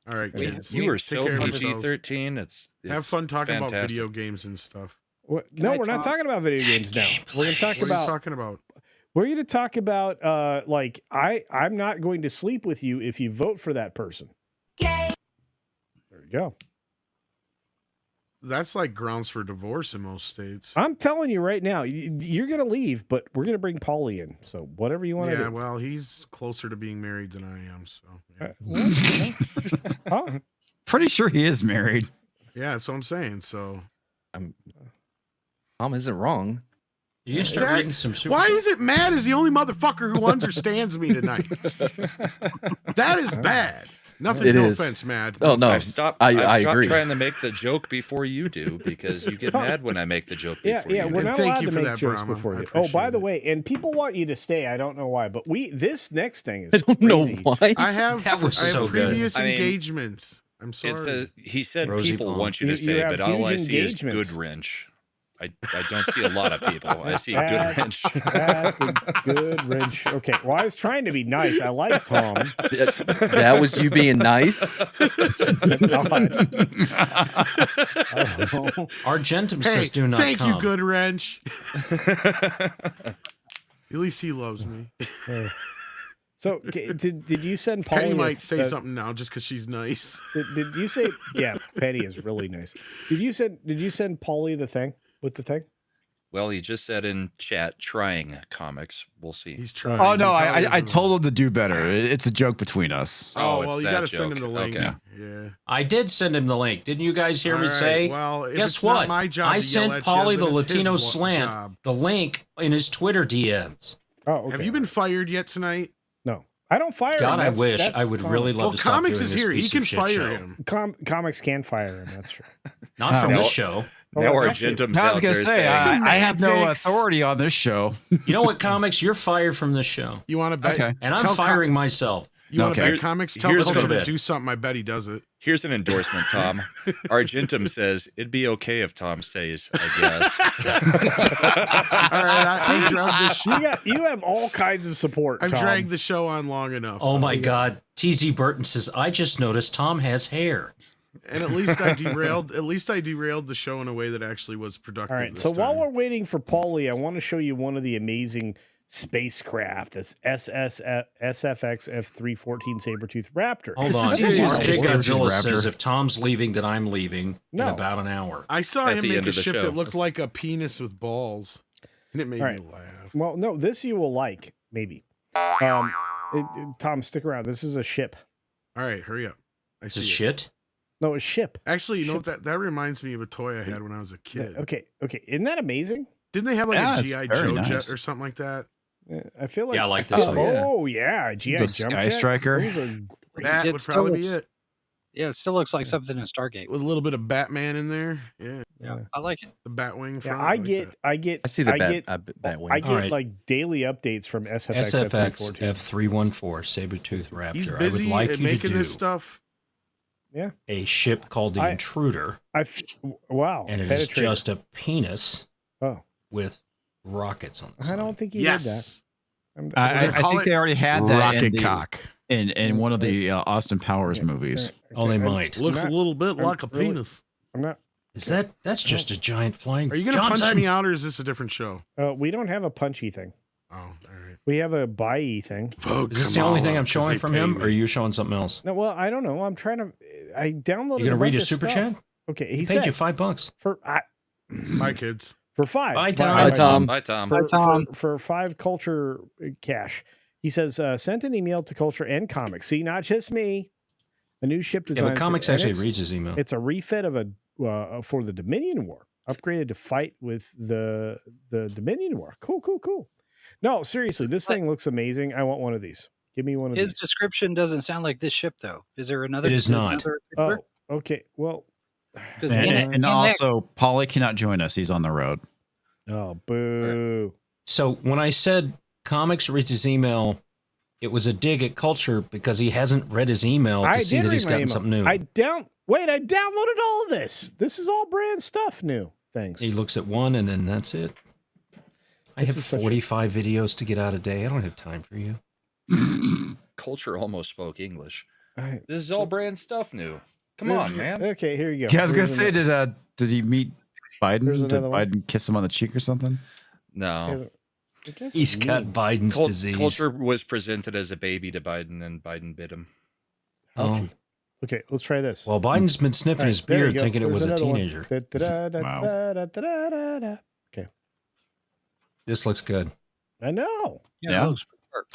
All right, You- kids. you are Take so care of yourselves. PG-13. It's Have fun talking about fantastic. video games and stuff. no, I we're not talk? talking about video games now. We're going to talk What are you about. talking about? We're going to talk about like I'm not going to sleep with you if you vote for that person. There you go. That's like grounds for divorce in most states. I'm telling you right now, you're going to leave, but we're going to bring Paulie in. So whatever you want to Yeah, do. well, he's closer to being married than I am. So yeah, Huh? Pretty sure he is married. yeah that's what I'm saying. So Tom isn't wrong. You start reading some super. why is it Matt is the only motherfucker who understands me tonight? That is bad. Nothing. It No is. offense, Matt. Oh no, I've stopped I stopped agree. trying to make the joke before you do because you get mad when I make the joke Yeah, before yeah, you we're do. not thank allowed you to for make that, jokes Brahma. before I you. Oh, by appreciate the it. way, and people want you to stay. I don't know why, but this next thing is I don't know crazy. why. I have. That was I have so good. previous I mean, engagements. I'm sorry. It's a, he said Rosy people Palm. want you to You stay, have but all I huge see is engagements. good wrench. I don't see a lot of people. I see good That's- wrench. That's a good wrench. Okay, well, I was trying to be nice. I like Tom. That was you being nice. Argentum Hey, says do not thank come. you, good wrench. At least he loves me. So, okay, did you send Paulie? Penny a- might say a- something now just because she's nice. Did you say? Yeah, Penny is really nice. Did you send Paulie the thing with the thing? Well, he just said in chat, trying comics. We'll see. He's trying. Oh no, He probably I doesn't told know. him to do better. It's a joke between us. Oh, it's well, you that got to send him joke. the link. Okay. Yeah. I did send him the link. Didn't you guys hear All me right, say? well, if Guess it's not what? my job I to yell sent at you, Polly the then it's his Latino lo- slant job. the link in his Twitter DMs. Oh, okay. Have you been fired yet tonight? No. I don't fire him. God, I That's- wish that's I would Comics. really love Well, to stop Comics doing is this here. He piece can of shit fire show. him. Comics can fire him. That's true. Not from Now- this show. Now Oh, Argentum's I was out gonna there say saying, I have no Semantics. authority on this show. You know what, Comics? You're fired from this show. You want to bet? Okay. And I'm Tell firing myself. You want to Okay. bet Comics? Tell Here's Culture what- to do something. I bet he does it. here's an endorsement, Tom. Argentum says, it'd be okay if Tom stays, I guess. All right, I've dragged this. You have all kinds of support. I've Tom. dragged the show on long enough. Oh my God. TZ Burton says, I just noticed Tom has hair. And at least I derailed. At least I derailed the show in a way that actually was productive. All right. this So while time. we're waiting for Paulie, I want to show you one of the amazing spacecraft. This SFX F314 Sabertooth Raptor. Hold This on. is easy as Jay Sabertooth Godzilla Raptor. says, if Tom's leaving, then I'm leaving in No. about an hour. I saw At him the make end a of the ship show. that looked like a penis with balls, and it made All me right. laugh. Well, no, this you will like, maybe. Tom, stick around. This is a ship. All right, hurry up. I This see is it. shit. No, a ship. Actually, you know what, that reminds me of a toy I had when I was a kid. Okay. Isn't that amazing? Didn't they have like Yeah, a it's GI very Joe nice. jet or something like that? I feel like. Yeah, I like this one. Oh, yeah. GI The Jump Sky Jet. Striker. Those are great. That It would still probably be looks- it. Yeah, it still looks like something in Stargate. With a little bit of Batman in there. Yeah, Yeah, I like it. the Batwing. Yeah, front, I like get, that. I see the I bat, get, Batwing. I get All right. like daily updates from SFX SFX F314. F314 Sabertooth Raptor. He's I would busy like at you to making do this stuff. Yeah. a ship called the Intruder, Wow. and it is Penetrator. just a penis Oh, with rockets on the I side. don't think he Yes. did that. I call think it they already had that in, Rocket the, cock. in one of the Austin Powers movies. Oh, they might. Looks a little bit like a really- penis. I'm not. That's just a giant flying. Are you gonna punch Johnson! me out, or is this a different show? We don't have a punchy thing. Oh, all right. We have a buy thing. Is this the only thing I'm showing from him, or are you showing something else? No, well, I don't know. I'm trying to. I downloaded. You gonna a read bunch a of super stuff. chat? Okay, He he paid said you $5 for My kids. for 5. Bye, Tom. Bye, Tom. Bye, Tom. For, Bye, Tom. For 5 culture cash. He says sent an email to Culture and Comics. See, not just me. A new ship Yeah, design. but Comics and actually it's- reads his email. It's a refit of a for the Dominion War, upgraded to fight with the Dominion War. Cool. No, seriously, this thing looks amazing. I want one of these. Give me one of His these. description doesn't sound like this ship, though. Is there another? It is not. another Oh, picture? okay. Well, 'Cause And, in it- and in that- also, Polly cannot join us. He's on the road. oh, boo. So when I said Comics reads his email, it was a dig at Culture because he hasn't read his email to see did that read he's my gotten email. something new. I downloaded all of this. This is all brand stuff new. Thanks. He looks at one and then that's it. I This have is such a- 45 videos to get out a day. I don't have time for you. Culture almost spoke English. I- This is all brand stuff new. Come on, man. Okay, here you go. Yeah, I was gonna Here's say, another- did he meet Biden? There's Did another one. Biden kiss him on the cheek or something? No. I guess He's it's got me. Biden's disease. Culture was presented as a baby to Biden, and Biden bit him. Oh. Okay, let's try this. Well, Biden's been sniffing All right, his there you beard go. thinking it There's was a another one. teenager. Da-da-da-da-da-da-da-da. Okay, This looks good. I know. Yeah, it looks dark.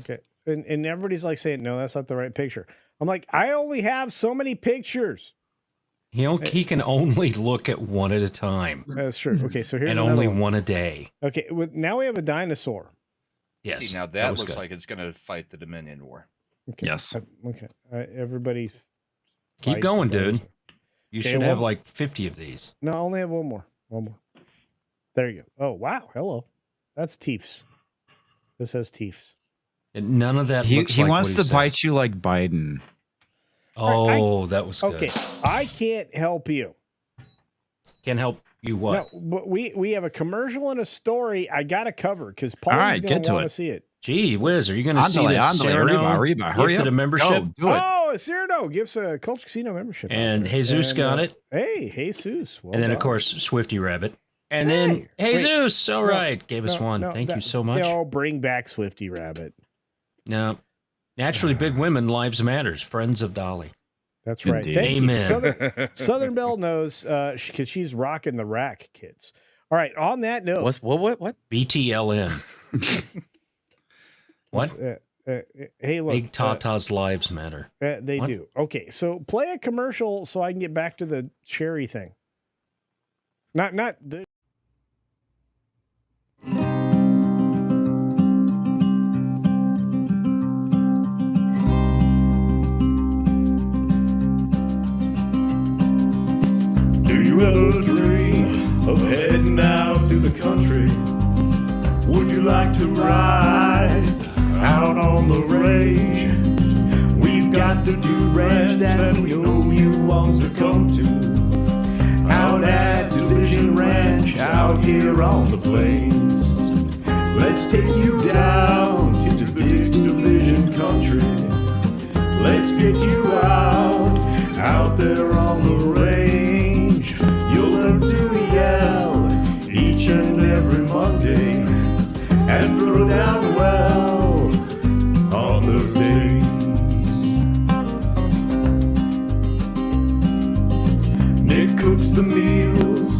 Okay, and everybody's like saying, no, that's not the right picture. I'm like, I only have so many pictures. He can only look at one at a time That's true. Okay, so here's and another only one. one a day. Okay, now we have a dinosaur. Yes. See, now that was looks good. like it's going to fight the Dominion War. Okay. Yes. Okay. Everybody. Keep fight going, the dude. dinosaur. You Okay, should have well- like 50 of these. No, I only have one more. One more. There you go. Oh wow, hello. That's Teefs. This has Teefs. And none of that He looks like wants what to said. bite you like Biden. Oh, that was good. Okay, I can't help you. Can't help you what? No, but we have a commercial and a story I got to cover because Paul's right, going get to to want it. to see it. Gee whiz, are you going to see Andale, that andale, Cyrano arriba, hurry gifted up. a membership? Go, do it. Oh, Cyrano gives a CultureCasino membership. out And there. Jesus And, got it. Hey, Jesus. Well And then, of done. course, Swifty Rabbit. And Hey, then wait. Jesus, all No, right, gave us no, one. no, Thank you that- so much. No, bring back Swifty Rabbit. No. Naturally, big women, lives matters. Friends of Dolly. That's right. Indeed. Thank Amen. you. Southern Belle knows because she's rocking the rack, kids. All right. On that note, What? BTLN. What? hey, look. Big Tata's lives matter. They What? do. Okay, so play a commercial so I can get back to the cherry thing. Not the. ever dream of heading out to the country? Would you like to ride out on the range? We've got the dude ranch that we know you want to come to. Out at Division Ranch, out here on the plains. Let's take you down to the Division country. Let's get you out there on the range. You'll learn to yell each and every Monday and throw down well on Thursdays. Nick cooks the meals,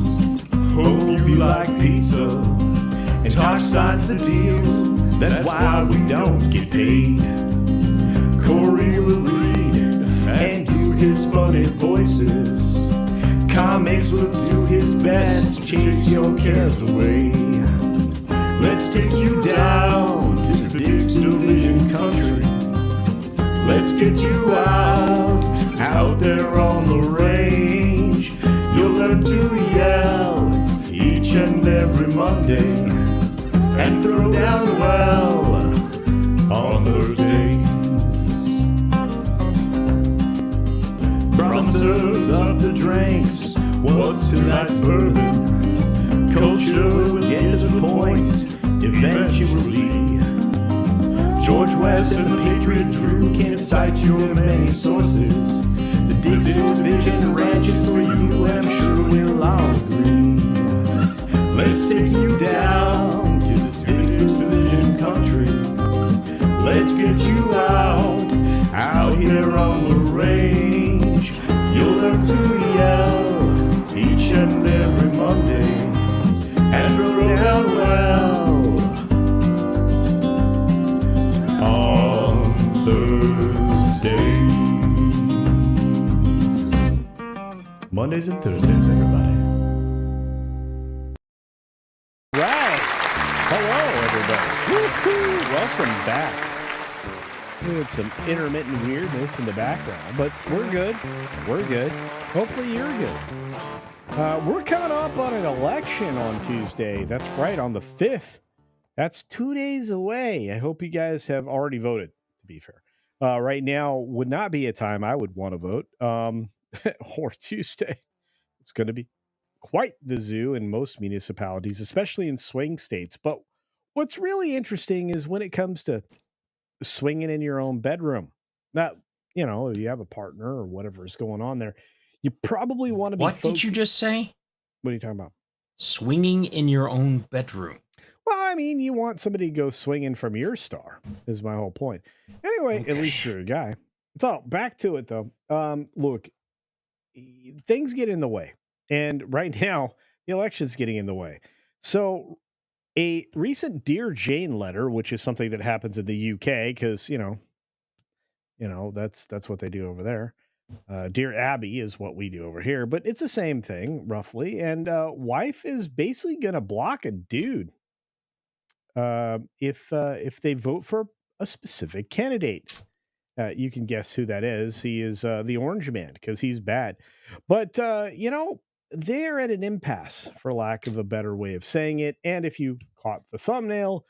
hope you like pizza, and Tosh signs the deals, that's why we don't get paid. Corey will read and do his funny voices. Comix will do his best to chase your cares away. Let's take you down to the Division country. Let's get you out there on the range. You'll learn to yell each and every Monday and throw down well on Thursdays. Bronson serves up the drinks. What's tonight's bourbon? Culture will get to the point eventually. George West and the Patriot Drew can't cite your many sources. The Division Ranch is for you, and I'm sure we'll all agree. Let's take you down to the Division country. Let's get you out here on the range. You'll learn to yell each and every Monday and throw down well on Thursdays. Mondays and Thursdays, everybody. Right. Hello, everybody. Woo-hoo. Welcome back. We had some intermittent weirdness in the background, but we're good. We're good. Hopefully you're good. We're coming up on an election on Tuesday. That's right, on the 5th. That's 2 days away. I hope you guys have already voted, to be fair. Right now would not be a time I would want to vote. Or Tuesday. It's going to be quite the zoo in most municipalities, especially in swing states. But what's really interesting is when it comes to swinging in your own bedroom. Now, if you have a partner or whatever is going on there, you probably want to be. What did you just say? What are you talking about? Swinging in your own bedroom. Well, I mean, you want somebody to go swinging from your star, is my whole point. Anyway, Okay. At least you're a guy. So back to it, though. Look, things get in the way. And right now, the election's getting in the way. So a recent Dear Jane letter, which is something that happens in the UK, because, that's what they do over there. Dear Abby is what we do over here, but it's the same thing, roughly. And wife is basically going to block a dude if they vote for a specific candidate. You can guess who that is. He is the Orange Man because he's bad. But, they're at an impasse, for lack of a better way of saying it. And if you caught the thumbnail,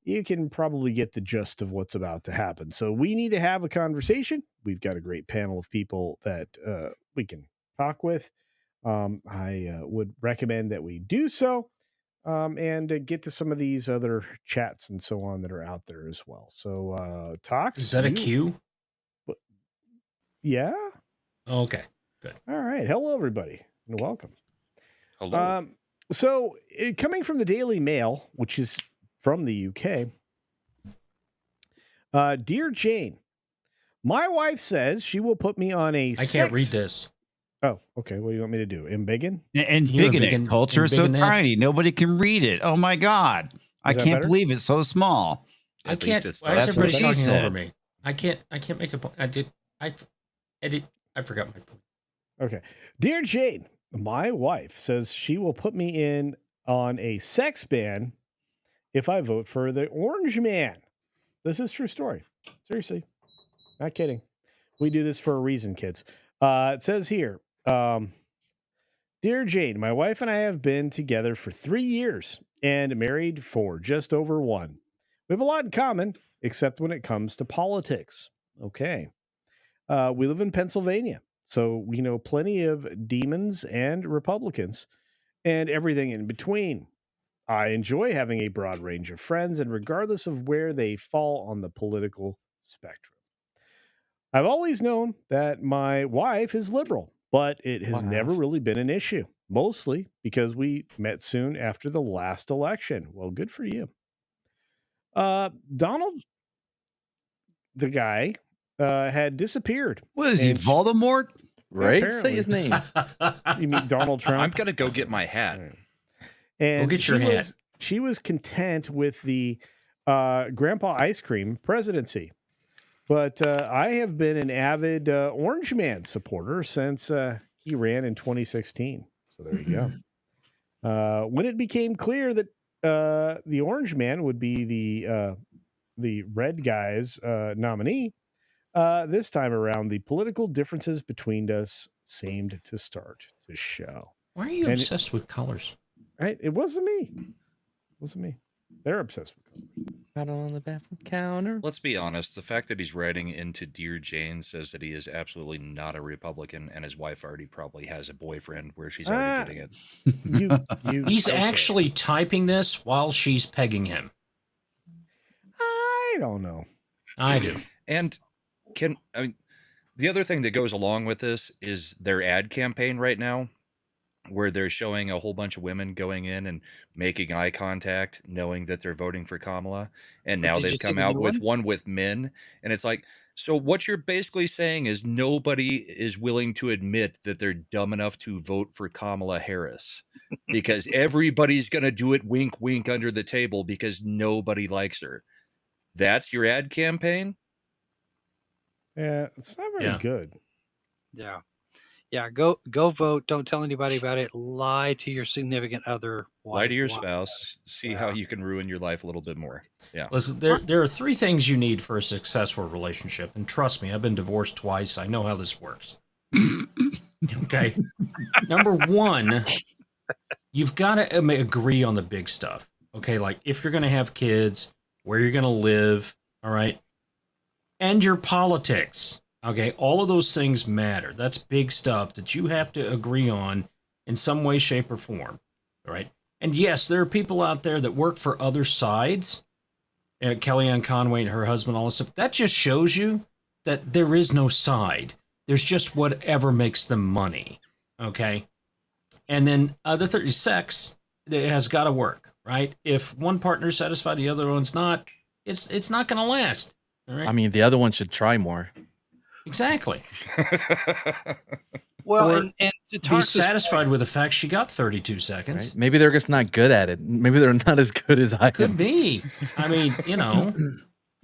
you can probably get the gist of what's about to happen. So we need to have a conversation. We've got a great panel of people that we can talk with. I would recommend that we do so. And get to some of these other chats and so on that are out there as well. So, Tox, Is that a cue? Yeah. Okay, good. All right. Hello, everybody, and welcome. Hello. So, coming from the Daily Mail, which is from the UK, Dear Jane, my wife says she will put me on a. I can't read this. Oh, okay. What do you want me to do? Embiggen? And biggen it. Culture is so tiny. Nobody can read it. Oh my God. I can't believe it's so small. I can't. Why is everybody talking over me? I can't make a point. I forgot my point. Okay. Dear Jane, my wife says she will put me in on a sex ban if I vote for the Orange Man. This is true story. Seriously. Not kidding. We do this for a reason, kids. It says here, Dear Jane, my wife and I have been together for 3 years and married for just over 1. We have a lot in common, except when it comes to politics. Okay. We live in Pennsylvania, so we know plenty of demons and Republicans and everything in between. I enjoy having a broad range of friends, and regardless of where they fall on the political spectrum. I've always known that my wife is liberal, but it has never really been an issue, mostly because we met soon after the last election. Well, good for you. Donald, the guy, had disappeared. What is he, And Voldemort? Right? Say his name. You mean Donald Trump? I'm gonna go get my hat. And Go get your hat. She was content with the Grandpa Ice Cream presidency. But I have been an avid Orange Man supporter since he ran in 2016. So there you go. When it became clear that the Orange Man would be the red guy's nominee, this time around, the political differences between us seemed to start to show. Why are you obsessed with colors? Right? It wasn't me. It wasn't me. They're obsessed with colors. Right on the bathroom counter. Let's be honest. The fact that he's writing into Dear Jane says that he is absolutely not a Republican, and his wife already probably has a boyfriend where she's already getting it. He's actually typing this while she's pegging him. I don't know. I do. And the other thing that goes along with this is their ad campaign right now, where they're showing a whole bunch of women going in and making eye contact, knowing that they're voting for Kamala. And now Did you they've see come the out new with one? one with men. And it's like, so what you're basically saying is nobody is willing to admit that they're dumb enough to vote for Kamala Harris because everybody's going to do it wink, wink under the table because nobody likes her. That's your ad campaign? Yeah, it's not very good. Yeah. Yeah, go vote. Don't tell anybody about it. Lie to your significant other. Lie to your spouse. See how you can ruin your life a little bit more. Yeah. Listen, there are 3 things you need for a successful relationship, and trust me, I've been divorced twice. I know how this works. Okay. Number 1, you've got to agree on the big stuff. Okay, like if you're going to have kids, where you're going to live, all right, and your politics. Okay, all of those things matter. That's big stuff that you have to agree on in some way, shape, or form. All right. And yes, there are people out there that work for other sides. Kellyanne Conway and her husband, all this stuff. That just shows you that there is no side. There's just whatever makes them money. Okay. And then the third is sex. It has got to work, right? If one partner's satisfied, the other one's not, it's not going to last. All right. I mean, the other one should try more. Exactly. Well, Or and to be Tarsus's satisfied with the fact she got 32 seconds. Right? Maybe they're just not good at it. Maybe they're not as good as I Could am. be. I mean,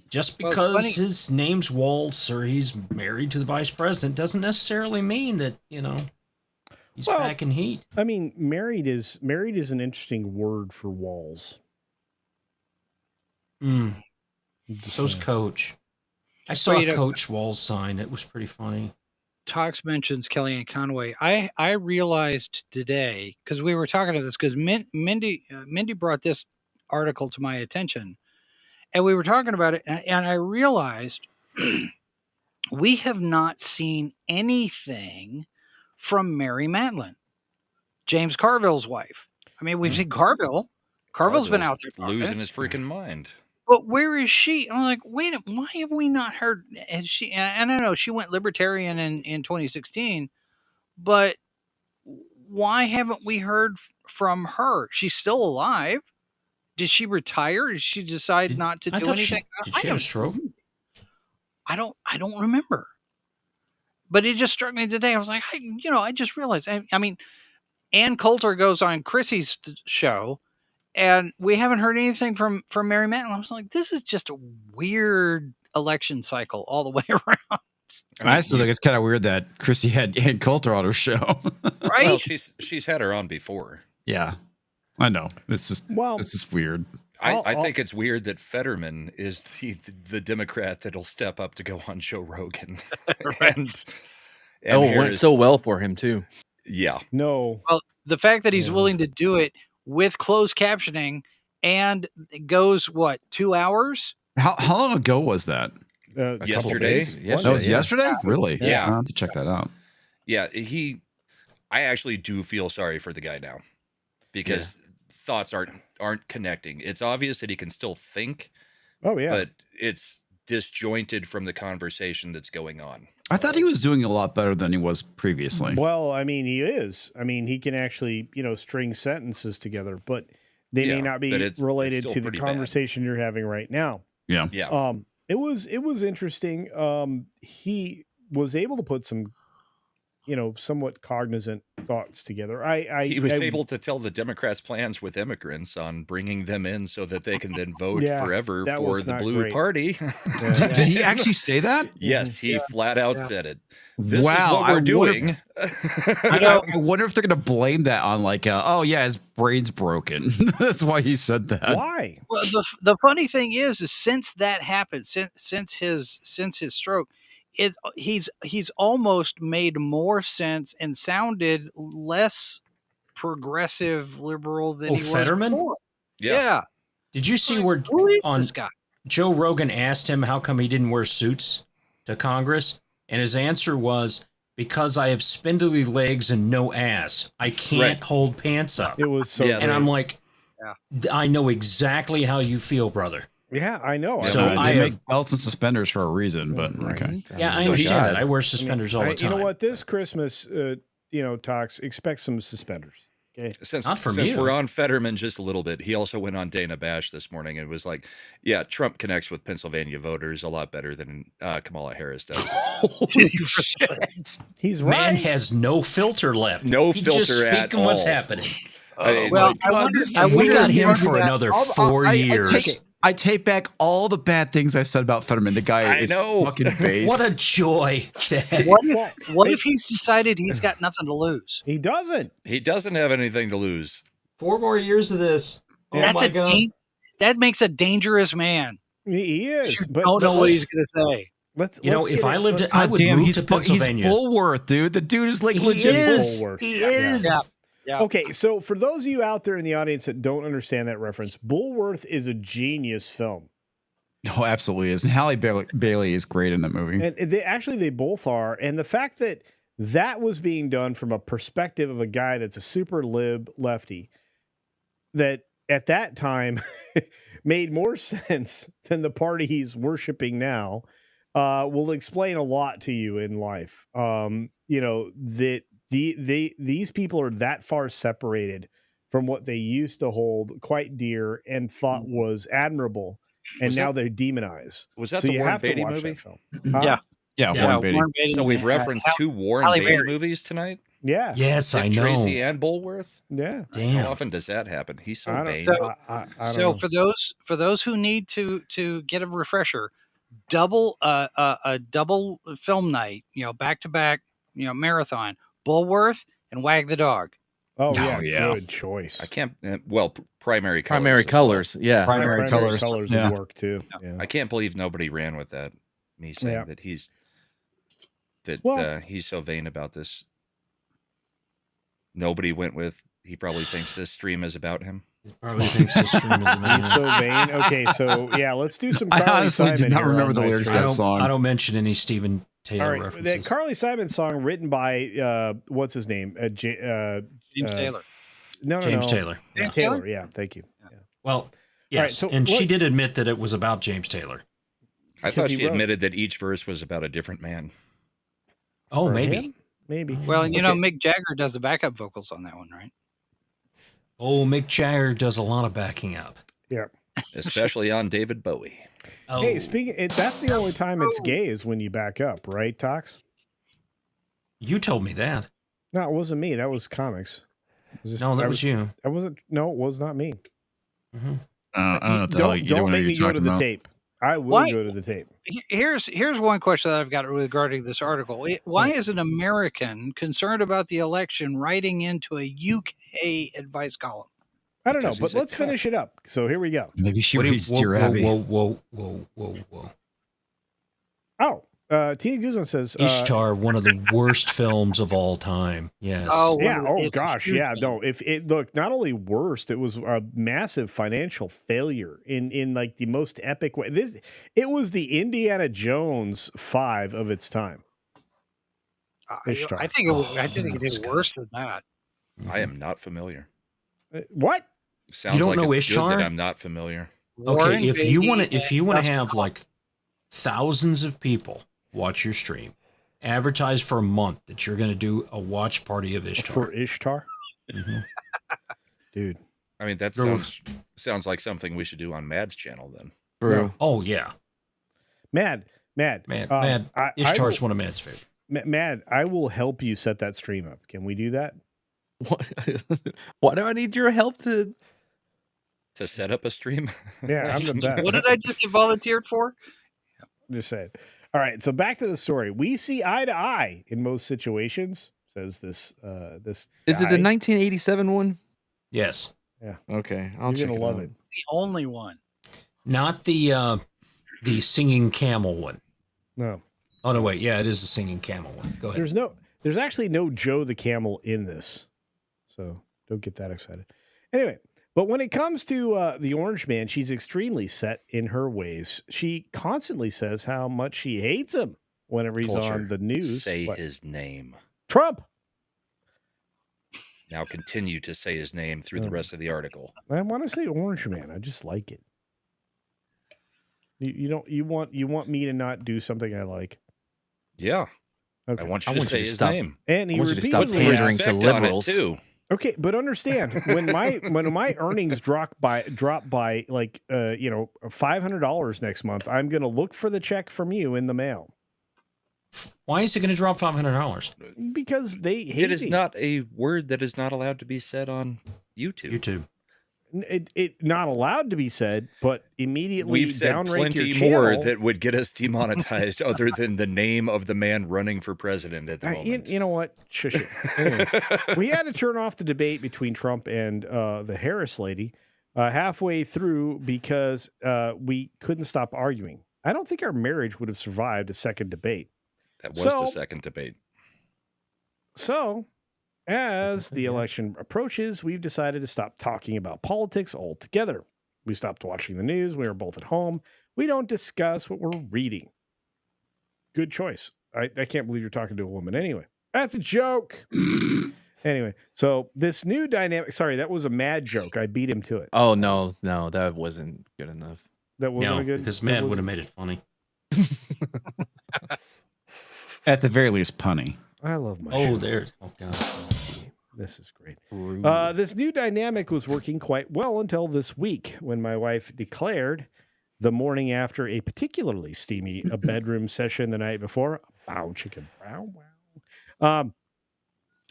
just Well, it's because funny- his name's Waltz or he's married to the vice president doesn't necessarily mean that, he's Well, back in heat. I mean, married is an interesting word for walls. So's Coach. I saw Well, a you know- Coach Walls sign. It was pretty funny. Talks mentions Kellyanne Conway. I realized today, because we were talking about this, because Mindy brought this article to my attention, and we were talking about it, and I realized we have not seen anything from Mary Matlin, James Carville's wife. I mean, we've seen Carville. Carville's been out there talking. losing his freaking mind. But where is she? I'm like, wait, why have we not heard? Has she? And I know she went libertarian in 2016, but why haven't we heard from her? She's still alive. Did she retire? Did she decide not to I do thought anything? did she have a stroke? I don't remember. But it just struck me today. I was like, I just realized. I mean, Ann Coulter goes on Chrissy's show, and we haven't heard anything from Mary Matlin. I was like, this is just a weird election cycle all the way around. I still think it's kind of weird that Chrissy had Ann Coulter on her show. Right? Well, she's had her on before. Yeah, I know. It's just weird. I think it's weird that Fetterman is the Democrat that'll step up to go on Joe Rogan. and It went Harris- so well for him too. Yeah. No. Well, the fact that he's Yeah. willing to do it with closed captioning and it goes, what, 2 hours? How long ago was that? A couple Yesterday? days. That was yesterday? Yeah. Really? Yeah. I'll have to check that out. Yeah, I actually do feel sorry for the guy now because thoughts aren't connecting. It's obvious that he can still think, Oh yeah. but it's disjointed from the conversation that's going on. I thought he was doing a lot better than he was previously. Well, I mean, he is. I mean, he can actually, string sentences together, but they may Yeah, not be but it's related still to the pretty bad. conversation you're having right now. Yeah. Yeah. It was interesting. He was able to put some, somewhat cognizant thoughts together. He was able to tell the Democrats' plans with immigrants on bringing them in so that they can then vote Yeah, forever that for was the not Blue great. Party. Yeah. Did he actually say that? Yes, he flat out Yeah. said it. This Wow, is what I we're wonder doing. I wonder if they're going to blame that on oh yeah, his brain's broken. That's why he said that. Why? Well, the funny thing is since that happened, since his stroke, he's almost made more sense and sounded less progressive liberal than he was Fetterman? before. Yeah. Yeah. Did you see where Who is on this guy? Joe Rogan asked him how come he didn't wear suits to Congress? And his answer was, because I have spindly legs and no ass. I can't hold pants up. It was so Yes. And great. I'm like, I know exactly how you feel, brother. Yeah, I know. So They I make have, belts and suspenders for a reason, but okay. yeah, I So understand he- that. I wear suspenders all the time. You know what? This Christmas, Tox, expect some suspenders. Okay. Since Not from since you. we're on Fetterman just a little bit, he also went on Dana Bash this morning and was like, "Yeah, Trump connects with Pennsylvania voters a lot better than Kamala Harris does." Holy shit. He's right. Man has no filter left. No He just filter at speaking what's all. happening. I mean, Well, like, I wonder. We got him for another 4 years. I take back all the bad things I said about Fetterman. The guy I is know. fucking based. What a joy to have. What if he's decided he's got nothing to lose? He doesn't. he doesn't have anything to lose. 4 more years of this. Oh That's my God. that makes a dangerous man. He is. You But don't know what he's going to say. let's. You know, let's if get I it- lived let's- in, I would damn, move he's to Pennsylvania. He's Bullworth, dude. The dude is like He legit. is. Bullworth. He Yeah. is. Yeah. Yeah. Okay, so for those of you out there in the audience that don't understand that reference, Bullworth is a genius film. Oh, absolutely is. And Halle Bailey is great in that movie. And they both are. And the fact that that was being done from a perspective of a guy that's a super lib lefty, that at that time made more sense than the party he's worshiping now, will explain a lot to you in life. That these people are that far separated from what they used to hold quite dear and thought was admirable. And Was now that- they demonize. Was that So the you Warren have to Beatty watch movie? that film. Huh? Yeah. Yeah, Yeah, Warren Beatty. Warren Beatty So we've and, referenced two Warren Halle Beatty Berry. movies tonight. Yeah. Yes, I Dick know. Tracy and Bullworth. Yeah. How Damn. often does that happen? He's so I don't- vain. So, I don't so know. for those who need to get a refresher, double a double film night, back to back, marathon, Bullworth and Wag the Dog. Oh, Oh, yeah. yeah. Good choice. I can't. Primary colors. Primary as well. colors. Yeah. Primary colors. Yeah. would work too. Yeah. I can't believe nobody ran with that. Me saying Yeah. that he's Well- he's so vain about this. Nobody went with. He probably thinks this stream is about him. Probably thinks the stream is He's amazing. so vain. Okay, so yeah, let's do some I Carly honestly Simon did not here remember on the my lyrics to stream. that song. I don't mention any Stephen All Taylor right, that references. Carly Simon song written by what's his name? James Taylor. No, James no. Taylor. James Taylor. Taylor? Yeah, thank you. Yeah. Well, yes, so and she what- did admit that it was about James Taylor. I Because thought he she wrote- admitted that each verse was about a different man. Oh, For maybe. him? Maybe. Well, Okay. Mick Jagger does the backup vocals on that one, right? Oh, Mick Jagger does a lot of backing up. Yeah. Especially on David Bowie. Oh, Hey, that's the only time it's gay is when you back up, right, Tox? you told me that. No, it wasn't me. That was comics. No, that was you. That wasn't. No, it was not me. hmm I don't know what the hell either Don't one of make you me go to talking the about. tape. I will Why- go to the tape. Here's one question that I've got regarding this article. Why is an American concerned about the election writing into a UK advice column? I don't know, Because but he's a let's cunt. finish it up. So here we go. Maybe she What do you- reads Dear Abby. whoa. Oh, Tina Guzman says Ishtar, one of the worst films of all time. Yes. Yeah. Oh gosh. Yeah. No. If it look not only worst, it was a massive financial failure in like the most epic way. It was the Indiana Jones 5 of its time. Ishtar. I think it did worse than that. I am not familiar. What? Sounds You don't like know it's good Ishtar? that I'm not familiar. Okay, if you want to have like thousands of people watch your stream, advertise for a month that you're going to do a watch party of Ishtar. For Ishtar? Mhm. Dude. I mean, that Go- sounds like something we should do on Mad's channel then. No. Oh yeah, Mad. Ishtar's one of Mad's favorite. Mad, I will help you set that stream up. Can we do that? Why do I need your help to set up a stream? Yeah, I'm the best. What did I just get volunteered for? Just saying. All right, so back to the story. We see eye to eye in most situations, says this this Is it guy. the 1987 one? Yes. Yeah. Okay, You're check gonna it love out. it. The only one. Not the singing camel one. No. Oh no, wait. Yeah, it is the singing camel one. Go ahead. There's actually no Joe the Camel in this. So don't get that excited. Anyway, but when it comes to the Orange Man, she's extremely set in her ways. She constantly says how much she hates him whenever he's Culture, on the news. Say What? his name. Trump. Now continue to say his name through the rest of the article. I want to say Orange Man. I just like it. You want me to not do something I like. Yeah. Okay. I want you to say his name. And he I want you to stop repeatedly pandering to Respect on it, liberals. too. Okay, but understand when my earnings drop by like $500 next month, I'm gonna look for the check from you in the mail Why is it going to drop $500? because they hate It is me. not a word that is not allowed to be said on YouTube. YouTube. It not allowed to be said, but immediately We've said downrank plenty your more channel. that would get us demonetized other than the name of the man running for president at the moment. You know what? Shush it. Anyway, we had to turn off the debate between Trump and the Harris lady halfway through because we couldn't stop arguing. I don't think our marriage would have survived a second debate. That was the second debate. So, as the election approaches, we've decided to stop talking about politics altogether. We stopped watching the news. We were both at home. We don't discuss what we're reading. Good choice. I can't believe you're talking to a woman anyway. That's a joke. Anyway, so this new dynamic. Sorry, that was a mad joke. I beat him to it. Oh no, that wasn't good enough. That wasn't No, a good. because that Mad would wasn't- have made it funny. At the very least, punny. I love my. Oh, show. there. Oh God. This is great. This new dynamic was working quite well until this week when my wife declared the morning after a particularly steamy bedroom session the night before. Bow, chicken, bow, wow.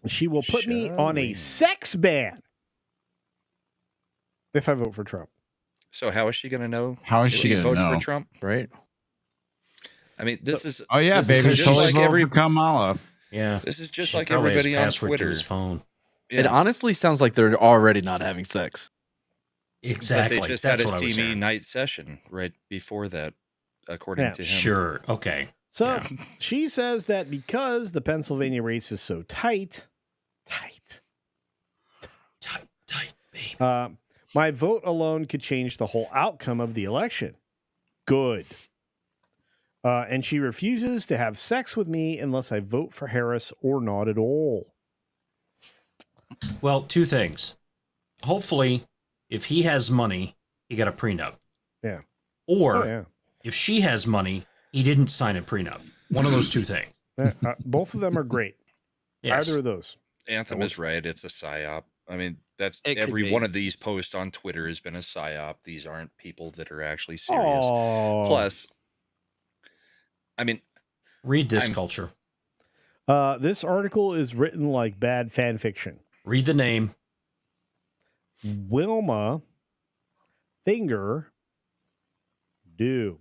She will put me on a sex ban if I vote for Trump. So how is she going to know? How is if she he gonna votes know? for Trump? Right. I mean, this is. Oh yeah, this baby. Is She's just like for Kamala. Yeah. This is just She like probably has everybody on password to Twitter. his phone. It honestly sounds like they're already not having sex. Exactly. But they just That's had a what I was steamy saying. night session right before that, according Yeah, to him. Sure. Okay. So she says that because the Pennsylvania race is so tight, baby. My vote alone could change the whole outcome of the election. Good. And she refuses to have sex with me unless I vote for Harris or not at all. Well, two things. Hopefully, if he has money, he got a prenup. Yeah. Or Oh, yeah. if she has money, he didn't sign a prenup. One of those two things. Both of them are great. Yes. Either of those. Anthem is right. It's a psyop. I mean, that's It could every be. one of these posts on Twitter has been a psyop. These aren't people that are actually serious. Aw. Plus, I mean, Read this I'm- culture. This article is written like bad fan fiction. Read the name. Wilma Finger Do.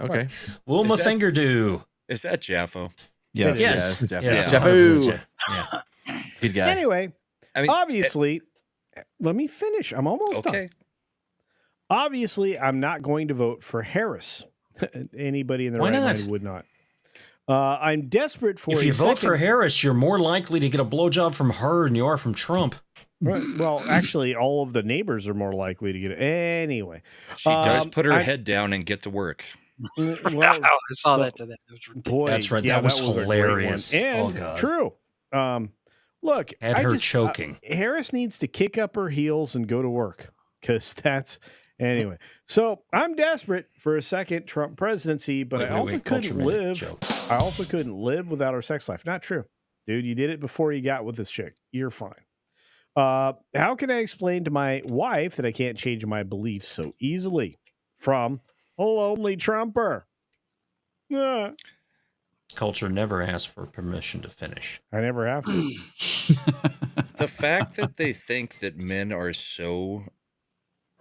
Okay. Wilma Is that- Fingerdo. Is that Jaffo? Yes. Yes. Yes. Yes. Jeff. 100%. Yeah. Good guy. Anyway, I mean, obviously, let me finish. I'm almost done. okay. Obviously, I'm not going to vote for Harris. Anybody in their Why right not? mind would not. I'm desperate for If a you vote for second- Harris, you're more likely to get a blowjob from her than you are from Trump. Right. Well, actually, all of the neighbors are more likely to get it. Anyway. She does put her head down and get to work. Well, I saw that today. It was ridiculous. boy, That's right. yeah, That was a great one. hilarious. And Oh, God. true. Look, Had her choking. Harris needs to kick up her heels and go to work because that's anyway. So I'm desperate for a second Trump presidency, but I also couldn't live. I also couldn't live without her sex life. Not true, dude. You did it before you got with this chick. You're fine. How can I explain to my wife that I can't change my beliefs so easily? From a lonely Trumper. Culture never asked for permission to finish. I never have to. The fact that they think that men are so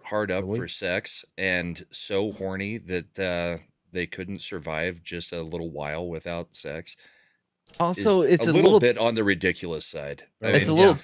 hard up for sex and so horny that they couldn't survive just a little while without sex. Also, is it's a a little little bit on the ridiculous side. It's a little.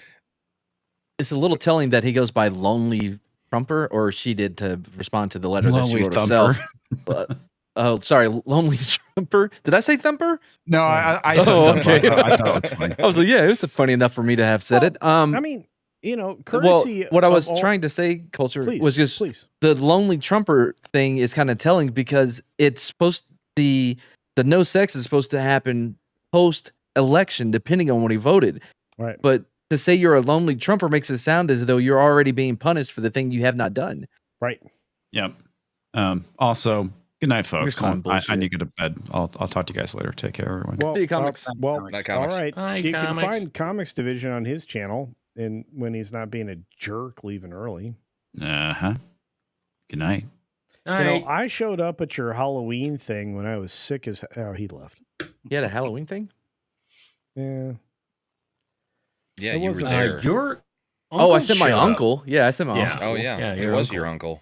It's a little telling that he goes by Lonely Trumper, or she did to respond to the letter that she Lonely wrote Thumper. herself. But, oh, sorry, Lonely Trumper. Did I say Thumper? No, I said oh, Thumper. okay. I thought it was funny. I was like, yeah, it was funny enough for me to have said it. I mean, you know, Well, courtesy. what I was of all- trying to say, Culture, Please, was just please. the Lonely Trumper thing is kind of telling because it's supposed the no sex is supposed to happen post election, depending on what he voted. Right. But to say you're a lonely Trumper makes it sound as though you're already being punished for the thing you have not done. Right. Yep. Also, good night, folks. Just calling I need to go to bed. I'll talk to you guys later. Take care, everyone. Well, See you, Comics. Well, Night, all Comics. right. Hi, you Comics. can find Comix Division on his channel, and when he's not being a jerk, leaving early. Good night. You know, I showed up at your Halloween thing when I was sick as. Oh, he left. You had a Halloween thing? Yeah. Yeah, It you were wasn't- there. Your Oh, I uncle sent my showed up. uncle. Yeah, I sent my Yeah. uncle. Oh yeah, Yeah, it your was uncle. your uncle.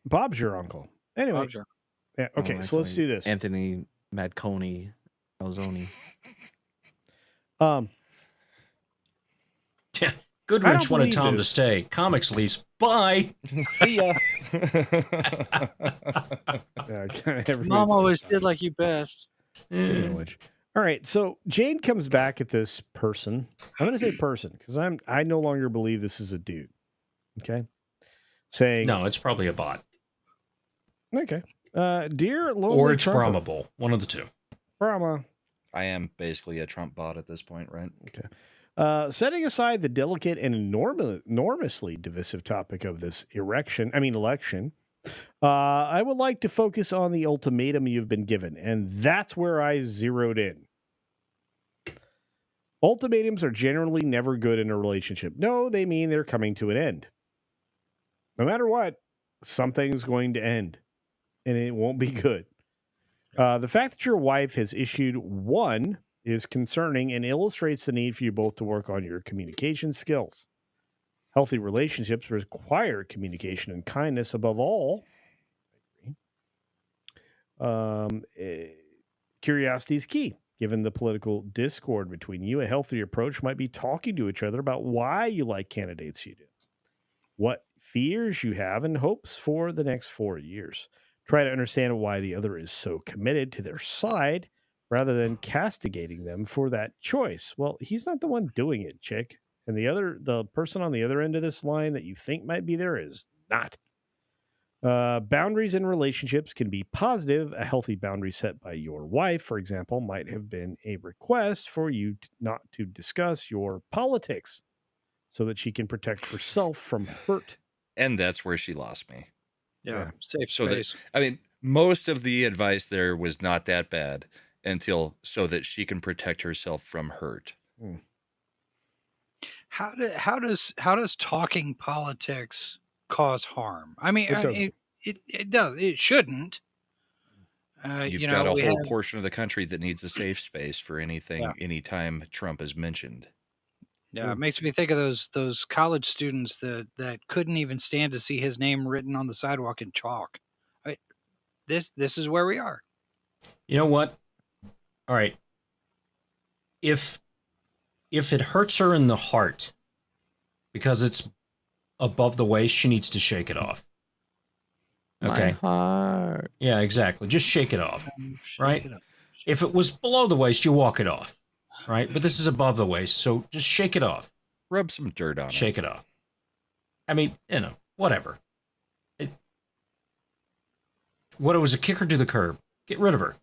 Bob's your uncle. Anyway. Bob's your- Yeah. Okay. Oh, so let's do this. Anthony Madconi Alzoni. Yeah. I Goodrich don't wanted believe Tom to this. stay. Comics leaves. Bye. See ya. Yeah, everybody's Mom gonna always die. did like you best. Speaking of which. All right, so Jane comes back at this person. I'm going to say person because I no longer believe this is a dude. Okay, saying No, it's probably a bot. okay, dear lonely Or it's Trumper, Brahmable. One of the two. Brahma. I am basically a Trump bot at this point, right? Okay. Setting aside the delicate and enormously divisive topic of this election, I would like to focus on the ultimatum you've been given, and that's where I zeroed in. Ultimatums are generally never good in a relationship. No, they mean they're coming to an end. No matter what, something's going to end, and it won't be good. The fact that your wife has issued one is concerning and illustrates the need for you both to work on your communication skills. Healthy relationships require communication and kindness above all. Curiosity is key. Given the political discord between you, a healthy approach might be talking to each other about why you like candidates you do, what fears you have, and hopes for the next 4 years. Try to understand why the other is so committed to their side rather than castigating them for that choice. Well, he's not the one doing it, chick. And the person on the other end of this line that you think might be there is not. Boundaries in relationships can be positive. A healthy boundary set by your wife, for example, might have been a request for you not to discuss your politics so that she can protect herself from hurt. And that's where she lost me. Yeah, safe So space. that, I mean, most of the advice there was not that bad until so that she can protect herself from hurt. How does talking politics cause harm? I mean, It doesn't. it does. It shouldn't. You've got a whole portion of the country that needs a safe space for anything, anytime Trump is mentioned. Yeah, it makes me think of those college students that couldn't even stand to see his name written on the sidewalk in chalk. This is where we are. You know what? All right. If it hurts her in the heart because it's above the waist, she needs to shake it off. Okay. My heart. Yeah, exactly. Just shake it off, right? it up. If it was below the waist, you walk it off, right? But this is above the waist, so just shake it off. Rub some dirt on it. Shake it off. I mean, whatever. What, it was a kicker to the curb. Get rid of her.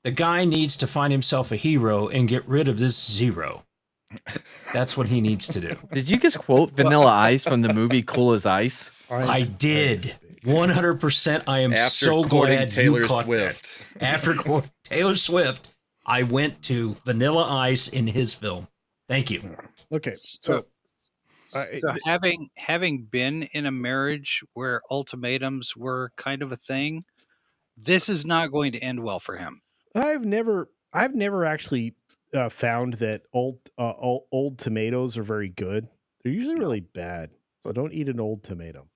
The guy needs to find himself a hero and get rid of this zero. That's what he needs to do. Did you just quote Vanilla Ice from the movie Cool as Ice? I did. 100%. I am After so quoting glad Taylor you caught Swift. that. After quoting Taylor Swift, I went to Vanilla Ice in his film. Thank you. Okay, So having been in a marriage where ultimatums were kind of a thing, this is not going to end well for him. I've never actually found that old tomatoes are very good. They're usually really bad. So don't eat an old tomato.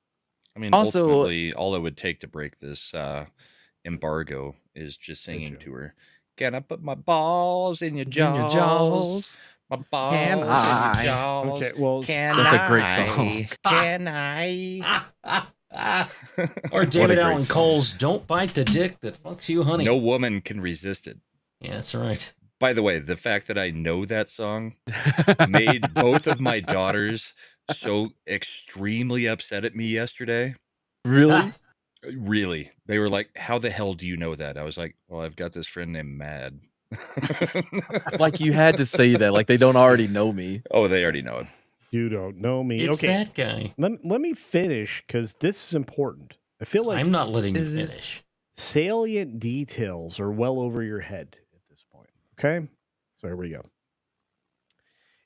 I mean, Also- ultimately, all it would take to break this embargo is just singing to her. Can I put my balls in your In your jaws? jaws. My balls Can in I? your jaws. Okay, well, Can that's a great I? song. Can I? Or What a David great Allen song. Cole's "Don't Bite the Dick That Fucks You, Honey." No woman can resist it. Yeah, that's right. By the way, the fact that I know that song made both of my daughters so extremely upset at me yesterday. Really? Really. They were like, how the hell do you know that? I was like, well, I've got this friend named Mad. Like you had to say that. Like they don't already know me. Oh, they already know it. You don't know me. It's okay, that guy. let me finish because this is important. I feel like I'm not letting you Is it- finish. salient details are well over your head at this point. Okay, so here we go.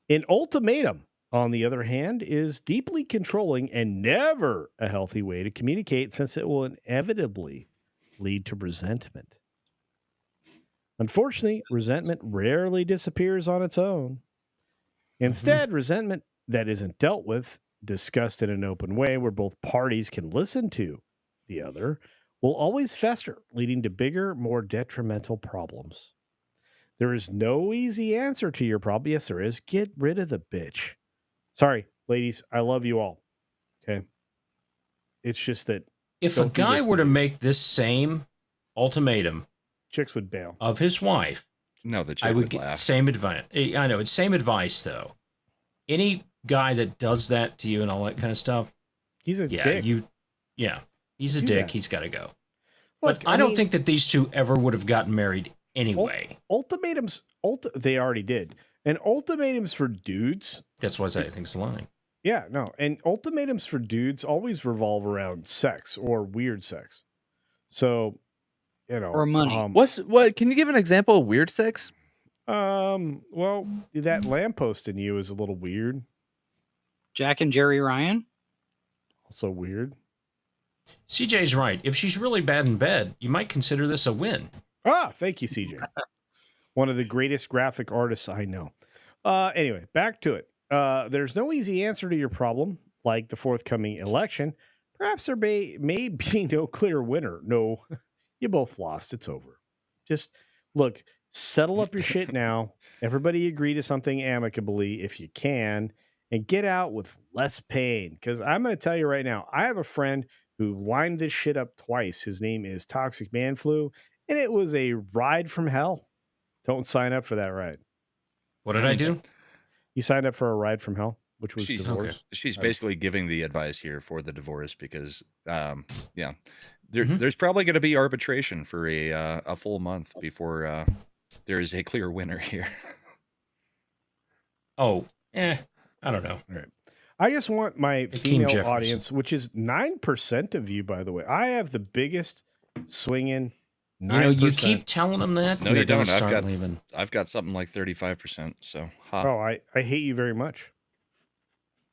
An ultimatum, on the other hand, is deeply controlling and never a healthy way to communicate, since it will inevitably lead to resentment. Unfortunately, resentment rarely disappears on its own. Instead, resentment that isn't dealt with, discussed in an open way where both parties can listen to the other, will always fester, leading to bigger, more detrimental problems. There is no easy answer to your problem. Yes, there is. Get rid of the bitch. Sorry, ladies. I love you all. Okay. It's just that If a don't do guy this to were to dudes. make this same ultimatum Chicks would bail. of his wife, No, the chick I would would get laugh. same advice. I know it's same advice though. Any guy that does that to you and all that kind of stuff, He's a yeah, dick. he's a Do dick. that. He's got to go. Look, But I don't think that these two ever would have gotten married anyway. Ultimatums, they already did. And ultimatums for dudes, That's why I say I think it's the line. yeah, no. And ultimatums for dudes always revolve around sex or weird sex. So, Or money. What? Can you give an example of weird sex? Well, that lamppost in you is a little weird. Jack and Jerry Ryan? Also weird. CJ's right. If she's really bad in bed, you might consider this a win. Ah, thank you, CJ. One of the greatest graphic artists I know. Anyway, back to it. There's no easy answer to your problem, like the forthcoming election. Perhaps there may be no clear winner. No, you both lost. It's over. Just look, settle up your shit now. Everybody agree to something amicably if you can, and get out with less pain. Because I'm going to tell you right now, I have a friend who lined this shit up twice. His name is Toxic Man Flu, and it was a ride from hell. Don't sign up for that ride. What did I do? You signed up for a ride from hell, which was She's divorce. she's All right. basically giving the advice here for the divorce because Mm-hmm. there's probably going to be arbitration for a full month before there is a clear winner here. Oh, I don't know. All right. I just want my Hakeem female Jefferson. audience, which is 9% of you, by the way. I have the biggest swinging 9%. You keep telling them that. No, and you they're gonna don't. Start leaving. I've got something like 35%. So, Oh, I hate you very much.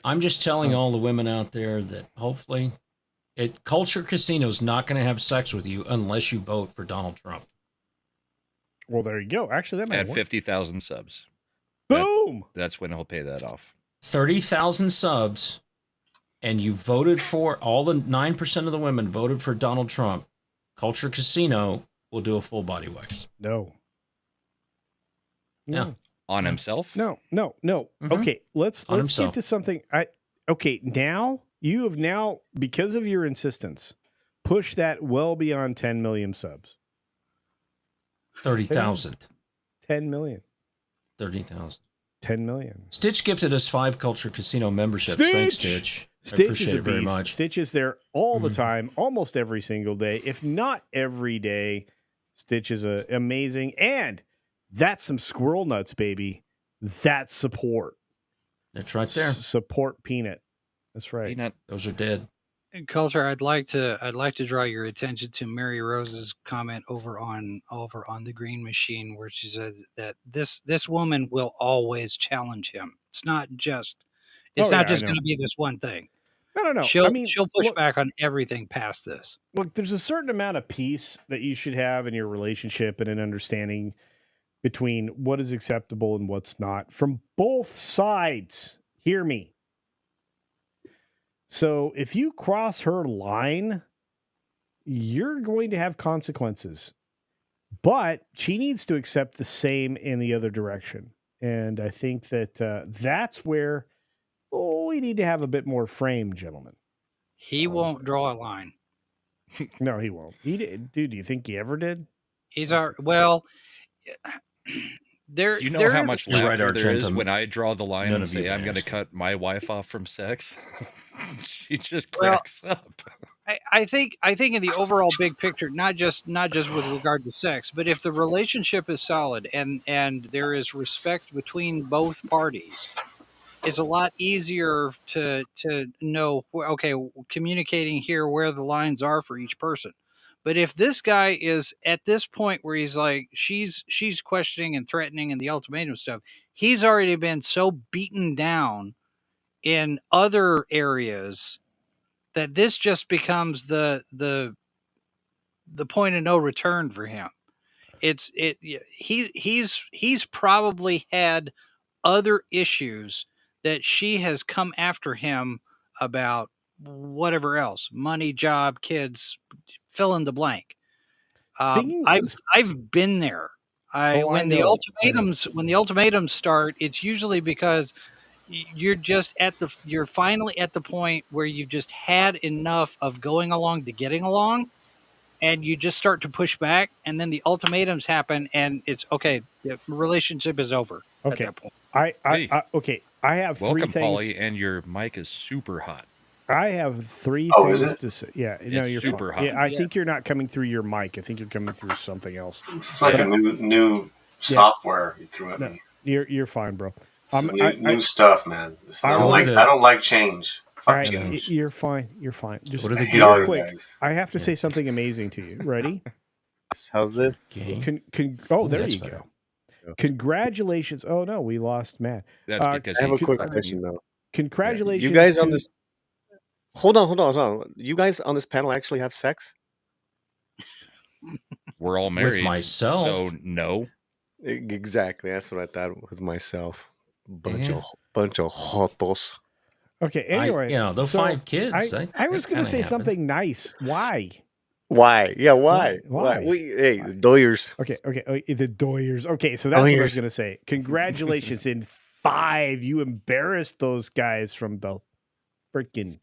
I'm just telling all the women out there that hopefully, Culture Casino's not going to have sex with you unless you vote for Donald Trump. Well, there you go. Actually, that might at work. 50,000 subs. Boom! That's when he'll pay that off. 30,000 subs, and you voted for all the 9% of the women voted for Donald Trump. Culture Casino will do a full body wax. No. Yeah. On himself? No. Mhm. Okay, let's On get himself. to something. Okay, now you have because of your insistence, push that well beyond 10 million subs. 30,000. 10 million. 30,000. 10 million. Stitch gifted us 5 Culture Casino memberships. Thanks, Stitch. I Stitch appreciate is a it very beast. much. Stitch is there all the time, almost every single day, if not every day. Stitch is amazing. And that's some squirrel nuts, baby. That's support. That's right there. Support Peanut. That's right. Peanut. Those are dead. Culture, I'd like to draw your attention to Mary Rose's comment over on the Green Machine, where she says that this woman will always challenge him. It's not just going to be this one thing. No. She'll push back on everything past this. Look, there's a certain amount of peace that you should have in your relationship and an understanding between what is acceptable and what's not from both sides. Hear me. So if you cross her line, you're going to have consequences. But she needs to accept the same in the other direction. And I think that that's where we need to have a bit more frame, gentlemen. He won't draw a line. No, he won't. He did. Dude, do you think he ever did? He's our well. There, Do you know how much laughter right, there is when I draw the line None and of you say I'm going to cut my wife off from sex? She just cracks up. I think in the overall big picture, not just with regard to sex, but if the relationship is solid and there is respect between both parties, it's a lot easier to know, okay, communicating here where the lines are for each person. But if this guy is at this point where he's like, she's questioning and threatening and the ultimatum stuff, he's already been so beaten down in other areas that this just becomes the point of no return for him. He's probably had other issues that she has come after him about, whatever else, money, job, kids, fill in the blank. I've been there. When the ultimatums start, it's usually because you're finally at the point where you've just had enough of going along to getting along, and you just start to push back, and then the ultimatums happen, and it's okay. The relationship is over at that point. I have three Welcome, things. Polly, and your mic is super hot. I have three Oh, things is it? to say. Yeah, It's no, you're super fine. hot. Yeah, I think you're not coming through your mic. I think you're coming through something else. It's like a new software you threw at me. You're fine, bro. This is new stuff, man. I don't like change. Fuck change. You're fine. You're fine. Just What are the I hate all you quick. guys. I have to say something amazing to you. Ready? How's it? There you go. Congratulations. Oh no, we lost Matt. That's because I have a quick question though. Congratulations. You guys on this? Hold on. You guys on this panel actually have sex? We're all married. myself. So no. Exactly. That's what I thought with myself. Bunch Yeah. of hotos. Okay. Anyway, the 5 kids. I was going to say something nice. Why? Why? Yeah, why? Why? Hey, the Doyers. Okay. The Doyers. Okay, so that's what I was Doyers. going to say. Congratulations in 5. You embarrassed those guys from the freaking.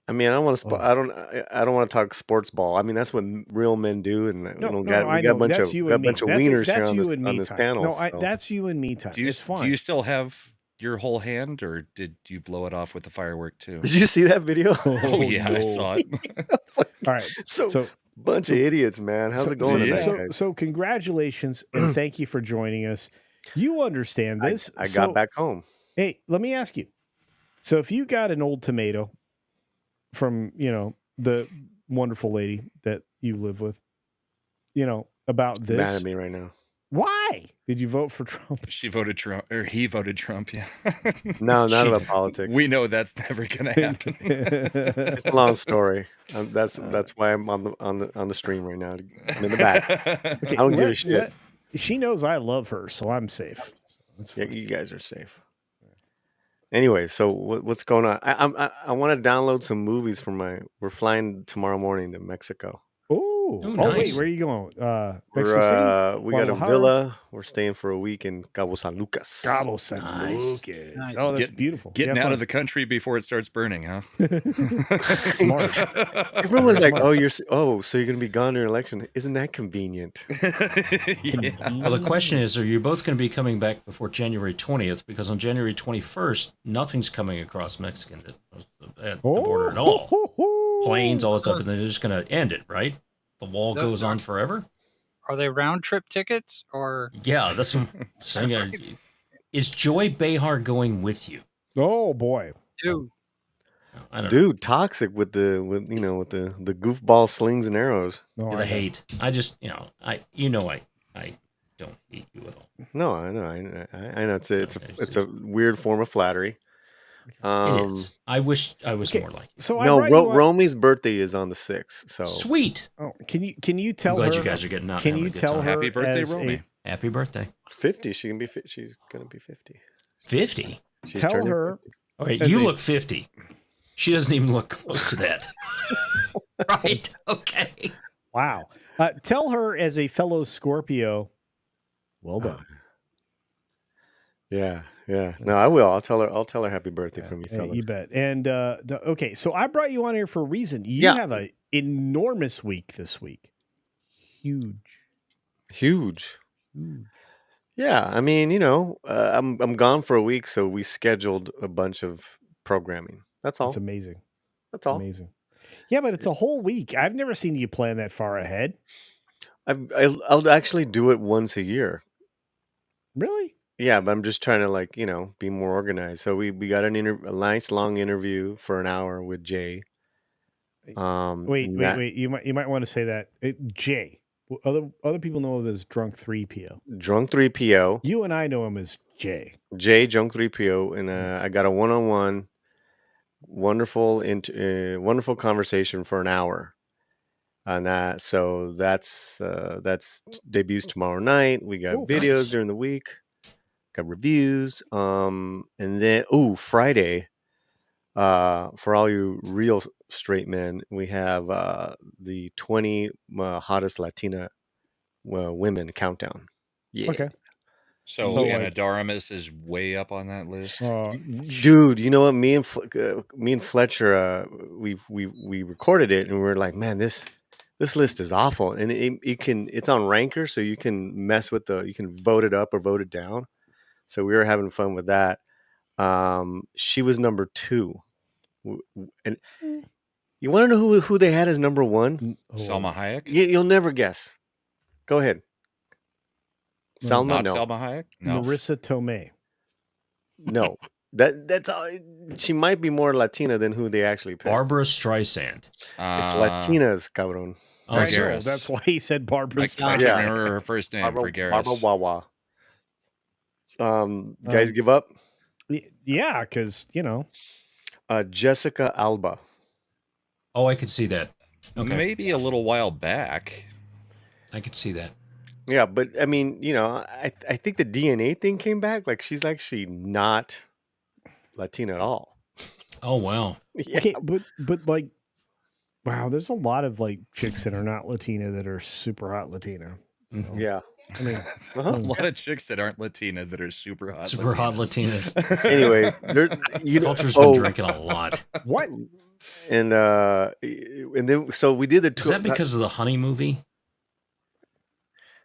I mean, I don't want to. I don't want to talk sports ball. I mean, that's what real men do, and we got a bunch of wieners here on this panel. No, so. that's you and me time. It's fine. Do you still have your whole hand, or did you blow it off with the firework too? Did you see that video? Oh yeah, I saw it. All right. So bunch of idiots, man. How's it going tonight, guys? So congratulations and thank you for joining us. You understand this. I got back home. Hey, let me ask you. So if you got an old tomato from, the wonderful lady that you live with, about this. Mad at me right now. Why did you vote for Trump? She voted Trump, or he voted Trump. Yeah. No, not about politics. We know that's never going to happen. It's a long story. That's why I'm on the stream right now. I'm in the back. Okay, I don't give a shit. She knows I love her, so I'm safe. Yeah, you guys are safe. Anyway, so what's going on? I want to download some movies from we're flying tomorrow morning to Mexico. Oh, Ooh. Ooh, Oh, wait, nice. where are you going? We're, Mexico City? we got a Guadalajara? villa. We're staying for a week in Cabo San Lucas. Cabo San Nice. Lucas. Nice. Oh, that's beautiful. Getting Yeah, out fun. of the country before it starts burning, huh? Smart. Everyone was Very like, smart. so you're gonna be gone during election? Isn't that convenient? Well, the question is, are you both going to be coming back before January 20th? Because on January 21st, nothing's coming across Mexican at the border at all. Planes, all that stuff, and they're just going to end it, right? The wall goes on forever? Are they round trip tickets or? Yeah, that's what I'm saying. Is Joy Behar going with you? Oh, boy. Dude. I don't Dude, toxic with the goofball slings and arrows. No, the hate. I just, I don't hate you at all. No, I know. I know. It's a weird form of flattery. It is. I wish I was more like you. So no, I brought you Romy's birthday is on the 6th. So sweet. Oh, can you tell I'm glad her? you guys are getting out. Can you tell her? Happy birthday, as Romy. Happy birthday. 50. She's gonna be 50. 50. She's tell turning her. 50. Okay, you look 50. She doesn't even look close to that. Right. Okay. Wow. Tell her as a fellow Scorpio. Well done. Yeah. No, I will. I'll tell her happy birthday from you, fellas. You bet. And okay, so I brought you on here for a reason. You have an enormous week this week. Huge. Yeah, I mean, I'm gone for a week, so we scheduled a bunch of programming. That's all. It's amazing. That's all. Amazing. Yeah, but it's a whole week. I've never seen you plan that far ahead. I'll actually do it once a year. Really? Yeah, but I'm just trying to be more organized. So we got a nice long interview for an hour with Jay. Wait. You might want to say that Jay. Other people know him as Drunk 3PO. Drunk 3PO. You and I know him as Jay. Jay Drunk 3PO, and I got a one-on-one, wonderful conversation for an hour on that. So that's debuts tomorrow night. We got videos during the week. Got reviews. And then Friday. For all you real straight men, we have the 20 hottest Latina women countdown. Yeah. Okay. So Anna Daramis is way up on that list. Dude, you know what? Me and Fletcher, we recorded it, and we were like, man, this list is awful, and it's on Ranker, so you can mess with you can vote it up or vote it down. So we were having fun with that. She was number 2. And you want to know who they had as number 1? Salma Hayek? You'll never guess. Go ahead. Salma, no. Salma Hayek? No. Marissa Tomei. No. That's she might be more Latina than who they actually picked. Barbara Streisand. It's Latinas, cabrón. I know. That's why he said Barbara. I can't remember her first name. Barbara Wawa. Guys, give up. Yeah, because Jessica Alba. Oh, I could see that. Okay. Maybe a little while back. I could see that. Yeah, but I mean, I think the DNA thing came back. Like, she's actually not Latina at all. Oh, wow. Yeah. Okay, but like, wow, there's a lot of chicks that are not Latina that are super hot Latina. Yeah. I mean, a lot of chicks that aren't Latina that are super hot. Super hot Latinas. Anyways, Culture's been drinking a lot. What? And then so we did the Is that because of the Honey movie?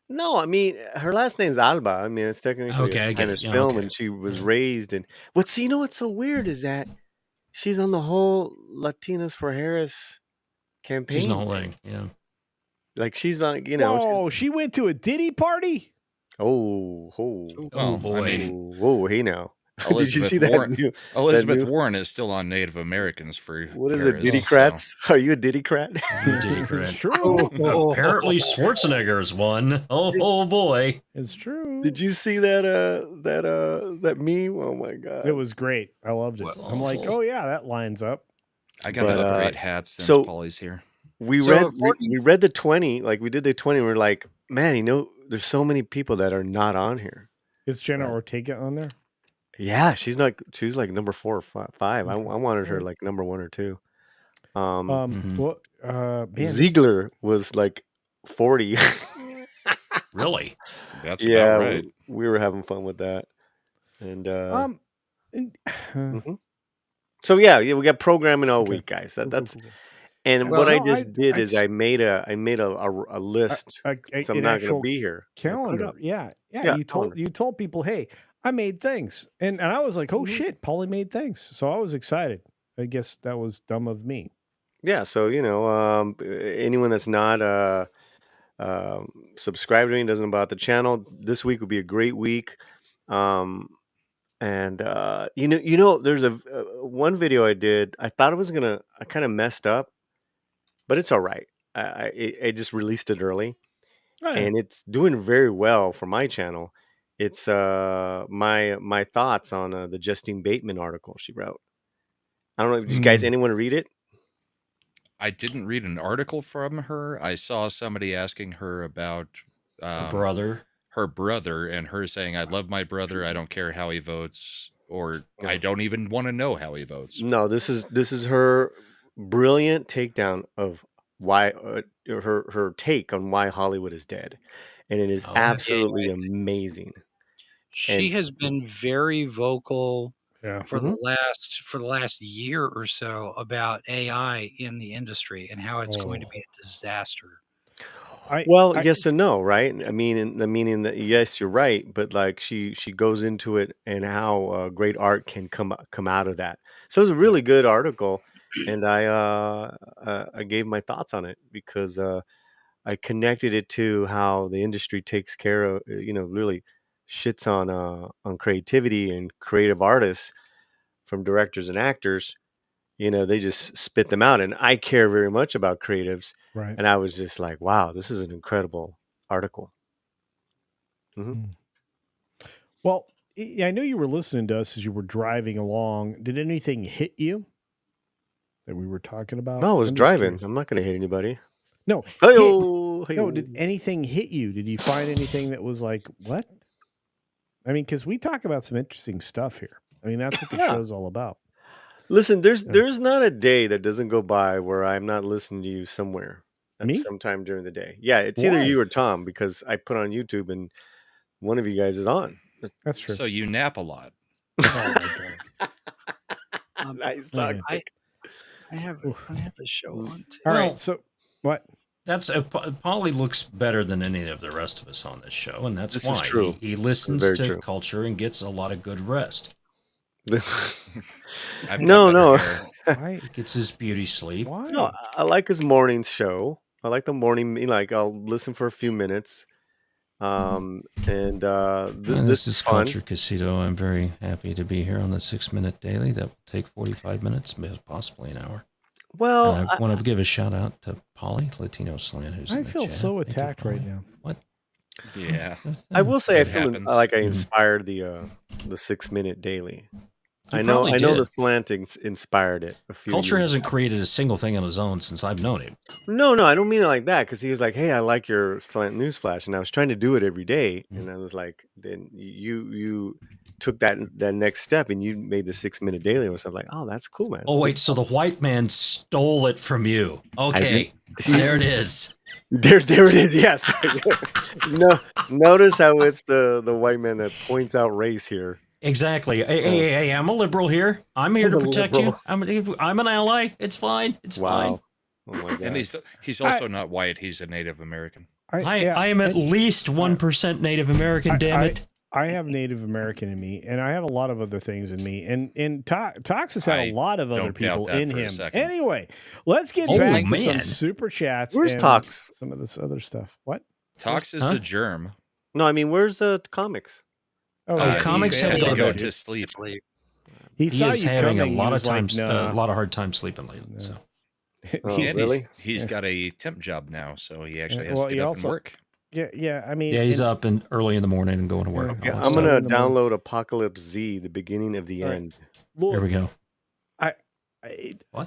No, I mean her last name's Alba. I mean it's technically a Spanish film, and she was raised in. What's so weird is that she's on the whole Latinas for Harris campaign. She's on the whole thing, yeah. Like she's on, Oh, she went to a Diddy party. Oh boy! I mean, whoa, hey now. Did you see Warren, that? Elizabeth Warren is still on Native Americans for what is it? Diddy-crats? So. Are you a Diddy-crat? Diddy-crat. True. Apparently Schwarzenegger's one. Oh boy, it's true. Did you see that meme? Oh my god, it was great. I loved it. I'm like, oh yeah, that lines up. I got to upgrade hats since Paulie's here. We read the 20, we did the 20. And we're like, man, there's so many people that are not on here. Is Jenna Ortega on there? Yeah, she's like number 4 or 5. I wanted her number 1 or 2. Man, Ziegler was 40. Really? That's Yeah, about right. we were having fun with that. And mhm. So yeah, we got programming all week, guys. That's and Well, what I no, just did is just- I made a list because I'm an not going to actual be here. I put it calendar. up. Yeah, Yeah, calendar. you told people, hey, I made things, and I was like, oh shit, Paulie made things, so I was excited. I guess that was dumb of me. Yeah, so anyone that's not subscribed to me, doesn't know about the channel, this week will be a great week. And there's one video I did. I thought I kind of messed up, but it's all right. I just released it early, Oh, yeah. and it's doing very well for my channel. It's my thoughts on the Justine Bateman article she wrote. I don't know. Did you guys anyone read it? I didn't read an article from her. I saw somebody asking her about brother. Her brother, and her saying, "I love my brother. I don't care how he votes, or I don't even want to know how he votes." No, this is her brilliant takedown of why her take on why Hollywood is dead, and it is absolutely amazing. She has been very vocal for Mhm. the last year or so about AI in the industry and how it's going to be a disaster. Well, yes and no, right? I mean, in the meaning that yes, you're right, but like she goes into it and how great art can come out of that. So it's a really good article, and I gave my thoughts on it because I connected it to how the industry takes care of really shits on creativity and creative artists from directors and actors. They just spit them out, and I care very much about creatives. Right. And I was just like, wow, this is an incredible article. Well, I know you were listening to us as you were driving along. Did anything hit you that we were talking about? No, I was I'm just driving. curious. I'm not going to hit anybody. No, Hey-o, no. Did hey-o. anything hit you? Did you find anything that was like, what? I mean, because we talk about some interesting stuff here. I mean, that's what the Yeah. show's all about. Listen, there's not a day that doesn't go by where I'm not listening to you somewhere at Me? some time during the day. Yeah, it's either Why? you or Tom because I put on YouTube and one of you guys is on. That's true. So you nap a lot. Oh my god. Nice, Okay. toxic. I have a show on too. All Well, right. So what? That's Paulie looks better than any of the rest of us on this show, and that's This why is true. He listens Very to true. culture and gets a lot of good rest. No. He gets his beauty sleep. Why? No, I like his morning show. I like the morning. Like I'll listen for a few minutes. And And this is fun. CultureCasino. I'm very happy to be here on the 6-minute daily. That will take 45 minutes, possibly an hour. Well, and I want to give a shout out to Polly Latino Slant, who's I in the feel chat. so Thank you, attacked right Polly. now. What? Yeah. I will say I It feel happens. like I inspired the 6-minute daily. You I know probably the did. slant inspired it. A few Culture years hasn't created a single thing on his own since I've known him. No, I don't mean it like that because he was like, "Hey, I like your slant news flash," and I was trying to do it every day, and I was like, "Then you took that next step and you made the 6-minute daily," and I was like, "Oh, that's cool, man." Oh, wait, so the white man stole it from you. Okay, see- there it is. There it is. Yes. No, notice how it's the white man that points out race here. Exactly. Hey, I'm a liberal here. I'm here to I'm a protect you. liberal. I'm an ally. It's fine. It's fine. Oh my god. And he's also not white. He's a Native American. I am at least 1% Native American, damn it. I have Native American in me, and I have a lot of other things in me. And Tox has had a lot of other don't doubt people that in for a him. second. Anyway, let's get back to some super chats. Where's and Tox? Some of this other stuff. What? Tox is the germ. No, I mean, where's the comics? Comics had to go to to sleep. He He saw is you having coming, a he lot of was like, times, "Nah." a lot of hard time sleeping lately. So. Oh, And really? He's got a temp job now, so he actually has well, to he get up also- and work. Yeah. I mean, Yeah, he's up early in the morning and going to work. and all that I'm stuff. gonna download Apocalypse Z, the beginning of the All right. end. Look, There we go.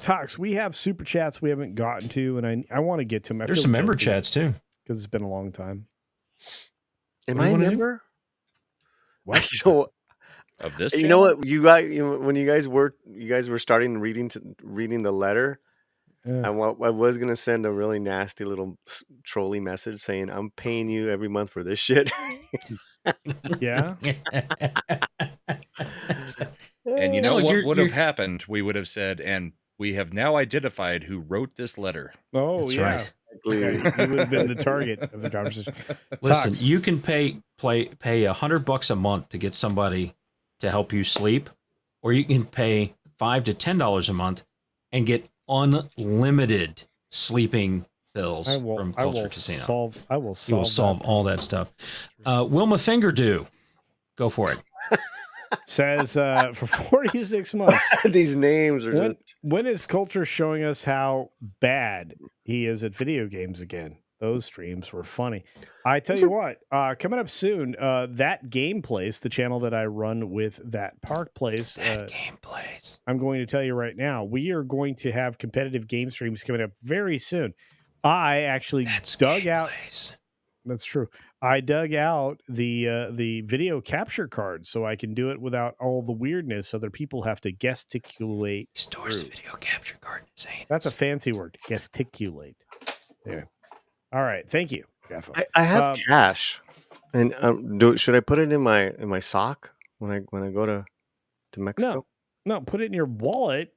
Tox, we have super chats we haven't gotten to, and I want to get to them. There's some member chats too, because it's been a long time. Am What do I you a wanna do? member? What? Of this You know channel? what? You guys, when you guys were starting reading the letter, I was gonna send a really nasty little trolly message saying I'm paying you every month for this shit. Yeah. And you know No, what you're- would have you're- happened? We would have said, and we have now identified who wrote this letter. Oh, That's yeah. right. Yeah, you would have been the target of the conversation. Listen, Tux. you can pay $100 a month to get somebody to help you sleep, or you can pay $5 to $10 a month and get unlimited sleeping pills from Culture Casino. I will solve. You will solve all that stuff. Wilma Fingerdew, go for it. Says for 46 months. These names are just. When is Culture showing us how bad he is at video games again? Those streams were funny. I tell you what, coming up soon, That Game Place, the channel that I run with That Park Place. That Game Place. I'm going to tell you right now, we are going to have competitive game streams coming up very soon. I actually dug out. That's true. I dug out the video capture card so I can do it without all the weirdness other people have to gesticulate. Stores the video capture card. Insane. That's a fancy word. Gesticulate. There. All right. Thank you, Jeff. I have cash, and should I put it in my sock when I go to Mexico? No. Put it in your wallet.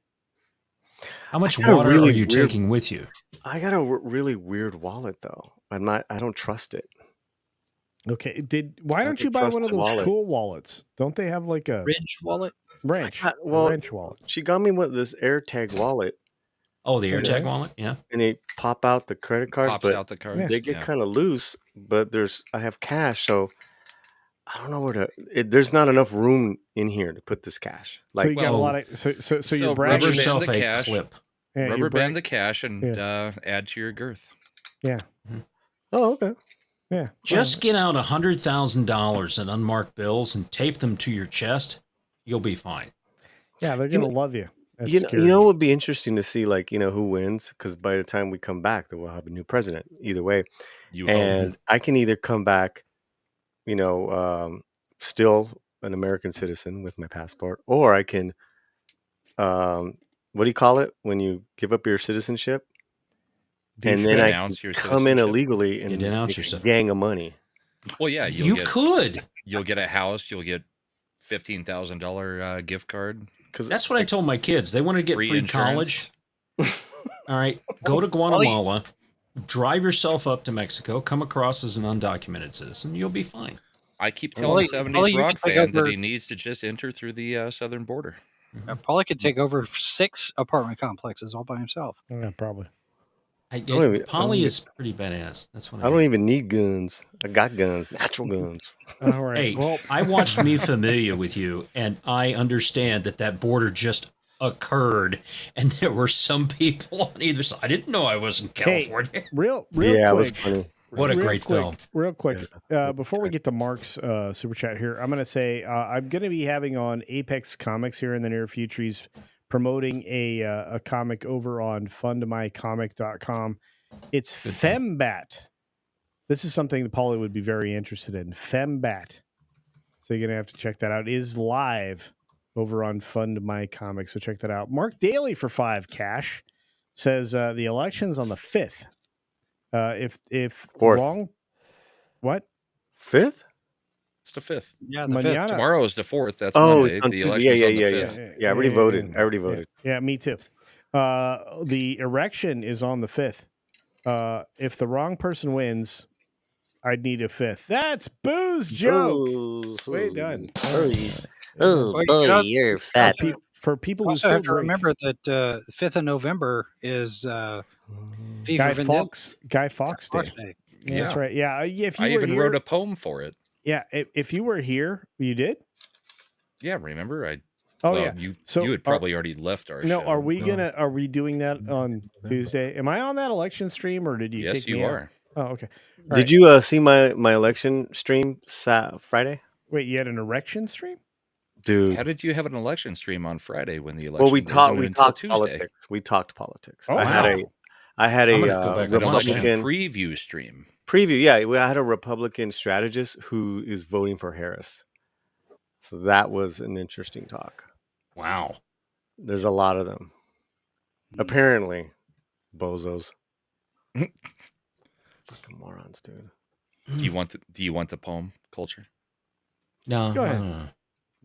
How much water are you taking with you? I got a really weird wallet though. I don't trust it. Okay. Why don't you buy one of those cool wallets? Don't they have like a Ridge wallet? Wrench. Well, wrench wallet. She got me with this AirTag wallet. Oh, the AirTag wallet, yeah. And they pop out the credit cards, Pops but out the cards, they get yeah. kind of loose. But I have cash, so I don't know where to. There's not enough room in here to put this cash. So you got a lot of. So you're bragging. Rubber yourself band the a cash. clip. Yeah, you're Rubber brag- band the cash and add to your girth. Yeah. Oh, okay. Yeah. Just get out $100,000 in unmarked bills and tape them to your chest. You'll be fine. Yeah, they're gonna love you. as You security. know, it would be interesting to see, like, who wins, because by the time we come back, then we'll have a new president. Either way, and I can either come back, still an American citizen with my passport, or I can, what do you call it when you give up your citizenship? And then I Denounce your come in citizenship? illegally and You just denounce make yourself. a gang of money. Well, yeah, You could. You'll get a house. You'll get $15,000 gift card. That's what I told my kids. They wanted to get free college. All right, go to Guatemala, drive yourself up to Mexico, come across as an undocumented citizen. You'll be fine. I keep telling the 70s rock fan that he needs to just enter through the southern border. Paulie could take over 6 apartment complexes all by himself. Yeah, probably. Polly is pretty badass. That's what I don't even need guns. I got guns, natural guns. All right. Hey, I watched Me Familia with you, and I understand that border just occurred, and there were some people on either side. I didn't know I was in California. Hey, real Yeah, quick. it was funny. What a Real great quick, film. Real quick, before we get to Mark's super chat here, I'm going to say I'm going to be having on Apex Comics here in the near future. He's promoting a comic over on fundmycomic.com. It's Fembat. This is something that Paulie would be very interested in. Fembat. So you're going to have to check that out. It is live over on Fund My Comics, so check that out. Mark Daly for 5 cash says the election's on the 5th. If Fourth. wrong, what? 5th? It's the 5th. Yeah, the 5th. Tomorrow is the 4th. That's Oh, Monday. it's on The Tuesday. election's on the Yeah. 5th. Yeah, I already voted. I already voted. Yeah, me too. The erection is on the 5th. If the wrong person wins, I'd need a 5th. That's Boo's joke. Way done. Oh, Well, boy, you also- you're fat. For people You who also still have to drink. remember that the 5th of November is V Guy for Vendetta. Fawkes. Guy Fawkes Day. Fawkes Day. Yeah, that's right. Yeah, if you I were even here, wrote a poem for it. Yeah, if you were here, you did. Yeah, remember? Oh, well, yeah. You So had probably already left our No, show. are we doing that on Tuesday? Am I on that election stream, or did you? Yes, take me you out? are. Oh, okay. All Did right. you see my election stream Friday? Wait, you had an erection stream? Dude. How did you have an election stream on Friday when the election? Well, we wasn't until talked Tuesday? politics. We talked politics. Oh, I had I'm a gonna go back and watch that. Republican Preview stream. preview. Yeah, I had a Republican strategist who is voting for Harris. So that was an interesting talk. Wow. There's a lot of them. Apparently. Bozos. Fucking morons, dude. Do you want the poem, Culture? No. Go I ahead. don't know.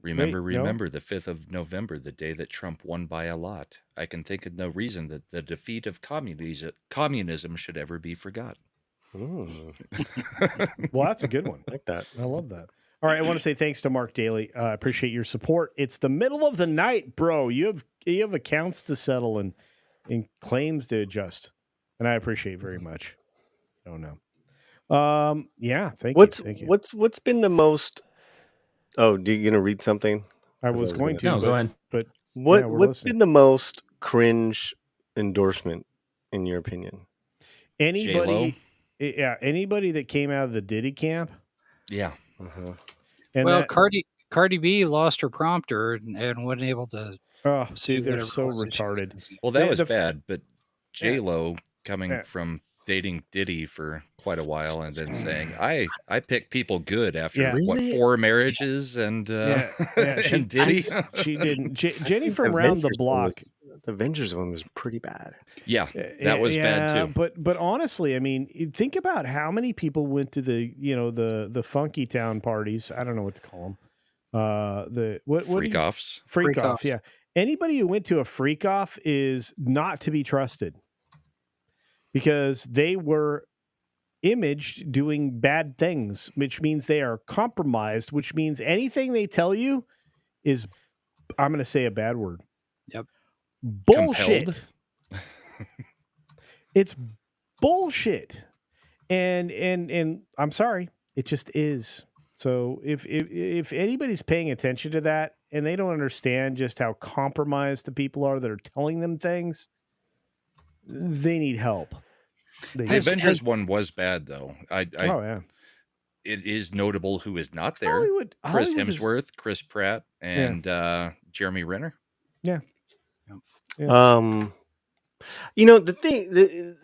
Remember, Wait, no? remember the 5th of November, the day that Trump won by a lot. I can think of no reason that the defeat of communism should ever be forgotten. Mm. Well, that's a good one. Like that. I love that. All right, I want to say thanks to Mark Daly. I appreciate your support. It's the middle of the night, bro. You have accounts to settle and claims to adjust, and I appreciate it very much. I don't know. Yeah, thank you. Thank you. What's been the most? Oh, do you gonna read something? I 'Cause was going to. No, go ahead. But What's listening. been the most cringe endorsement in your opinion? Anybody? Yeah, anybody that came out of the Diddy camp. Yeah. Uh-huh. And well, that, Cardi B lost her prompter and wasn't able to. oh, see dude, they're whatever so it was that she was retarded. using. Well, that was The- bad, but Yeah. J-Lo coming Yeah. from dating Diddy for quite a while and then saying, I pick people good after Yeah. what, Really? 4 marriages and she, and Diddy. she didn't. Jenny think from the Round the Avengers one Block. the Avengers one was pretty bad. Yeah, that was bad Yeah, too. But honestly, I mean, think about how many people went to the funky town parties. I don't know what to call them. What Freak offs. Freak Freak off. offs. Yeah. Anybody who went to a freak off is not to be trusted because they were imaged doing bad things, which means they are compromised, which means anything they tell you is, I'm going to say a bad word. Yep. Bullshit. Compelled. It's bullshit. And I'm sorry, it just is. So if anybody's paying attention to that and they don't understand just how compromised the people are that are telling them things, they need help. The Avengers one was bad though. Oh yeah. It is notable who is not there. Hollywood is- Hemsworth, Chris Pratt, and Jeremy Renner. Yeah. The thing,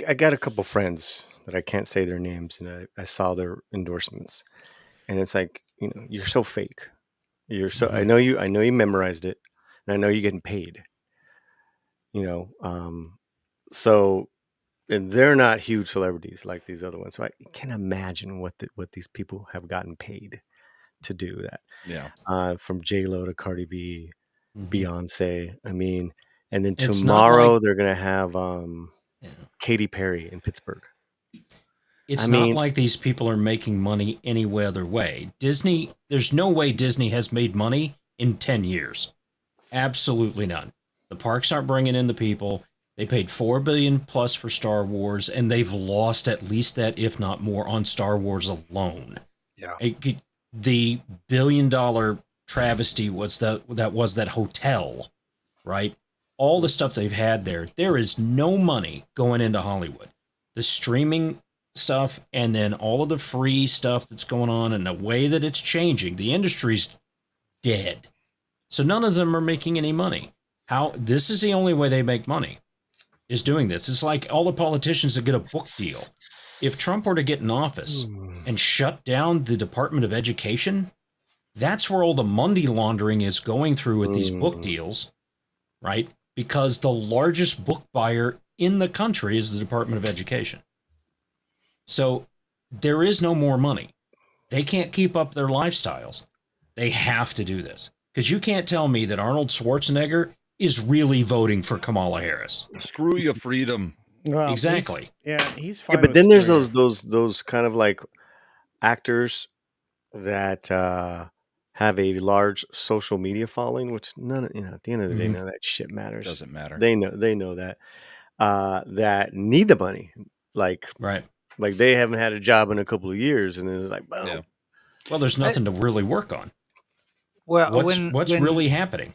I got a couple friends that I can't say their names, and I saw their endorsements, and it's like, you're so fake. You're so. I know you memorized it, and I know you're getting paid. So, and they're not huge celebrities like these other ones. So I can imagine what these people have gotten paid to do that. Yeah. From J-Lo to Cardi B, Beyonce. I mean, and then It's not tomorrow like- they're gonna have Katy Perry in Pittsburgh. It's I not mean- like these people are making money any other way. Disney, there's no way Disney has made money in 10 years. Absolutely none. The parks aren't bringing in the people. They paid $4 billion plus for Star Wars, and they've lost at least that, if not more, on Star Wars alone. Yeah. The $1 billion travesty was that hotel, right? All the stuff they've had there is no money going into Hollywood. The streaming stuff and then all of the free stuff that's going on and the way that it's changing, the industry's dead. So none of them are making any money. This is the only way they make money, is doing this. It's like all the politicians that get a book deal. If Trump were to get in office and shut down the Department of Education, that's where all the money laundering is going through with these book deals, right? Because the largest book buyer in the country is the Department of Education. So there is no more money. They can't keep up their lifestyles. They have to do this. Because you can't tell me that Arnold Schwarzenegger is really voting for Kamala Harris. Screw your freedom. Well, Exactly. He's fine. But with then there's screwing those kind of like actors that have a large social media following, which at the end of the day, none of that shit matters. Doesn't matter. They know that that need the money, like they haven't had a job in a couple of years, and then it's like, boom. Yeah. Well, there's nothing to really work on. Well, what's really happening?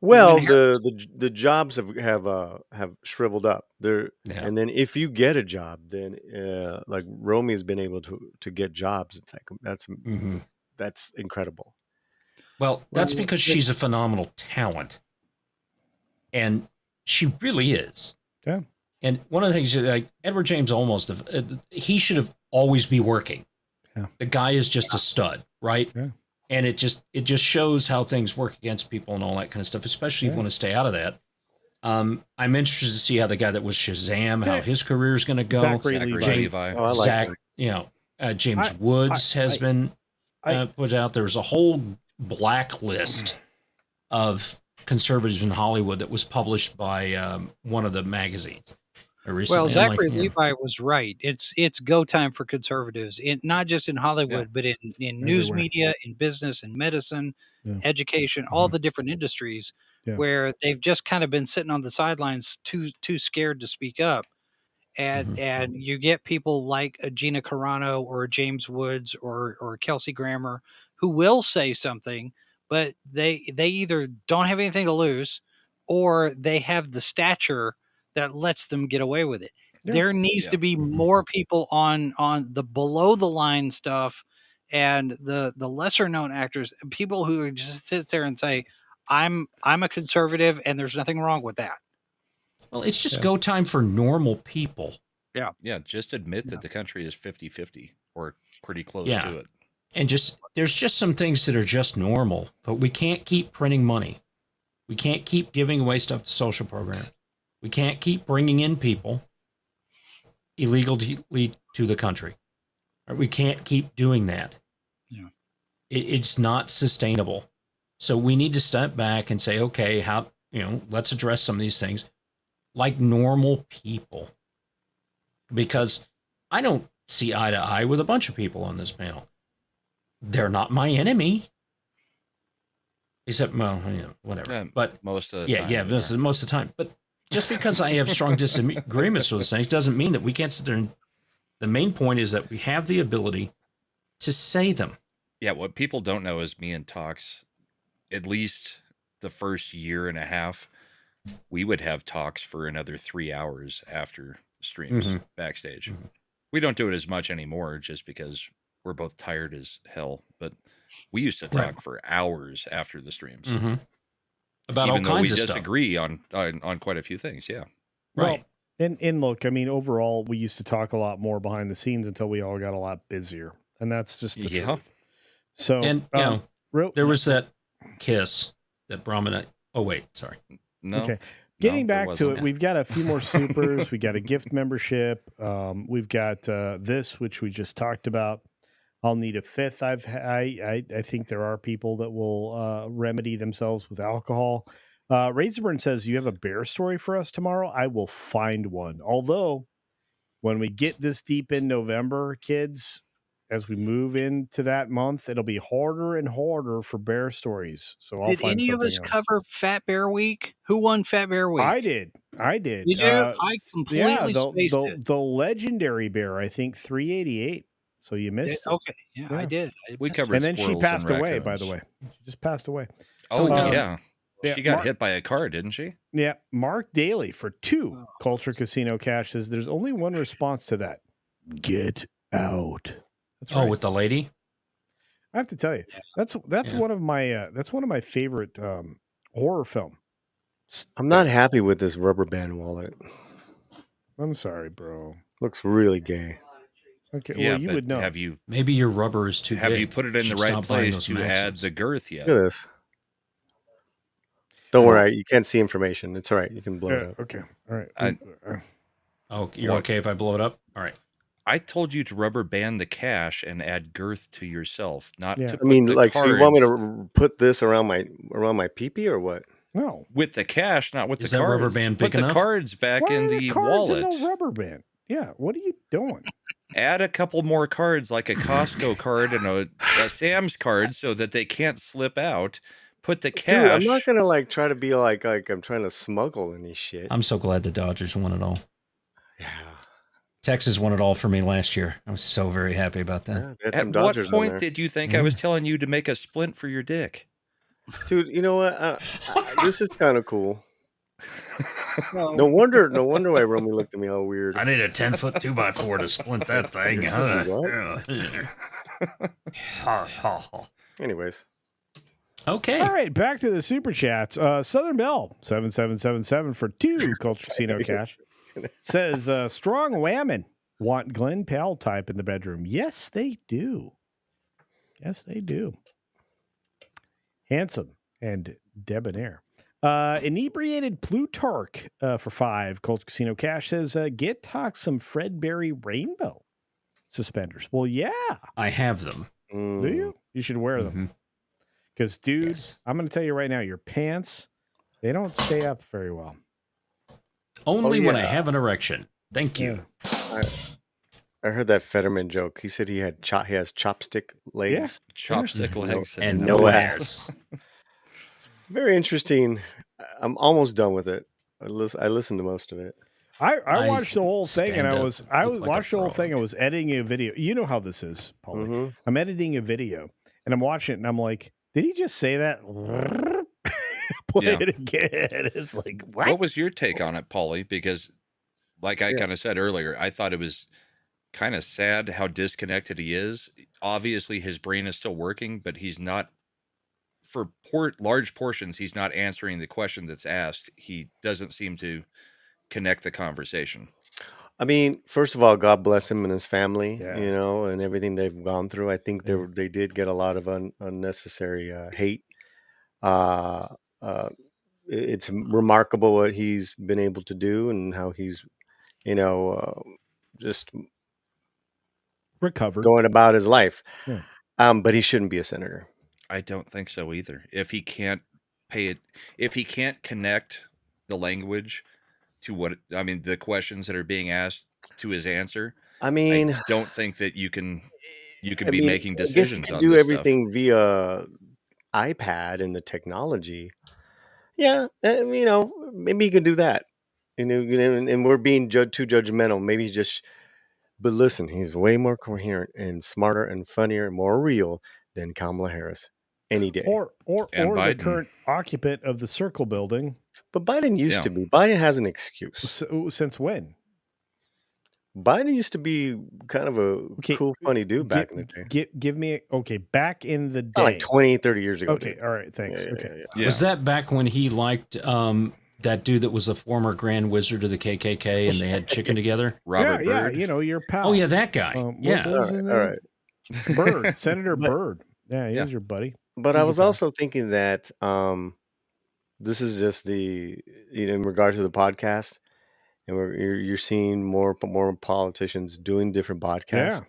Well, the jobs have shriveled up. And then if you get a job, then like Romy's been able to get jobs. It's like that's incredible. Well, that's because she's a phenomenal talent, and she really is. Yeah. And one of the things, like Edward James Olmos, he should have always be working. Yeah. The guy is just a stud, right? Yeah. And it just shows how things work against people and all that kind of stuff, especially if you want to stay out of that. I'm interested to see how the guy that was Shazam, how his career is going to go. Zachary Levi. Oh, I like Zach, him. you know, James Woods has been put out. There's a whole blacklist of conservatives in Hollywood that was published by one of the magazines recently. Well, I'm Zachary like, yeah. Levi was right. It's go time for conservatives, not just in Hollywood, but in news Everywhere. media, in business, in medicine, Yeah. education, all the different industries Yeah. where they've just kind of been sitting on the sidelines, too scared to speak up. And you get people like a Gina Carano or a James Woods or Kelsey Grammer who will say something, but they either don't have anything to lose or they have the stature that lets them get away with it. Yeah. There needs to be more people on the below the line stuff and the lesser known actors, people who just sit there and say, I'm a conservative and there's nothing wrong with that. Well, it's just go time for normal people. Yeah. Yeah, just admit that the country is 50-50 or pretty close Yeah. to it. And there's just some things that are just normal, but we can't keep printing money. We can't keep giving away stuff to social programs. We can't keep bringing in people illegally to the country. We can't keep doing that. Yeah. It's not sustainable. So we need to step back and say, okay, let's address some of these things like normal people. Because I don't see eye to eye with a bunch of people on this panel. They're not my enemy. Except, well, whatever. Yeah, but most of the time. Yeah, most of the time. But just because I have strong disagreements with things doesn't mean that we can't sit there and... The main point is that we have the ability to say them. Yeah, what people don't know is me and Talks, at least the first year and a half, we would have talks for another 3 hours after streams backstage. We don't do it as much anymore just because we're both tired as hell, but we used to talk for hours after the streams. About even all kinds though of we stuff. disagree on quite a few things. Yeah. Right. And look, I mean, overall, we used to talk a lot more behind the scenes until we all got a lot busier, and that's just the truth. So, and there was that kiss that Brahmana. Oh wait, sorry. No. Okay. Getting back to it, we've got a few more supers. We got a gift membership. We've got this, which we just talked about. I'll need a fifth. I think there are people that will remedy themselves with alcohol. Razorburn says, you have a bear story for us tomorrow? I will find one. Although, when we get this deep in November, kids, as we move into that month, it'll be harder and harder for bear stories. So I'll Did find any of something us else. cover Fat Bear Week? Who won Fat Bear Week? I did. Did you? I completely spaced it. The legendary bear, I think 388. So you missed it. Okay. Yeah, I did. We covered And then she squirrels passed and away, by the raccoons. way. She just passed away. Oh, yeah. yeah, She got Mark- hit by a car, didn't she? Yeah, Mark Daly for 2 Culture Casino caches. There's only one response to that. Get out. That's right. with the lady? I have to tell you, that's one of my favorite horror film. I'm not happy with this rubber band wallet. I'm sorry, bro. Looks really gay. Okay, Yeah, well, you but would know. Have you Maybe your rubber is too have big. you put it in the Should right stop buying place those to add Maxes. the girth yet? Look at this. Don't worry, you can't see information. It's all right. You can blow it up. Okay, all right. Oh, you're okay if I blow it up? All right. I told you to rubber band the cash and add girth to yourself, not to I put mean, the like, cards so you want me to put this around my pee-pee or what? No. with the cash, not with Is the that cards. rubber band Put big the enough? cards back Why in are the cards wallet. and no rubber band? Yeah, what are you doing? Add a couple more cards, like a Costco card and a Sam's card, so that they can't slip out. Put the cash. Dude, I'm not gonna like try to be like I'm trying to smuggle any shit. I'm so glad the Dodgers won it all. Yeah. Texas won it all for me last year. I was so very happy about that. At what point did you think I was telling you to make a splint for your dick? Dude, you know what? This is kind of cool. No wonder why Romy looked at me all weird. I need a 10-foot 2x4 to splint that thing. Anyways. Okay. All right, back to the super chats. Southern Bell 7777 for 2 Culture Casino cash says strong whammon want Glenn Powell type in the bedroom. Yes, they do. Yes, they do. Handsome and debonair. Inebriated Plutarch for 5. Colts Casino Cash says, get Talk some Fredberry Rainbow suspenders. Well, yeah. I have them. Do you? You should wear them. Because, dude, I'm going to tell you right now, your pants, they don't stay up very well. Only when I have an erection. Thank you. I heard that Fetterman joke. He said he has chopstick legs. Chopstick legs and no ass. Very interesting. I'm almost done with it. I listened to most of it. I watched the whole thing, and I stand up, look like a watched the whole thing. I was editing a video. You know how this is, Paulie. I'm editing a video, and I'm watching it, and I'm like, did he just say that? Play Yeah. it again. It's like, what? What was your take on it, Paulie? Because, like I kind of said earlier, I thought it was kind of sad how disconnected he is. Obviously, his brain is still working, but he's not. For large portions, he's not answering the question that's asked. He doesn't seem to connect the conversation. I mean, first of all, God bless him and his family, and everything they've gone through. I think they did get a lot of unnecessary hate. It's remarkable what he's been able to do and how he's, just recovered, going about his life. Yeah. But he shouldn't be a senator. I don't think so either. If he can't if he can't connect the language to the questions that are being asked to his answer, I mean, I don't think that you can I be mean, making I guess you decisions could on do this stuff. everything via iPad and the technology. Yeah, maybe you can do that. And we're being too judgmental. Maybe but listen, he's way more coherent and smarter and funnier and more real than Kamala Harris any day. Or And the Biden. current occupant of the Circle building. But Biden used to be. Biden has an excuse. Since when? Biden used to be kind of a cool, funny dude back in the day. Give me back in the day. Not like 20, 30 years ago. Okay, dude. all right, thanks. Yeah. Was that back when he liked that dude that was a former Grand Wizard of the KKK and they had chicken together? Robert Byrd? Your pal. Oh, yeah, that guy. Yeah. What was his name? All right. Bird, Senator But- Bird. Yeah, he was your buddy. But I was also thinking that this is just in regard to the podcast, and you're seeing more politicians doing different podcasts.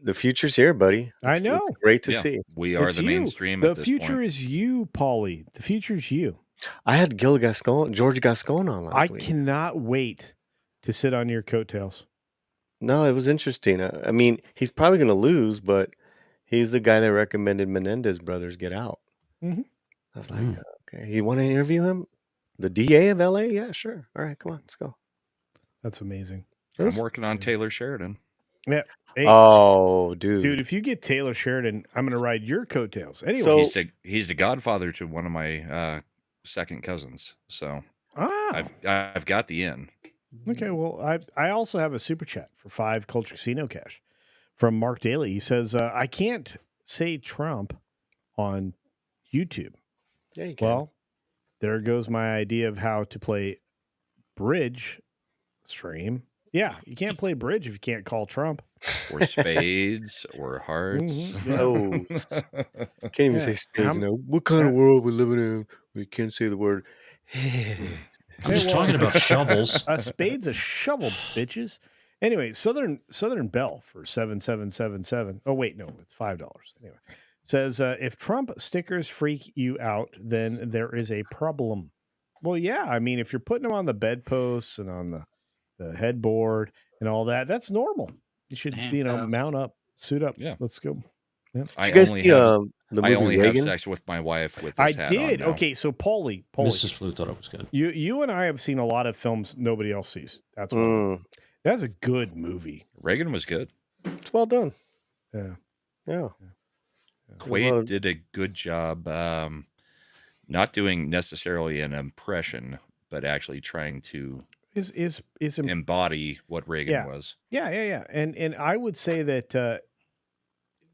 The future's here, buddy. I know. It's great to Yeah, see. we are It's the you. mainstream The at this future point. is you, Paulie. The future's you. I had George Gascon on last week. Cannot wait to sit on your coattails. No, it was interesting. I mean, he's probably going to lose, but he's the guy that recommended Menendez brothers get out. Mhm. I was like, okay, you want to interview him? The DA of LA? Yeah, sure. All right, come on, let's go. That's amazing. I'm working on Taylor Sheridan. Yeah. Hey, Oh, dude. if you get Taylor Sheridan, I'm going to ride your coattails. Anyway, He's the godfather to one of my second cousins. So I've got the in. Okay, well, I also have a super chat for 5 Culture Casino cash from Mark Daly. He says, I can't say Trump on YouTube. Yeah, you can. Well, there goes my idea of how to play bridge stream. Yeah, you can't play bridge if you can't call Trump. Or spades or hearts. Mhm, yeah. Can't even say spades now. What kind of world we living in? We can't say the word. I'm just talking about shovels. A spade's a shovel, bitches. Anyway, Southern Bell for 7777. Oh wait, no, it's $5. Anyway, says if Trump stickers freak you out, then there is a problem. Well, yeah, I mean, if you're putting them on the bedposts and on the headboard and all that, that's normal. You should, mount up, suit up. Yeah, let's go. Yeah. I guys only see, have the I movie only Reagan? have sex with my wife with I this hat did. on now. Okay, so Paulie, Mrs. Flew thought it was good. you and I have seen a lot of films nobody else sees. That's what. That's a good movie. Reagan was good. It's well done. Yeah. Yeah. Quaid did a good job, not doing necessarily an impression, but actually trying to Is embody what Reagan was. Yeah. And I would say that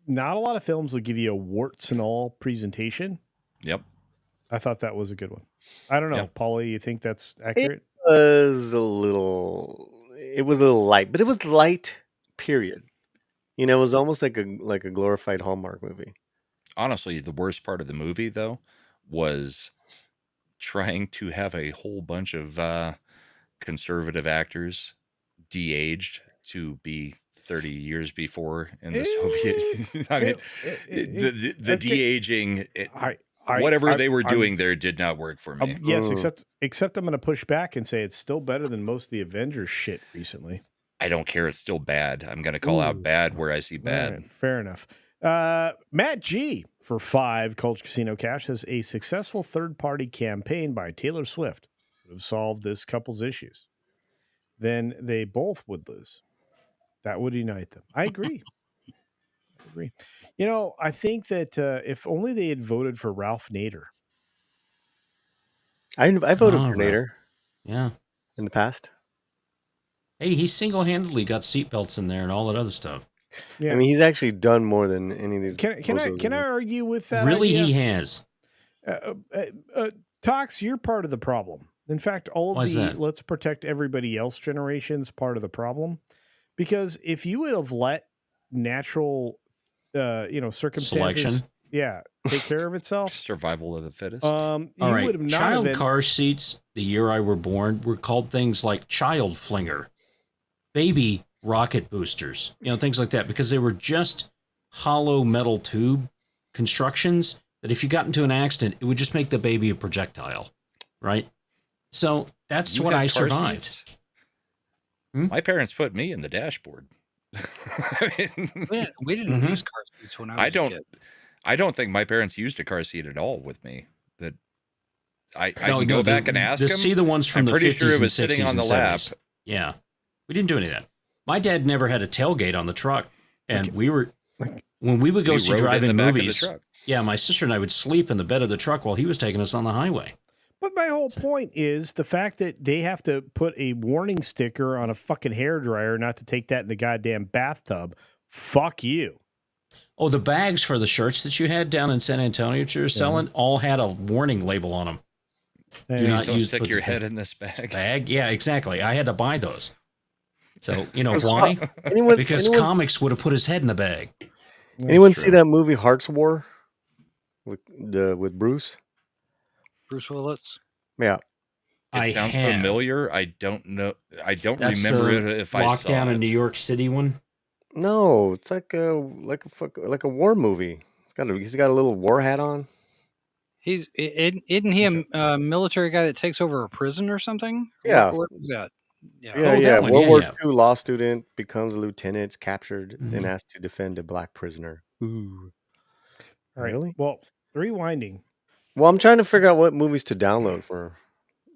not a lot of films will give you a warts and all presentation. Yep. I thought that was a good one. I don't know, Yeah. Paulie, you think that's accurate? It was a little light, but it was light, period. It was almost like a glorified Hallmark movie. Honestly, the worst part of the movie, though, was trying to have a whole bunch of conservative actors de-aged to be 30 years before in the Soviet. I mean, the de-aging, whatever they were doing there did not work for me. Yes, except I'm going to push back and say it's still better than most of the Avengers shit recently. I don't care. It's still bad. I'm going to call out bad where I see bad. Right, fair enough. Matt G for 5 Culture Casino Cash says a successful third-party campaign by Taylor Swift would have solved this couple's issues. Then they both would lose. That would unite them. I agree. I agree. You know, I think that if only they had voted for Ralph Nader. I voted for Ralph. Nader. Yeah. In the past. Hey, he single-handedly got seatbelts in there and all that other stuff. Yeah. I mean, he's actually done more than any of these. Can I argue with that? Really, idea? he has. Tox, you're part of the problem. In fact, all of Why is the that? let's protect everybody else generations part of the problem. Because if you would have let natural circumstances Selection. take care of itself. Survival of the fittest. All right. Child car seats the year I were born were called things like child flinger, baby rocket boosters, things like that, because they were just hollow metal tube constructions that if you got into an accident, it would just make the baby a projectile, right? So that's what I survived. My parents put me in the dashboard. We didn't use car seats when I was a kid. I don't think my parents used a car seat at all with me. That I No, can go back and ask them. See the ones from I'm the pretty 50s sure it and was 60s sitting on and the lap. 70s. Yeah, we didn't do any of that. My dad never had a tailgate on the truck, and when we would go see rode in the drive-in back of the movies. truck. Yeah, my sister and I would sleep in the bed of the truck while he was taking us on the highway. But my whole point is the fact that they have to put a warning sticker on a fucking hairdryer not to take that in the goddamn bathtub. Fuck you. Oh, the bags for the shirts that you had down in San Antonio that you were selling all had a warning label on them. Please don't stick your head in this bag. Yeah, exactly. I had to buy those. So, you know why? Because anyone- Comix would have put his head in the bag. Anyone see that movie Hearts War with Bruce? Bruce Willis. Yeah. It sounds familiar. I don't know. I don't That's remember it if I saw Lockdown in New York City one. No, it's like a war movie. He's got a little war hat on. Isn't he a military guy that takes over a prison or something? Yeah. What was that? Yeah. World War II law student becomes a lieutenant, is captured, then asked to defend a black prisoner. Ooh. All right. Really? Well, rewinding. Well, I'm trying to figure out what movies to download for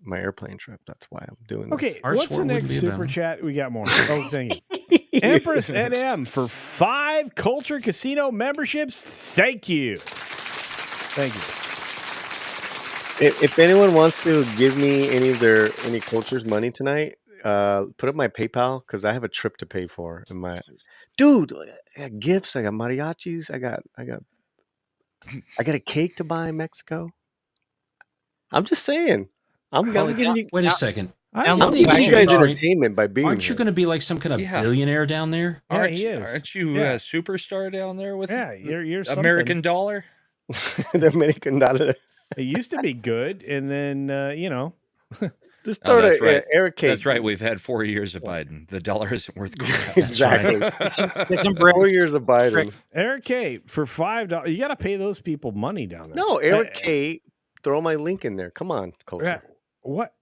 my airplane trip. That's why I'm doing this. Okay, what's the next super chat? We got more. Oh, thank you. Empress NM for 5 Culture Casino memberships. Thank you. Thank you. If anyone wants to give me any culture's money tonight, put up my PayPal because I have a trip to pay for. I got gifts. I got mariachis. I got a cake to buy in Mexico. I'm just saying. I'm giving you. Wait a second. I'm giving you guys entertainment by being. Aren't you going to be like some kind of billionaire down there? Aren't you a superstar down there with you're American dollar? The American dollar. It used to be good, and then just start that's right. Eric Cake. That's right. We've had 4 years of Biden. The dollar isn't worth crap. Exactly. 4 years of Biden. Eric K for $5. You got to pay those people money down there. No, Eric K. Throw my link in there. Come on, culture. What?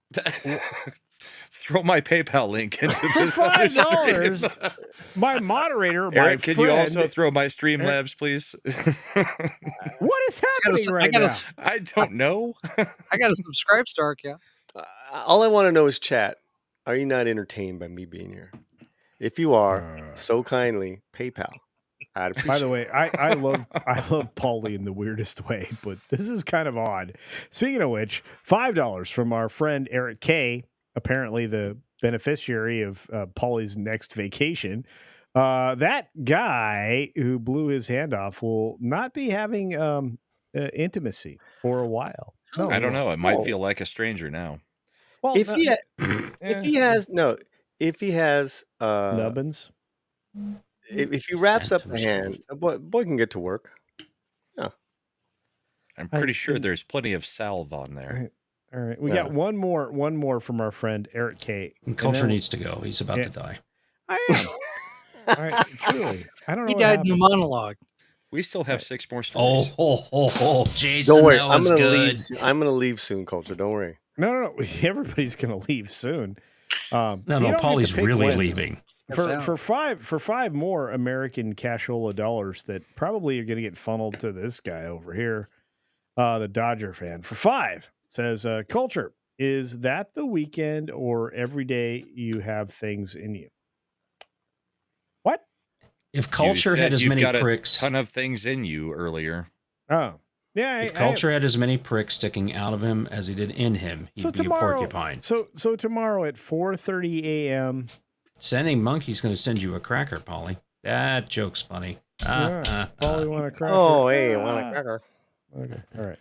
Throw my PayPal link into For this. $5, my moderator, my Eric, can you friend- also throw my Streamlabs, please? What is happening right now? I don't know. I got a subscribe star account. All I want to know is chat. Are you not entertained by me being here? If you are, so kindly PayPal. I'd appreciate By the way, I love Paulie in the weirdest way, but this is kind of odd. Speaking of which, $5 from our friend Eric K, apparently the beneficiary of Paulie's next vacation. That guy who blew his hand off will not be having intimacy for a while. No, I don't know. It might feel like a stranger now. Well, if he has nubbins. If he wraps up the hand, boy can get to work. Yeah. I'm pretty sure there's plenty of salve on there. All right, we got one more from our friend Eric K. And Culture needs to go. He's about to die. I am. All right, truly, I don't know. He what died in a happened. monologue. We still have 6 more stories. Jason, Don't worry, that I'm was gonna good. leave. I'm gonna leave soon, Culture. Don't worry. No. Everybody's gonna leave soon. You don't get to Paulie's pick really wins. leaving. For five more American cashola dollars that probably are going to get funneled to this guy over here, the Dodger fan. For 5 says Culture, is that the weekend or every day you have things in you? What? If Culture had as many pricks, a ton of things in you earlier. Oh, yeah. If Culture had as many pricks sticking out of him as he did in him, he'd be a porcupine. So tomorrow at 4:30 a.m. Sending Monkey's going to send you a cracker, Polly. That joke's funny. Polly want a cracker? Oh, hey, want a cracker? Okay, all right.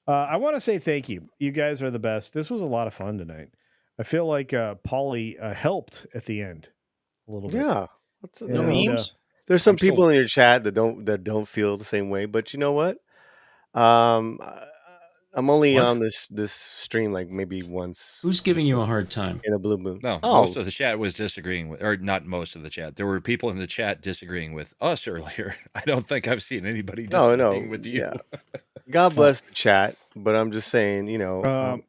I want to say thank you. You guys are the best. This was a lot of fun tonight. I feel like Polly helped at the end a little bit. Yeah. No memes. There's some people in your chat that don't feel the same way, but you know what? I'm only on this stream like maybe once. Who's giving you a hard time? In a blue moon. No, most of the chat was disagreeing with, or not most of the chat. There were people in the chat disagreeing with us earlier. I don't think I've seen anybody disagreeing with you. Yeah. God bless the chat, but I'm just saying,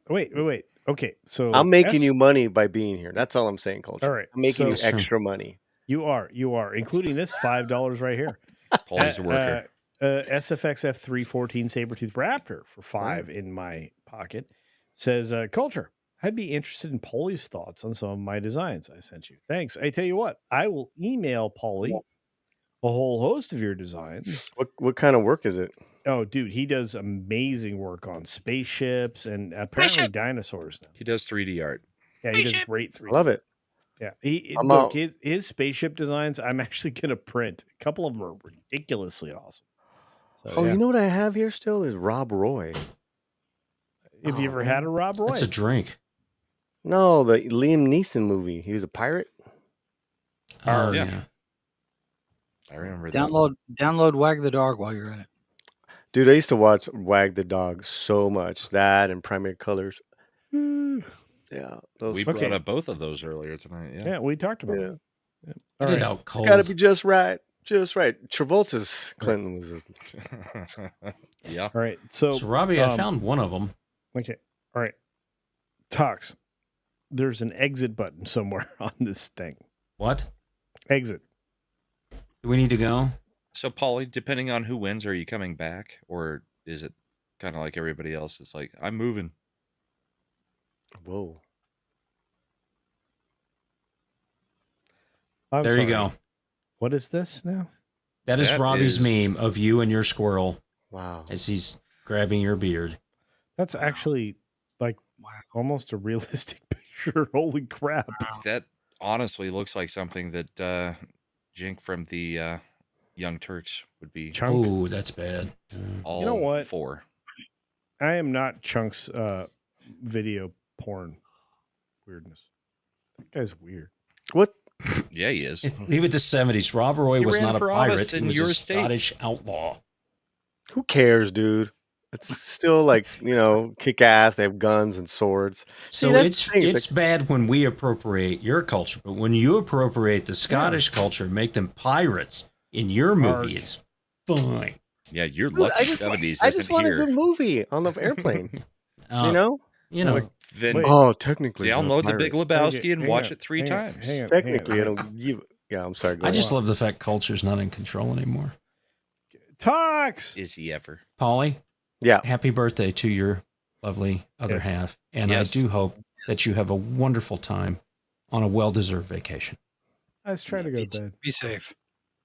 Wait. Okay, so I'm making you money by being here. That's all I'm saying, Culture. All right, I'm making you so- extra money. You are, including this $5 right here. Paul's the worker. SFXF 314 Sabretooth Raptor for 5 in my pocket says, Culture, I'd be interested in Paulie's thoughts on some of my designs I sent you. Thanks. I tell you what, I will email Paulie a whole host of your designs. What kind of work is it? Oh, dude, he does amazing work on spaceships and apparently dinosaurs now. He does 3D art. Yeah, he does great 3D. Love it. Yeah, I'm out. his spaceship designs. I'm actually gonna print. A couple of them are ridiculously awesome. So, You know what I have here still is Rob Roy. Have you ever had a Rob Roy? That's a drink. No, the Liam Neeson movie. He was a pirate. Oh, yeah. I remember Download Wag the Dog while you're at it. Dude, I used to watch Wag the Dog so much. That and Primary Colors. Yeah, we brought up both of those earlier tonight. Yeah, we talked about it. Yeah. Get it out cold. It's got to be just right. Just right. Travolta's Clinton was. Yeah. All right. So Robbie, I found one of them. Okay. All right. Tox. There's an exit button somewhere on this thing. What? Exit. Do we need to go? So, Paulie, depending on who wins, are you coming back, or is it kind of like everybody else? It's like, I'm moving. Whoa. There you go. What is this now? That is Robbie's meme of you and your squirrel. Wow. As he's grabbing your beard. That's actually like almost a realistic picture. Holy crap. That honestly looks like something that Jink from the Young Turks would be. Oh, that's bad. All You know what? for. I am not Chunk's video porn weirdness. That guy's weird. What? Yeah, he is. Leave it to 70s. Rob Roy He was ran not a for office pirate. He in was your a state. Scottish outlaw. Who cares, dude? It's still like, kick ass. They have guns and swords. So that's the thing, it's bad when we appropriate your culture, but when you appropriate the Scottish culture, make them pirates in your movie, it's fine. Yeah, you're Dude, lucky I just 70s I just isn't want here. a good movie on the airplane. Like, then technically, I'm a download the Big pirate. Lebowski and watch it 3 times. Technically, I don't give. Yeah, I'm sorry. Go I just on. love the fact culture's not in control anymore. Tox. Is he ever? Polly, yeah. Happy birthday to your lovely other half. And I do hope that you have a wonderful time on a well-deserved vacation. I was trying to go to bed. Be safe.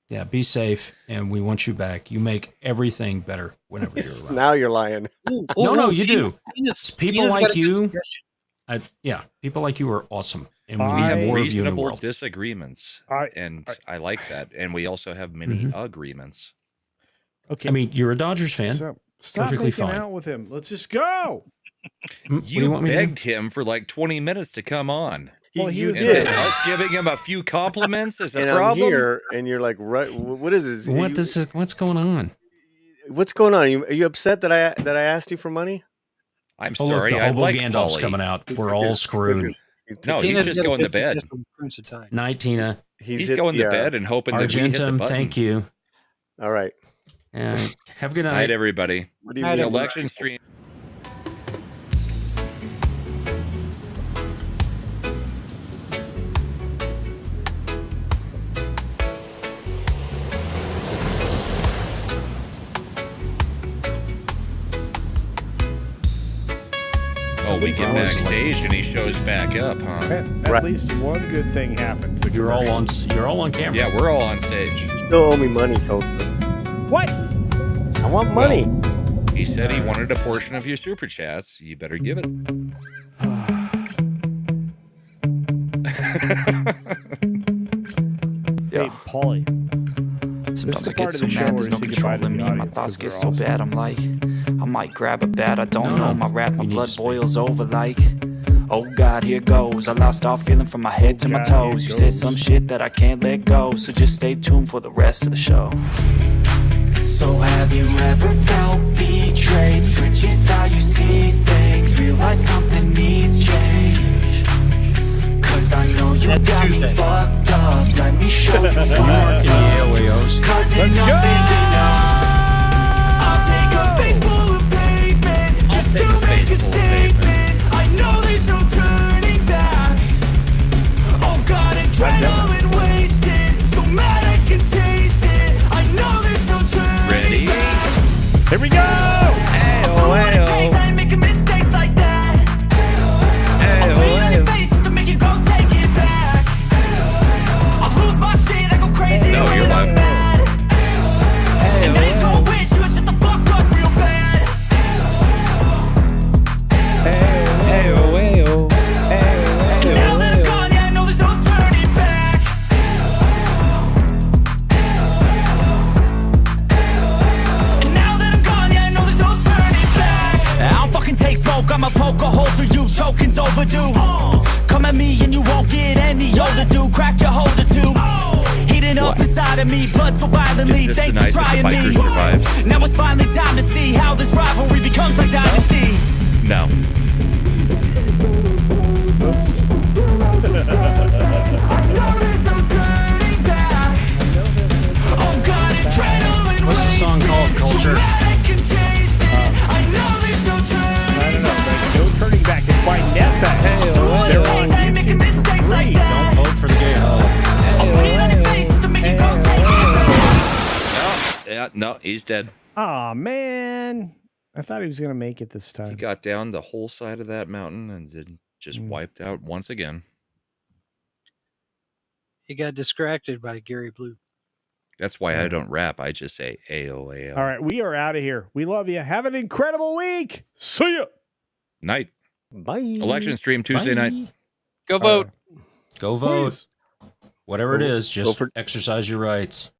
Yeah, be safe, and we want you back. You make everything better whenever you're around. Now you're lying. No, you do. It's people Tina's got like a good you. suggestion. People like you are awesome, and we We need have more of you in the reasonable world. disagreements, and I like that. And we also have many Mm-hmm. agreements. Okay. I mean, you're a Dodgers fan. So, stop Perfectly making fine. out with him. Let's just go. What do You want me to do? begged him for like 20 minutes to come on. You And did. then us giving him a few compliments is a And problem. I'm here, and you're like, right? What is this? What's going on? What's going on? Are you upset that I asked you for money? I'm Oh, look, sorry. the I hobo like Gandalf's Polly. coming out. We're all screwed. No, he's Tina's just got a going to good bed. suggestion with Crimson Tide. Night, Tina. He's going to bed and hoping that we hit the Argentum, button. thank you. All right. And have a good Night, night. everybody. What do you Night, mean? everybody. Election stream. Oh, we get backstage and he shows back up, huh? At least one good thing happened. You're all on camera. Yeah, we're all on stage. You still owe me money, Culture. What? I want money. Well, he said he wanted a portion of your super chats. You better give it. Hey, Paulie. Sometimes I get so mad, there's no controlling me. My thoughts get so bad, I'm like, I might grab a bat, I don't know. My wrath, my blood boils over like, oh God, here goes. I lost all feeling from my head to my toes. You said some shit that I can't let go, so just stay tuned for the rest of the show. So have you ever felt betrayed? Switches how you see things, realize something needs change. Cause I know you got me fucked up. Let me show you what's up. Cause enough is enough. I'll take a face full of pavement just to make a statement. I know there's no turning back. Oh God, adrenaline wasted, so mad I can taste it. I know there's no turning back. Here we go. I ain't making mistakes like that. I'll put it on your face to make you go take it back. I'll lose my shit, I go crazy. No, you're live. And they gon' wish you would shut the fuck up real bad. And now that I'm gone, yeah, I know there's no turning back. And now that I'm gone, yeah, I know there's no turning back. I don't fucking take smoke, I'ma poke a hole through you, choking's overdue. Come at me and you won't get any older, dude. Crack your holder too. Heating up inside of me, blood so violently. Is this Thanks the for night that trying the me. bikers survived? Now it's finally time to see how this rivalry becomes my dynasty. No. Oh God, adrenaline. What's the song called, Culture? I can taste it. I know there's no turning I don't know. Like, no turning back. It's by NetBet. They're on I ain't making mistakes like Don't that. vote for the gay hole. I'll put it on your face to make you go take it back. No, he's dead. Aw, man. I thought he was going to make it this He time. got down the whole side of that mountain and then just wiped out once again. He got distracted by Gary Blue. That's why I don't rap. I just say AO. All right, we are out of here. We love you. Have an incredible week. See ya. Night. Bye. Election stream Tuesday night. Go vote. Go vote. Please. Whatever it is, just exercise your rights.